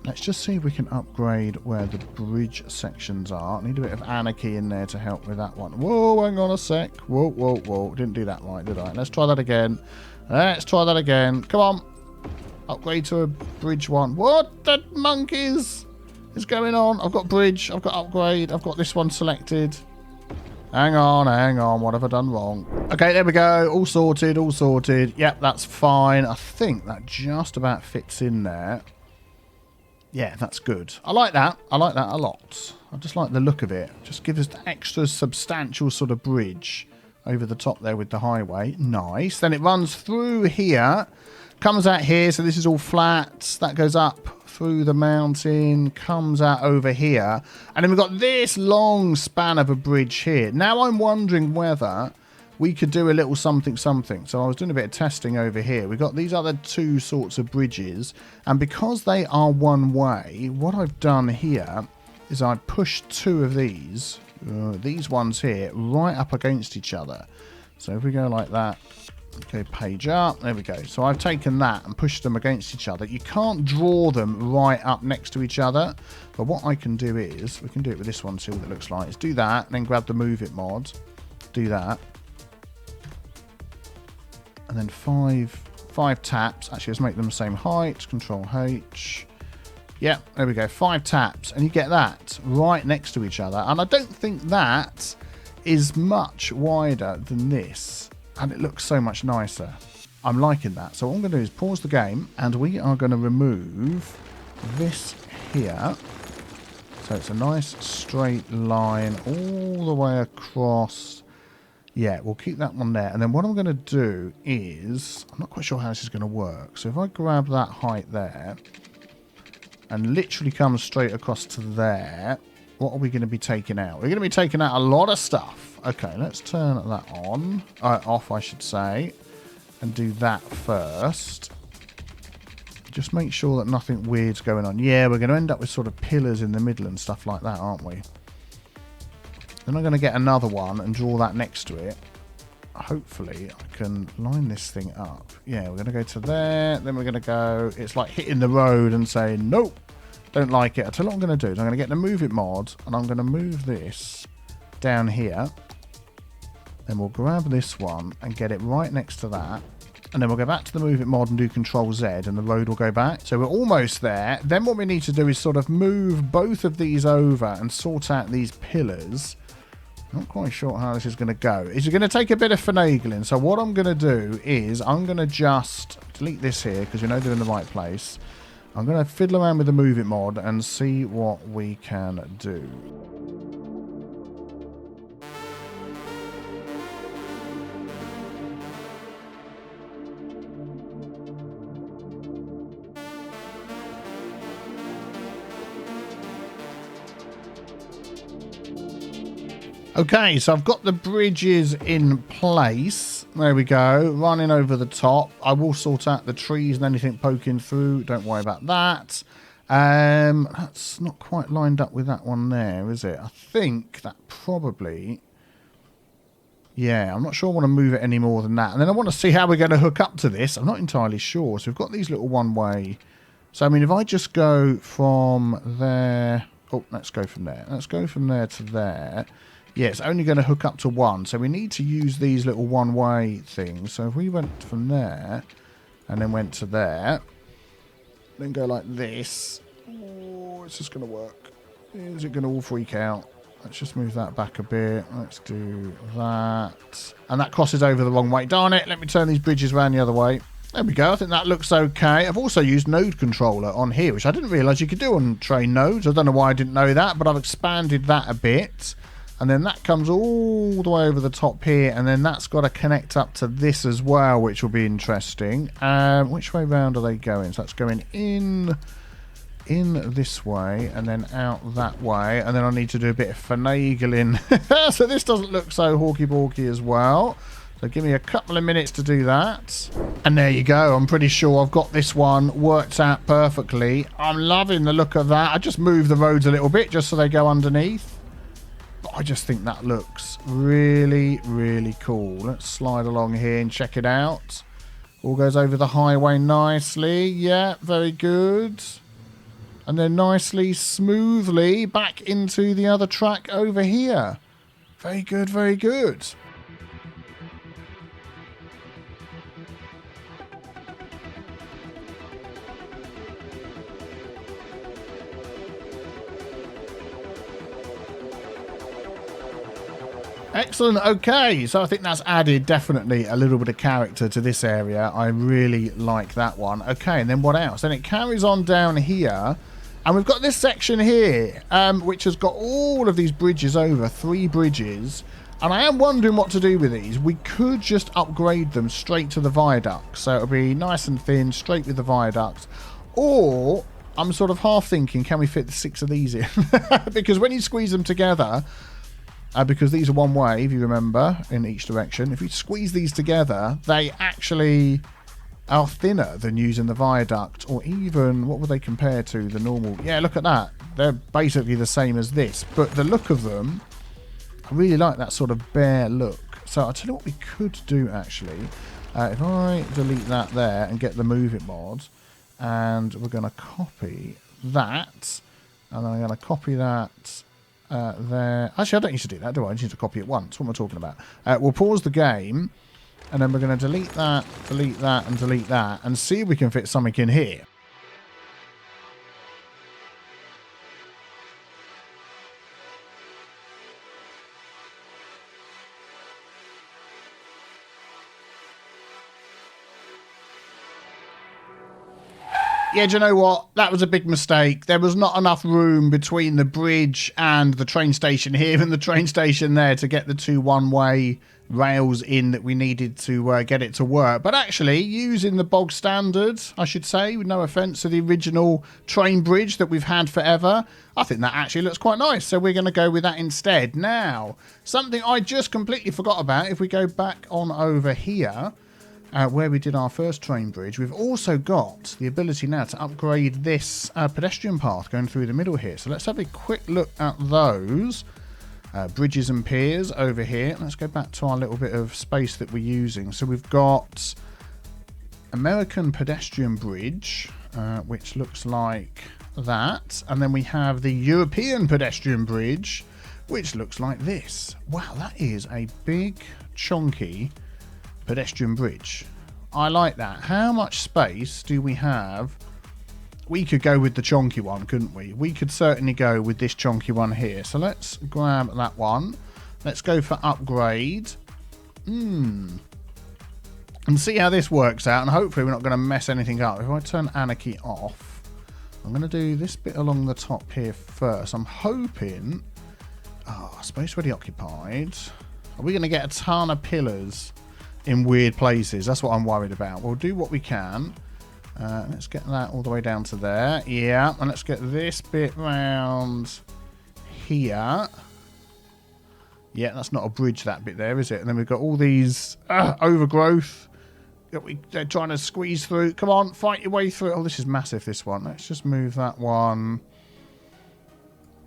let's just see if we can upgrade where the bridge sections are. I need a bit of anarchy in there to help with that one. Whoa, hang on a sec. Whoa, whoa, whoa. Didn't do that right, did I? Let's try that again. Let's try that again. Come on. Upgrade to a bridge one. What the monkeys is going on? I've got bridge. I've got upgrade. I've got this one selected. Hang on, hang on. What have I done wrong? Okay, there we go. All sorted, all sorted. Yep, that's fine. I think that just about fits in there. Yeah, that's good. I like that. I like that a lot. I just like the look of it. Just gives us the extra substantial sort of bridge over the top there with the highway. Nice. Then it runs through here. Comes out here. So this is all flat. That goes up through the mountain. Comes out over here. And then we've got this long span of a bridge here. Now I'm wondering whether we could do a little something. So I was doing a bit of testing over here. We've got these other two sorts of bridges. And because they are one way, what I've done here is I've pushed two of these ones here, right up against each other. So if we go like that, okay, page up, there we go. So I've taken that and pushed them against each other. You can't draw them right up next to each other. But what I can do is, we can do it with this one, see what it looks like. Is do that, and then grab the Move It mod. Do that. And then five taps. Actually, let's make them the same height. Control H. Yeah, there we go. 5 taps. And you get that right next to each other. And I don't think that is much wider than this. And it looks so much nicer. I'm liking that. So what I'm going to do is pause the game. And we are going to remove this here. So it's a nice straight line all the way across. Yeah, we'll keep that one there. And then what I'm going to do is, I'm not quite sure how this is going to work. So if I grab that height there and literally come straight across to there, what are we going to be taking out? We're going to be taking out a lot of stuff. Okay, let's turn that on. Off, I should say. And do that first. Just make sure that nothing weird's going on. Yeah, we're going to end up with sort of pillars in the middle and stuff like that, aren't we? Then I'm going to get another one and draw that next to it. Hopefully, I can line this thing up. Yeah, we're going to go to there. Then we're going to go... It's like hitting the road and saying, nope, don't like it. I'll tell you what I'm going to do. I'm going to get the Move It mod, and I'm going to move this down here. Then we'll grab this one and get it right next to that. And then we'll go back to the Move It mod and do Control Z, and the road will go back. So we're almost there. Then what we need to do is sort of move both of these over and sort out these pillars. Not quite sure how this is going to go. It's going to take a bit of finagling. So what I'm going to do is I'm going to just delete this here because you know they're in the right place. I'm going to fiddle around with the Move It mod and see what we can do. Okay, so I've got the bridges in place. There we go, running over the top. I will sort out the trees and anything poking through. Don't worry about that. That's not quite lined up with that one there, is it? I think that probably... Yeah, I'm not sure I want to move it any more than that. And then I want to see how we're going to hook up to this. I'm not entirely sure. So we've got these little one-way... So, I mean, if I just go from there... Oh, let's go from there. Let's go from there to there. Yeah, it's only going to hook up to one. So we need to use these little one-way things. So if we went from there and then went to there, then go like this. Oh, it's just going to work. Is it going to all freak out? Let's just move that back a bit. Let's do that. And that crosses over the wrong way. Darn it. Let me turn these bridges around the other way. There we go. I think that looks okay. I've also used node controller on here, which I didn't realise you could do on train nodes. I don't know why I didn't know that, but I've expanded that a bit. And then that comes all the way over the top here, and then that's got to connect up to this as well, which will be interesting. Which way round are they going? So that's going in this way, and then out that way, and then I need to do a bit of finagling. So this doesn't look so hawky-balky as well. So give me a couple of minutes to do that. And there you go. I'm pretty sure I've got this one worked out perfectly. I'm loving the look of that. I just moved the roads a little bit just so they go underneath. I just think that looks really, really cool. Let's slide along here and check it out. All goes over the highway nicely. Yeah, very good. And then nicely, smoothly back into the other track over here. Very good, very good. Excellent. Okay, so I think that's added definitely a little bit of character to this area. I really like that one. Okay, and then what else? Then it carries on down here, and we've got this section here, which has got all of these bridges over, 3 bridges, and I am wondering what to do with these. We could just upgrade them straight to the viaduct, so it'll be nice and thin, straight with the viaduct, or I'm sort of half thinking, can we fit the 6 of these in? Because when you squeeze them together... because these are one way, if you remember, in each direction. If you squeeze these together, they actually are thinner than using the viaduct, or even, what would they compare to, the normal? Yeah, look at that. They're basically the same as this, but the look of them, I really like that sort of bare look. So I'll tell you what we could do, actually. If I delete that there and get the Move It mod, and we're going to copy that, and I'm going to copy that... there. Actually, I don't need to do that, do I? I just need to copy it once. What am I talking about? We'll pause the game, and then we're going to delete that, and delete that, and see if we can fit something in here. Yeah, do you know what? That was a big mistake. There was not enough room between the bridge and the train station here and the train station there to get the 2 one-way rails in that we needed to get it to work. But actually, using the bog standard, I should say, with no offence to the original train bridge that we've had forever, I think that actually looks quite nice. So we're going to go with that instead. Now, something I just completely forgot about, if we go back on over here... where we did our first train bridge, we've also got the ability now to upgrade this pedestrian path going through the middle here. So let's have a quick look at those bridges and piers over here. Let's go back to our little bit of space that we're using. So we've got American Pedestrian Bridge, which looks like that. And then we have the European Pedestrian Bridge, which looks like this. Wow, that is a big, chunky... pedestrian bridge. I like that. How much space do we have? We could go with the chonky one, couldn't we? We could certainly go with this chonky one here. So let's grab that one. Let's go for upgrade. And see how this works out. And hopefully we're not going to mess anything up. If I turn anarchy off, I'm going to do this bit along the top here first. I'm hoping... Oh, space ready occupied. Are we going to get a ton of pillars in weird places? That's what I'm worried about. We'll do what we can. Let's get that all the way down to there. Yeah, and let's get this bit round here. Yeah, that's not a bridge, that bit there, is it? And then we've got all these overgrowth that they're trying to squeeze through. Come on, fight your way through. Oh, this is massive, this one. Let's just move that one.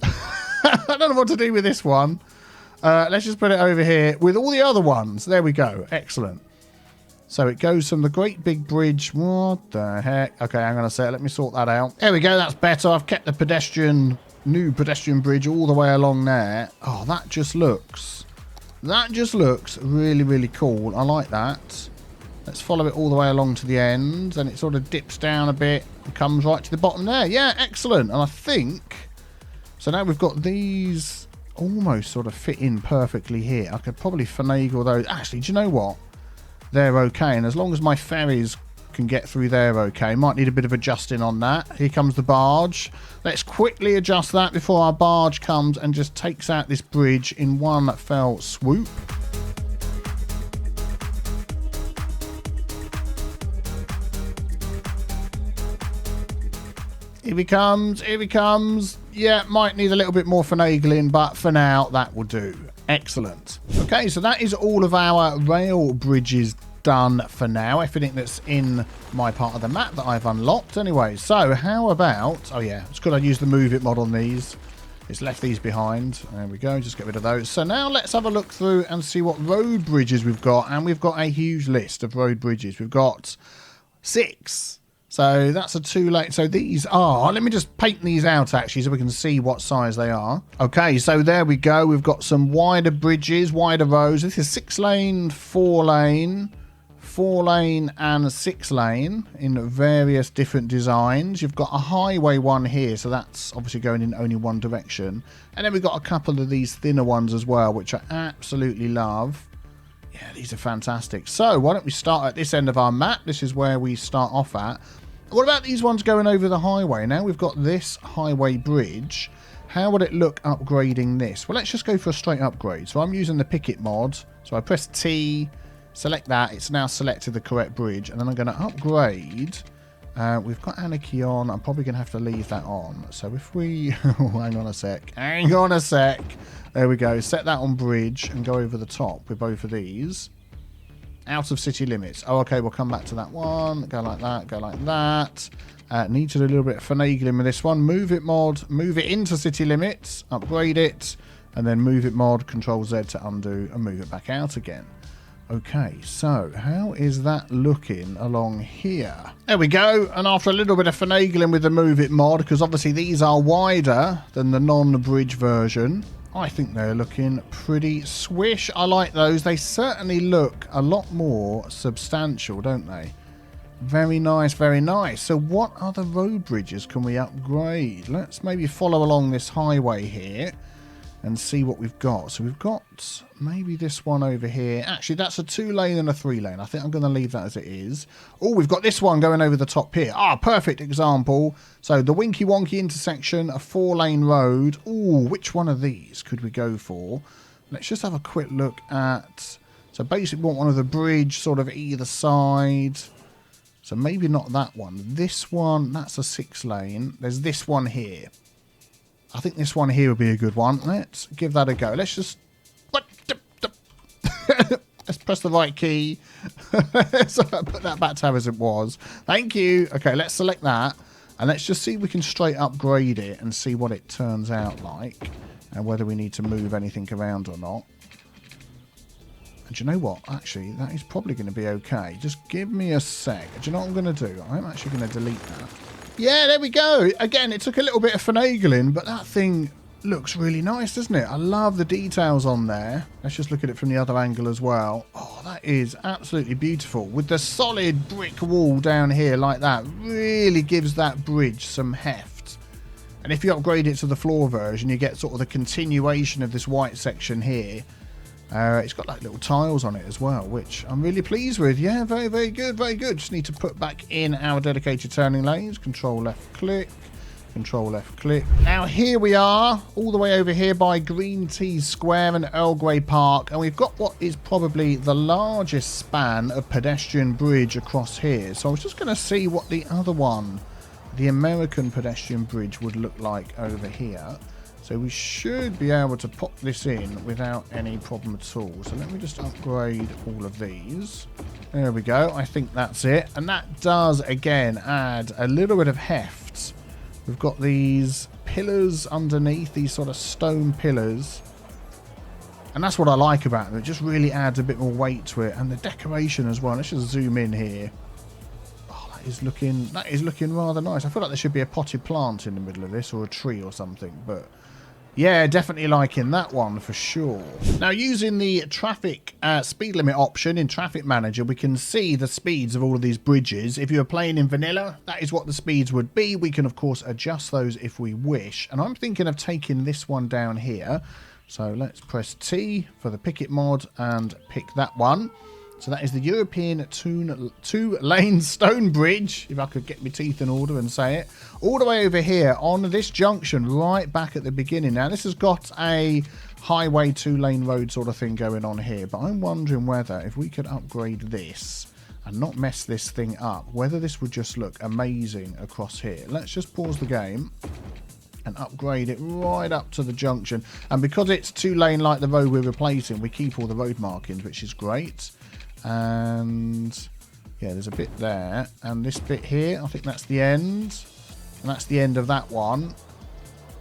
I don't know what to do with this one. Let's just put it over here with all the other ones. There we go. Excellent. So it goes from the great big bridge. What the heck? Okay, hang on a sec. Let me sort that out. There we go. That's better. I've kept the new pedestrian bridge all the way along there. Oh, that just looks really, really cool. I like that. Let's follow it all the way along to the end. And it sort of dips down a bit and comes right to the bottom there. Yeah, excellent. And I think... So now we've got these almost sort of fit in perfectly here. I could probably finagle those. Actually, do you know what? They're okay. And as long as my ferries can get through there okay. Might need a bit of adjusting on that. Here comes the barge. Let's quickly adjust that before our barge comes and just takes out this bridge in one fell swoop. Here he comes, here he comes. Yeah, might need a little bit more finagling, but for now, that will do. Excellent. Okay, so that is all of our rail bridges done for now. Everything that's in my part of the map that I've unlocked. Anyway, so how about... Oh, yeah, it's good I used the Move It mod on these. It's left these behind. There we go, just get rid of those. So now let's have a look through and see what road bridges we've got. And we've got a huge list of road bridges. We've got 6. So that's a 2-lane. So these are, let me just paint these out actually so we can see what size they are. Okay, so there we go. We've got some wider bridges, wider roads. This is 6-lane, 4-lane, 4-lane and 6-lane in various different designs. You've got a highway one here, so that's obviously going in only one direction. And then we've got a couple of these thinner ones as well, which I absolutely love. Yeah, these are fantastic. So why don't we start at this end of our map? This is where we start off at. What about these ones going over the highway? Now we've got this highway bridge. How would it look upgrading this? Well, let's just go for a straight upgrade. So I'm using the EPIC mod. So I press T, select that. It's now selected the correct bridge. And then I'm going to upgrade. We've got Anarchy on. I'm probably going to have to leave that on. So if we... Oh, hang on a sec. Hang on a sec. There we go. Set that on bridge and go over the top with both of these. Out of city limits. Oh, okay. We'll come back to that one. Go like that. Go like that. Need to do a little bit of finagling with this one. Move it mod. Move it into city limits. Upgrade it. And then move it mod. Control Z to undo and move it back out again. Okay, so how is that looking along here? There we go. And after a little bit of finagling with the Move It mod, because obviously these are wider than the non-bridge version, I think they're looking pretty swish. I like those. They certainly look a lot more substantial, don't they? Very nice, very nice. So what other road bridges can we upgrade? Let's maybe follow along this highway here and see what we've got. So we've got maybe this one over here. Actually, that's a 2-lane and a 3-lane. I think I'm going to leave that as it is. Oh, we've got this one going over the top here. Ah, perfect example. So the Winky Wonky intersection, a 4-lane road. Oh, which one of these could we go for? Let's just have a quick look at... So basically we want one of the bridge sort of either side. So maybe not that one. This one, that's a 6-lane. There's this one here. I think this one here would be a good one. Let's give that a go. Let's just... Let's press the right key. So I put that back to as it was. Thank you. Okay, let's select that. And let's just see if we can straight upgrade it and see what it turns out like. And whether we need to move anything around or not. And do you know what? Actually, that is probably going to be okay. Just give me a sec. Do you know what I'm going to do? I'm actually going to delete that. Yeah, there we go. Again, it took a little bit of finagling, but that thing looks really nice, doesn't it? I love the details on there. Let's just look at it from the other angle as well. Oh, that is absolutely beautiful. With the solid brick wall down here like that, really gives that bridge some heft. And if you upgrade it to the floor version, you get sort of the continuation of this white section here. It's got like little tiles on it as well, which I'm really pleased with. Yeah, very, very good, very good. Just need to put back in our dedicated turning lanes. Control left click, control left click. Now here we are, all the way over here by Green Tea Square and Earl Grey Park, and we've got what is probably the largest span of pedestrian bridge across here. So I was just going to see what the other one, the American pedestrian bridge, would look like over here. So we should be able to pop this in without any problem at all. So let me just upgrade all of these. There we go. I think that's it. And that does, again, add a little bit of heft. We've got these pillars underneath, these sort of stone pillars. And that's what I like about them. It just really adds a bit more weight to it. And the decoration as well. Let's just zoom in here. Oh, that is looking rather nice. I feel like there should be a potted plant in the middle of this, or a tree or something. But yeah, definitely liking that one for sure. Now, using the traffic speed limit option in Traffic Manager, we can see the speeds of all of these bridges. If you were playing in vanilla, that is what the speeds would be. We can, of course, adjust those if we wish. And I'm thinking of taking this one down here. So let's press T for the Pick It mod and pick that one. So that is the European two-lane stone bridge, if I could get my teeth in order and say it, all the way over here on this junction right back at the beginning. Now, this has got a highway two-lane road sort of thing going on here, but I'm wondering whether if we could upgrade this and not mess this thing up, whether this would just look amazing across here. Let's just pause the game and upgrade it right up to the junction. And because it's two-lane like the road we're replacing, we keep all the road markings, which is great. And yeah, there's a bit there, and this bit here, I think that's the end, and that's the end of that one. Do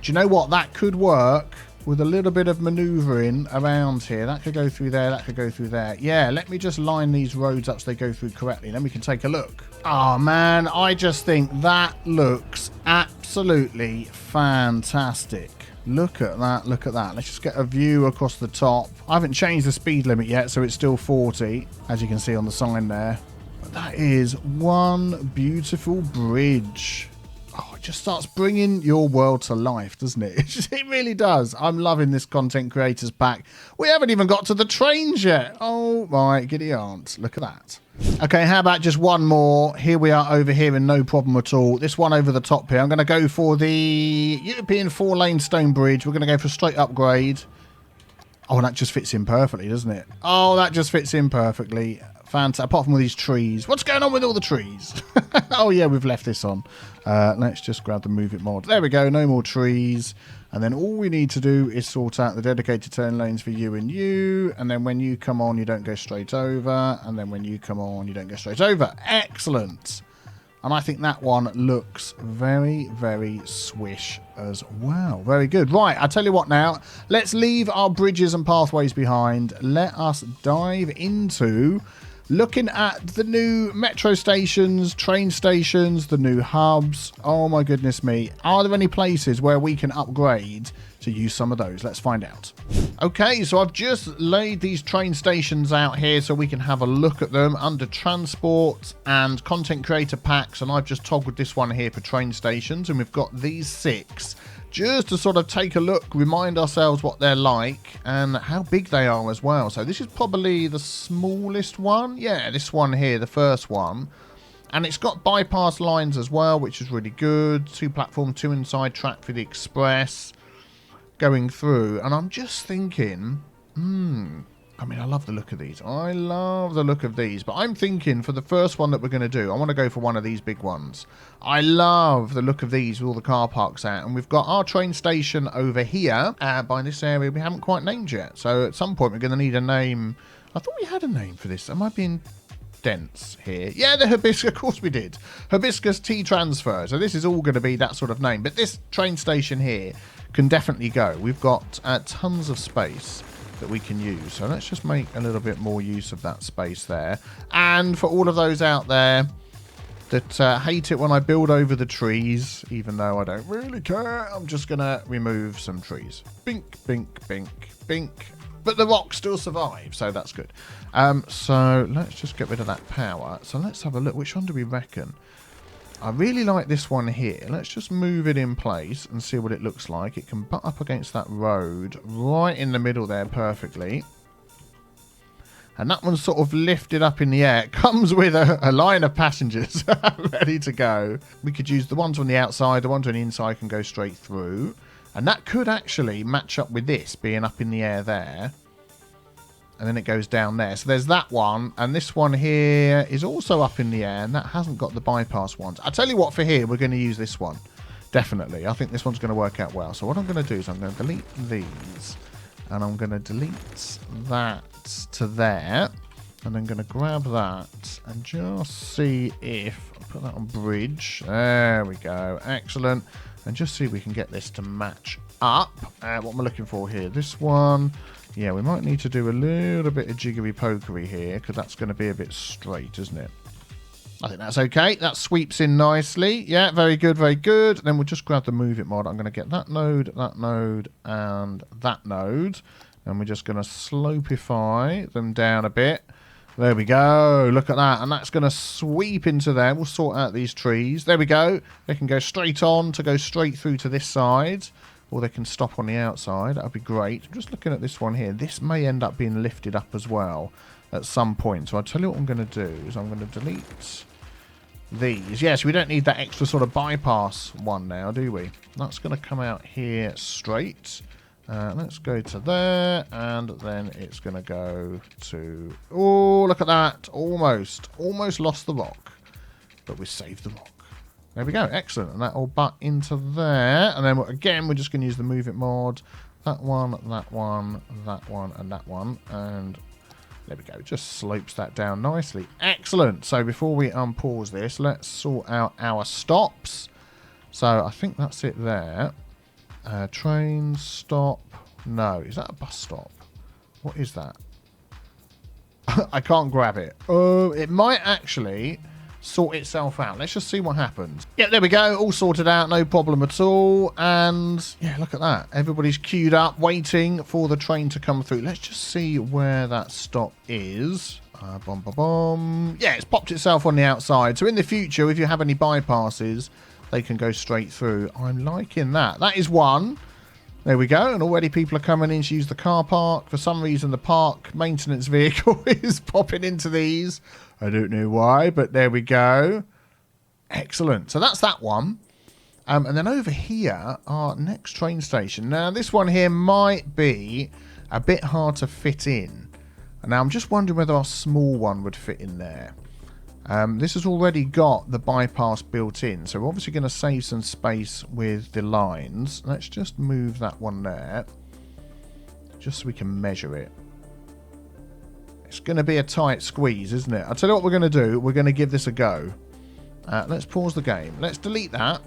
you know what? That could work with a little bit of maneuvering around here. That could go through there, that could go through there. Yeah, let me just line these roads up so they go through correctly, and then we can take a look. Oh man, I just think that looks absolutely fantastic. Look at that, look at that. Let's just get a view across the top. I haven't changed the speed limit yet, so it's still 40, as you can see on the sign there. But that is one beautiful bridge. Oh, it just starts bringing your world to life, doesn't it? It really does. I'm loving this content creators pack. We haven't even got to the trains yet. Oh my giddy aunt. Look at that. Okay, how about just one more? Here we are over here and no problem at all. This one over the top here. I'm going to go for the European 4-lane stone bridge. We're going to go for a straight upgrade. Oh, and that just fits in perfectly, doesn't it? Oh, that just fits in perfectly. Fantastic. Apart from all these trees. What's going on with all the trees? Oh, yeah, we've left this on. Let's just grab the Move It mod. There we go. No more trees. And then all we need to do is sort out the dedicated turn lanes for you and you. And then when you come on, you don't go straight over. And then when you come on, you don't go straight over. Excellent. And I think that one looks very, very swish as well. Very good. Right, I'll tell you what now. Let's leave our bridges and pathways behind. Let us dive into looking at the new metro stations, train stations, the new hubs. Oh my goodness me. Are there any places where we can upgrade to use some of those? Let's find out. Okay, so I've just laid these train stations out here so we can have a look at them under transport and content creator packs. And I've just toggled this one here for train stations. And we've got these 6 just to sort of take a look, remind ourselves what they're like and how big they are as well. So this is probably the smallest one. Yeah, this one here, the first one. And it's got bypass lines as well, which is really good. 2 platform, 2 inside track for the express going through. And I'm just thinking, I mean, I love the look of these. I love the look of these. But I'm thinking for the first one that we're going to do, I want to go for one of these big ones. I love the look of these with all the car parks out. And we've got our train station over here by this area we haven't quite named yet. So at some point we're going to need a name. I thought we had a name for this. Am I being dense here? Yeah, the Hibiscus. Of course we did. Hibiscus T Transfer. So this is all going to be that sort of name. But this train station here can definitely go. We've got tons of space that we can use. So let's just make a little bit more use of that space there. And for all of those out there that hate it when I build over the trees, even though I don't really care, I'm just going to remove some trees. Bink, bink, bink, bink. But the rock still survives, so that's good. So let's just get rid of that power. So let's have a look. Which one do we reckon? I really like this one here. Let's just move it in place and see what it looks like. It can butt up against that road right in the middle there perfectly. And that one's sort of lifted up in the air. It comes with a line of passengers ready to go. We could use the ones on the outside. The ones on the inside can go straight through. And that could actually match up with this being up in the air there. And then it goes down there. So there's that one. And this one here is also up in the air. And that hasn't got the bypass ones. I'll tell you what, for here, we're going to use this one. Definitely. I think this one's going to work out well. So what I'm going to do is I'm going to delete these. And I'm going to delete that to there. And then going to grab that and just see if... I'll put that on bridge. There we go. Excellent. And just see if we can get this to match up. What am I looking for here? This one... Yeah, we might need to do a little bit of jiggery-pokery here, because that's going to be a bit straight, isn't it? I think that's okay. That sweeps in nicely. Yeah, very good, very good. Then we'll just grab the Move It mod. I'm going to get that node, and that node. And we're just going to slopify them down a bit. There we go. Look at that. And that's going to sweep into there. We'll sort out these trees. There we go. They can go straight on to go straight through to this side. Or they can stop on the outside. That would be great. I'm just looking at this one here. This may end up being lifted up as well at some point. So I'll tell you what I'm going to do is I'm going to delete these. Yes, we don't need that extra sort of bypass one now, do we? That's going to come out here straight. Let's go to there. And then it's going to go to... Oh, look at that. Almost lost the rock. But we saved the rock. There we go. Excellent. And that will butt into there. And then, again, we're just going to use the Move It mod. That one, that one, that one, and that one. And there we go. Just slopes that down nicely. Excellent. So before we unpause this, let's sort out our stops. So I think that's it there. Train stop. No. Is that a bus stop? What is that? I can't grab it. Oh, it might actually... sort itself out. Let's just see what happens. Yeah, there we go. All sorted out. No problem at all. And yeah, look at that. Everybody's queued up, waiting for the train to come through. Let's just see where that stop is. Bom, bom, bom. Yeah, it's popped itself on the outside. So in the future, if you have any bypasses, they can go straight through. I'm liking that. That is one. There we go. And already people are coming in to use the car park. For some reason, the park maintenance vehicle is popping into these. I don't know why, but there we go. Excellent. So that's that one. And then over here, our next train station. Now, this one here might be a bit hard to fit in. And now I'm just wondering whether our small one would fit in there. This has already got the bypass built in. So we're obviously going to save some space with the lines. Let's just move that one there. Just so we can measure it. It's going to be a tight squeeze, isn't it? I'll tell you what we're going to do. We're going to give this a go. Let's pause the game. Let's delete that.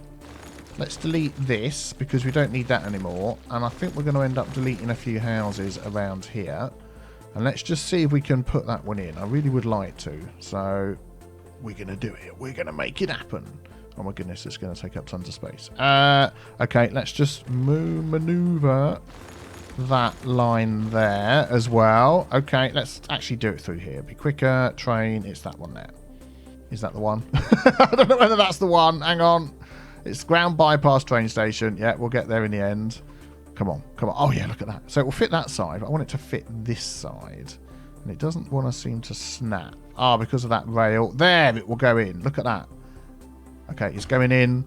Let's delete this because we don't need that anymore. And I think we're going to end up deleting a few houses around here. And let's just see if we can put that one in. I really would like to. So we're going to do it. We're going to make it happen. Oh my goodness, it's going to take up tons of space. Okay, let's just maneuver that line there as well. Okay, let's actually do it through here. Be quicker. Train. It's that one there. Is that the one? I don't know whether that's the one. Hang on. It's ground bypass train station. Yeah, we'll get there in the end. Come on. Come on. Oh, yeah, look at that. So it will fit that side, but I want it to fit this side. And it doesn't want to seem to snap. Ah, because of that rail. There, it will go in. Look at that. Okay, it's going in.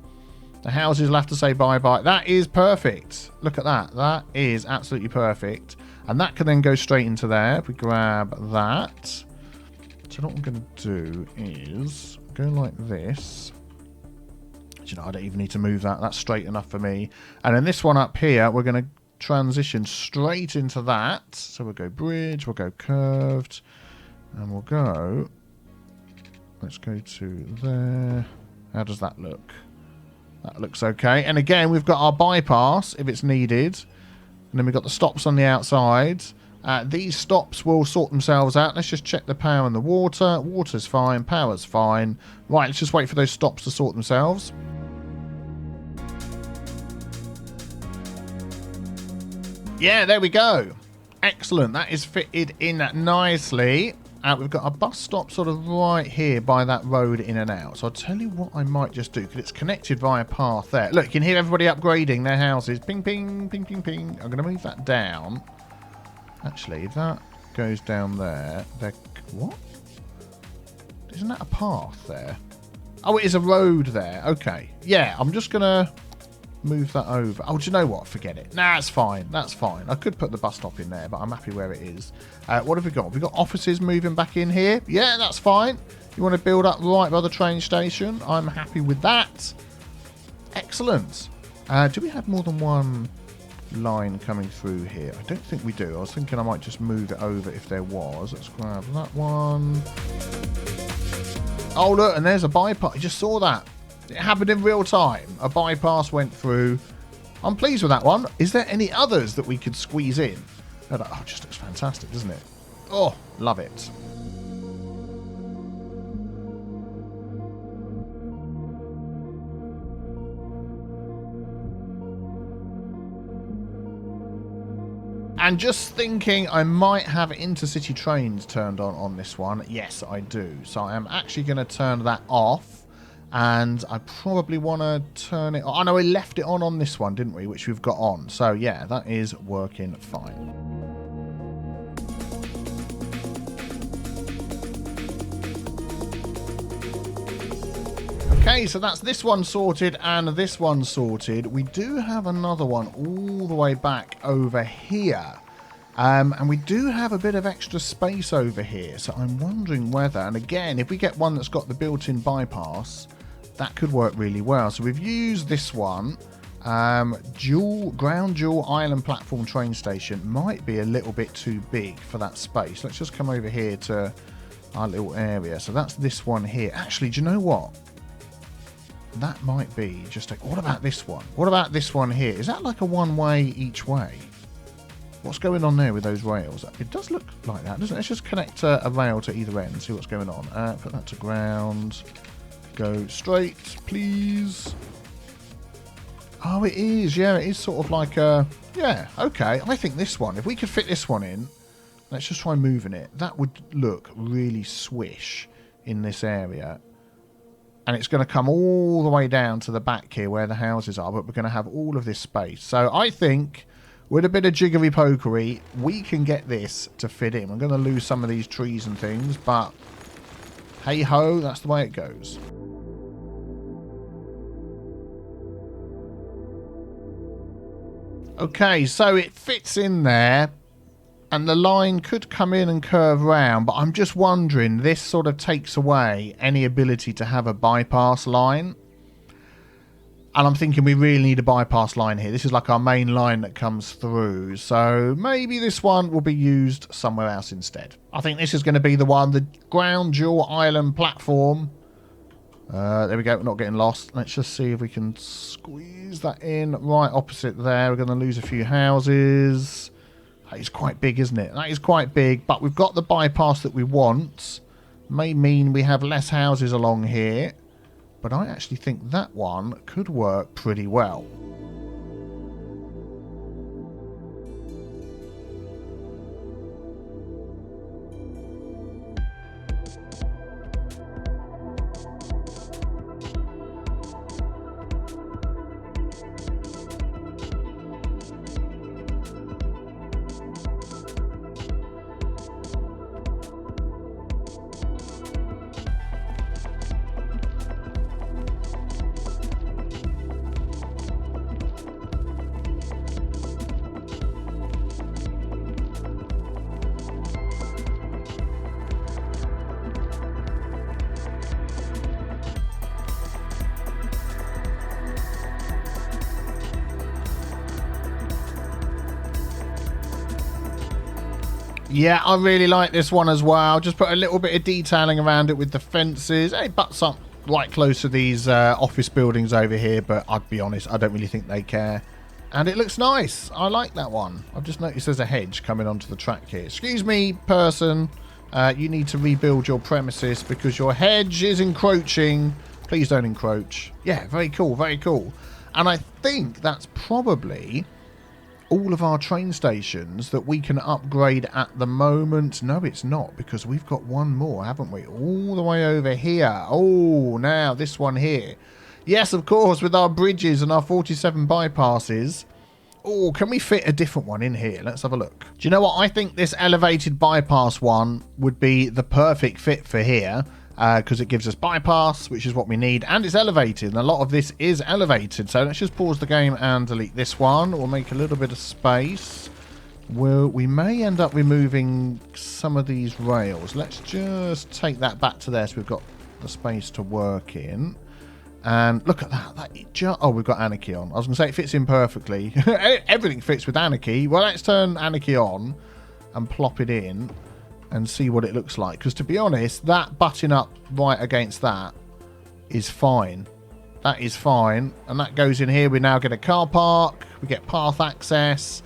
The houses will have to say bye-bye. That is perfect. Look at that. That is absolutely perfect. And that can then go straight into there. If we grab that. So what I'm going to do is go like this. You know, I don't even need to move that. That's straight enough for me. And then this one up here, we're going to transition straight into that. So we'll go bridge, we'll go curved, and we'll go... Let's go to there. How does that look? That looks okay. And again, we've got our bypass if it's needed. And then we've got the stops on the outside. These stops will sort themselves out. Let's just check the power and the water. Water's fine. Power's fine. Right, let's just wait for those stops to sort themselves. Yeah, there we go. Excellent. That is fitted in nicely. We've got a bus stop sort of right here by that road in and out. So I'll tell you what I might just do, because it's connected via path there. Look, you can hear everybody upgrading their houses. Ping, ping, ping, ping, ping. I'm going to move that down. Actually, if that goes down there... What? Isn't that a path there? Oh, it is a road there. Okay. Yeah, I'm just going to move that over. Oh, do you know what? Forget it. Nah, it's fine. That's fine. I could put the bus stop in there, but I'm happy where it is. What have we got? We've got offices moving back in here. Yeah, that's fine. You want to build up right by the train station? I'm happy with that. Excellent. Do we have more than one line coming through here? I don't think we do. I was thinking I might just move it over if there was. Let's grab that one. Oh, look, and there's a bypass. I just saw that. It happened in real time. A bypass went through. I'm pleased with that one. Is there any others that we could squeeze in? Oh, it just looks fantastic, doesn't it? Oh, love it. And just thinking, I might have intercity trains turned on this one. Yes, I do. So I am actually going to turn that off. And I probably want to turn it on. I know we left it on this one, didn't we? Which we've got on. So yeah, that is working fine. Okay, so that's this one sorted and this one sorted. We do have another one all the way back over here. And we do have a bit of extra space over here. So I'm wondering whether, and again, if we get one that's got the built-in bypass, that could work really well. So we've used this one. Ground dual island platform train station might be a little bit too big for that space. Let's just come over here to our little area. So that's this one here. Actually, do you know what? That might be just a... What about this one? What about this one here? Is that like a one-way each way? What's going on there with those rails? It does look like that, doesn't it? Let's just connect a rail to either end and see what's going on. Put that to ground. Go straight, please. Oh, it is. Yeah, it is sort of like a... Yeah, okay. I think this one, if we could fit this one in, let's just try moving it. That would look really swish in this area. And it's going to come all the way down to the back here where the houses are, but we're going to have all of this space. So I think with a bit of jiggery pokery, we can get this to fit in. I'm going to lose some of these trees and things, but hey ho, that's the way it goes. Okay, so it fits in there. And the line could come in and curve round, but I'm just wondering, this sort of takes away any ability to have a bypass line. And I'm thinking we really need a bypass line here. This is like our main line that comes through. So maybe this one will be used somewhere else instead. I think this is going to be the one, the ground dual island platform. There we go, we're not getting lost. Let's just see if we can squeeze that in right opposite there. We're going to lose a few houses. That is quite big, isn't it? That is quite big, but we've got the bypass that we want. May mean we have less houses along here, but I actually think that one could work pretty well. Yeah, I really like this one as well. Just put a little bit of detailing around it with the fences. It butts up right close to these office buildings over here, but I'd be honest, I don't really think they care. And it looks nice. I like that one. I've just noticed there's a hedge coming onto the track here. Excuse me, person. You need to rebuild your premises because your hedge is encroaching. Please don't encroach. Yeah, very cool, very cool. And I think that's probably all of our train stations that we can upgrade at the moment. No, it's not, because we've got one more, haven't we? All the way over here. Oh, now this one here. Yes, of course, with our bridges and our 47 bypasses. Oh, can we fit a different one in here? Let's have a look. Do you know what? I think this elevated bypass one would be the perfect fit for here. Because it gives us bypass, which is what we need, and it's elevated, and a lot of this is elevated. So let's just pause the game and delete this one. We'll make a little bit of space. We may end up removing some of these rails. Let's just take that back to there so we've got the space to work in. And look at that. Oh, we've got Anarchy on. I was going to say it fits in perfectly. Everything fits with Anarchy. Well, let's turn Anarchy on and plop it in and see what it looks like. Because to be honest, that butting up right against that is fine. That is fine. And that goes in here. We now get a car park. We get path access.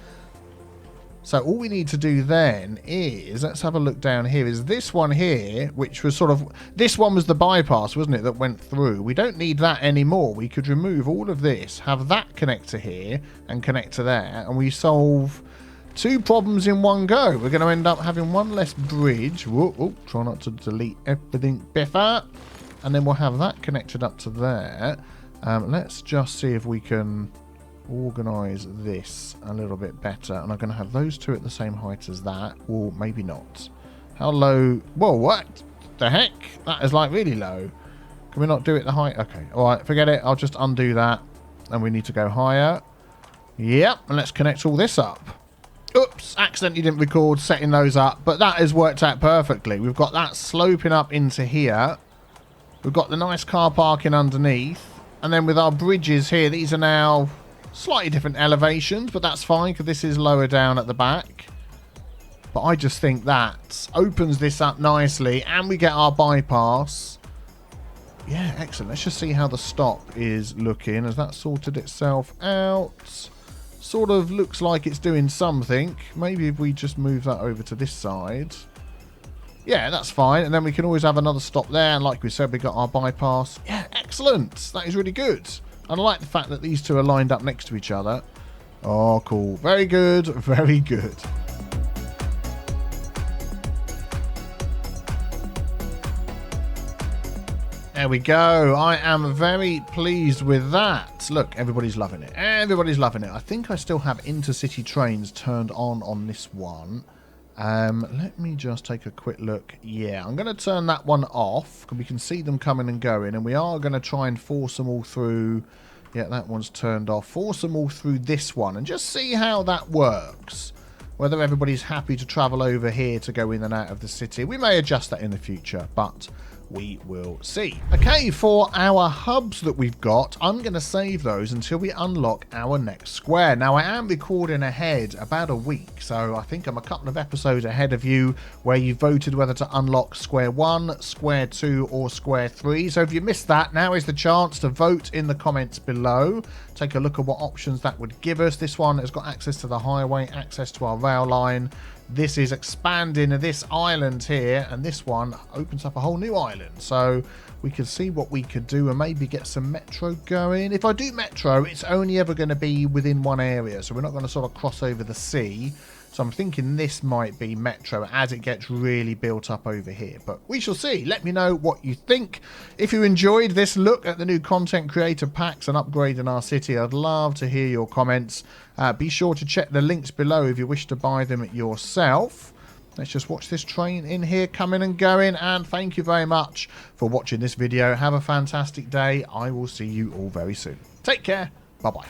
So all we need to do then is, let's have a look down here, is this one here, which was sort of, this one was the bypass, wasn't it, that went through. We don't need that anymore. We could remove all of this, have that connect to here and connect to there, and we solve 2 problems in one go. We're going to end up having one less bridge. Whoa, oh, try not to delete everything, Biffa. And then we'll have that connected up to there. Let's just see if we can organise this a little bit better. And I'm going to have those 2 at the same height as that. Or maybe not. How low? Whoa, what the heck? That is like really low. Can we not do it the height? Okay, all right, forget it. I'll just undo that. And we need to go higher. Yep, and let's connect all this up. Oops, accidentally didn't record setting those up. But that has worked out perfectly. We've got that sloping up into here. We've got the nice car parking underneath. And then with our bridges here, these are now slightly different elevations, but that's fine because this is lower down at the back. But I just think that opens this up nicely and we get our bypass. Yeah, excellent. Let's just see how the stop is looking. Has that sorted itself out? Sort of looks like it's doing something. Maybe if we just move that over to this side. Yeah, that's fine. And then we can always have another stop there. And like we said, we got our bypass. Yeah, excellent. That is really good. And I like the fact that these 2 are lined up next to each other. Oh, cool. Very good. Very good. There we go. I am very pleased with that. Look, everybody's loving it. Everybody's loving it. I think I still have intercity trains turned on this one. Let me just take a quick look. Yeah, I'm going to turn that one off because we can see them coming and going, and we are going to try and force them all through. Yeah, that one's turned off. Force them all through this one and just see how that works. Whether everybody's happy to travel over here to go in and out of the city. We may adjust that in the future, but we will see. Okay, for our hubs that we've got, I'm going to save those until we unlock our next square. Now, I am recording ahead about a week, so I think I'm a couple of episodes ahead of you where you voted whether to unlock square 1, square 2 or square 3. So if you missed that, now is the chance to vote in the comments below. Take a look at what options that would give us. This one has got access to the highway, access to our rail line. This is expanding this island here, and this one opens up a whole new island. So we could see what we could do and maybe get some metro going. If I do metro, it's only ever going to be within one area, so we're not going to sort of cross over the sea. So I'm thinking this might be metro as it gets really built up over here. But we shall see. Let me know what you think. If you enjoyed this look at the new content creator packs and upgrading our city, I'd love to hear your comments. Be sure to check the links below if you wish to buy them yourself. Let's just watch this train in here coming and going. And thank you very much for watching this video. Have a fantastic day. I will see you all very soon. Take care. Bye-bye.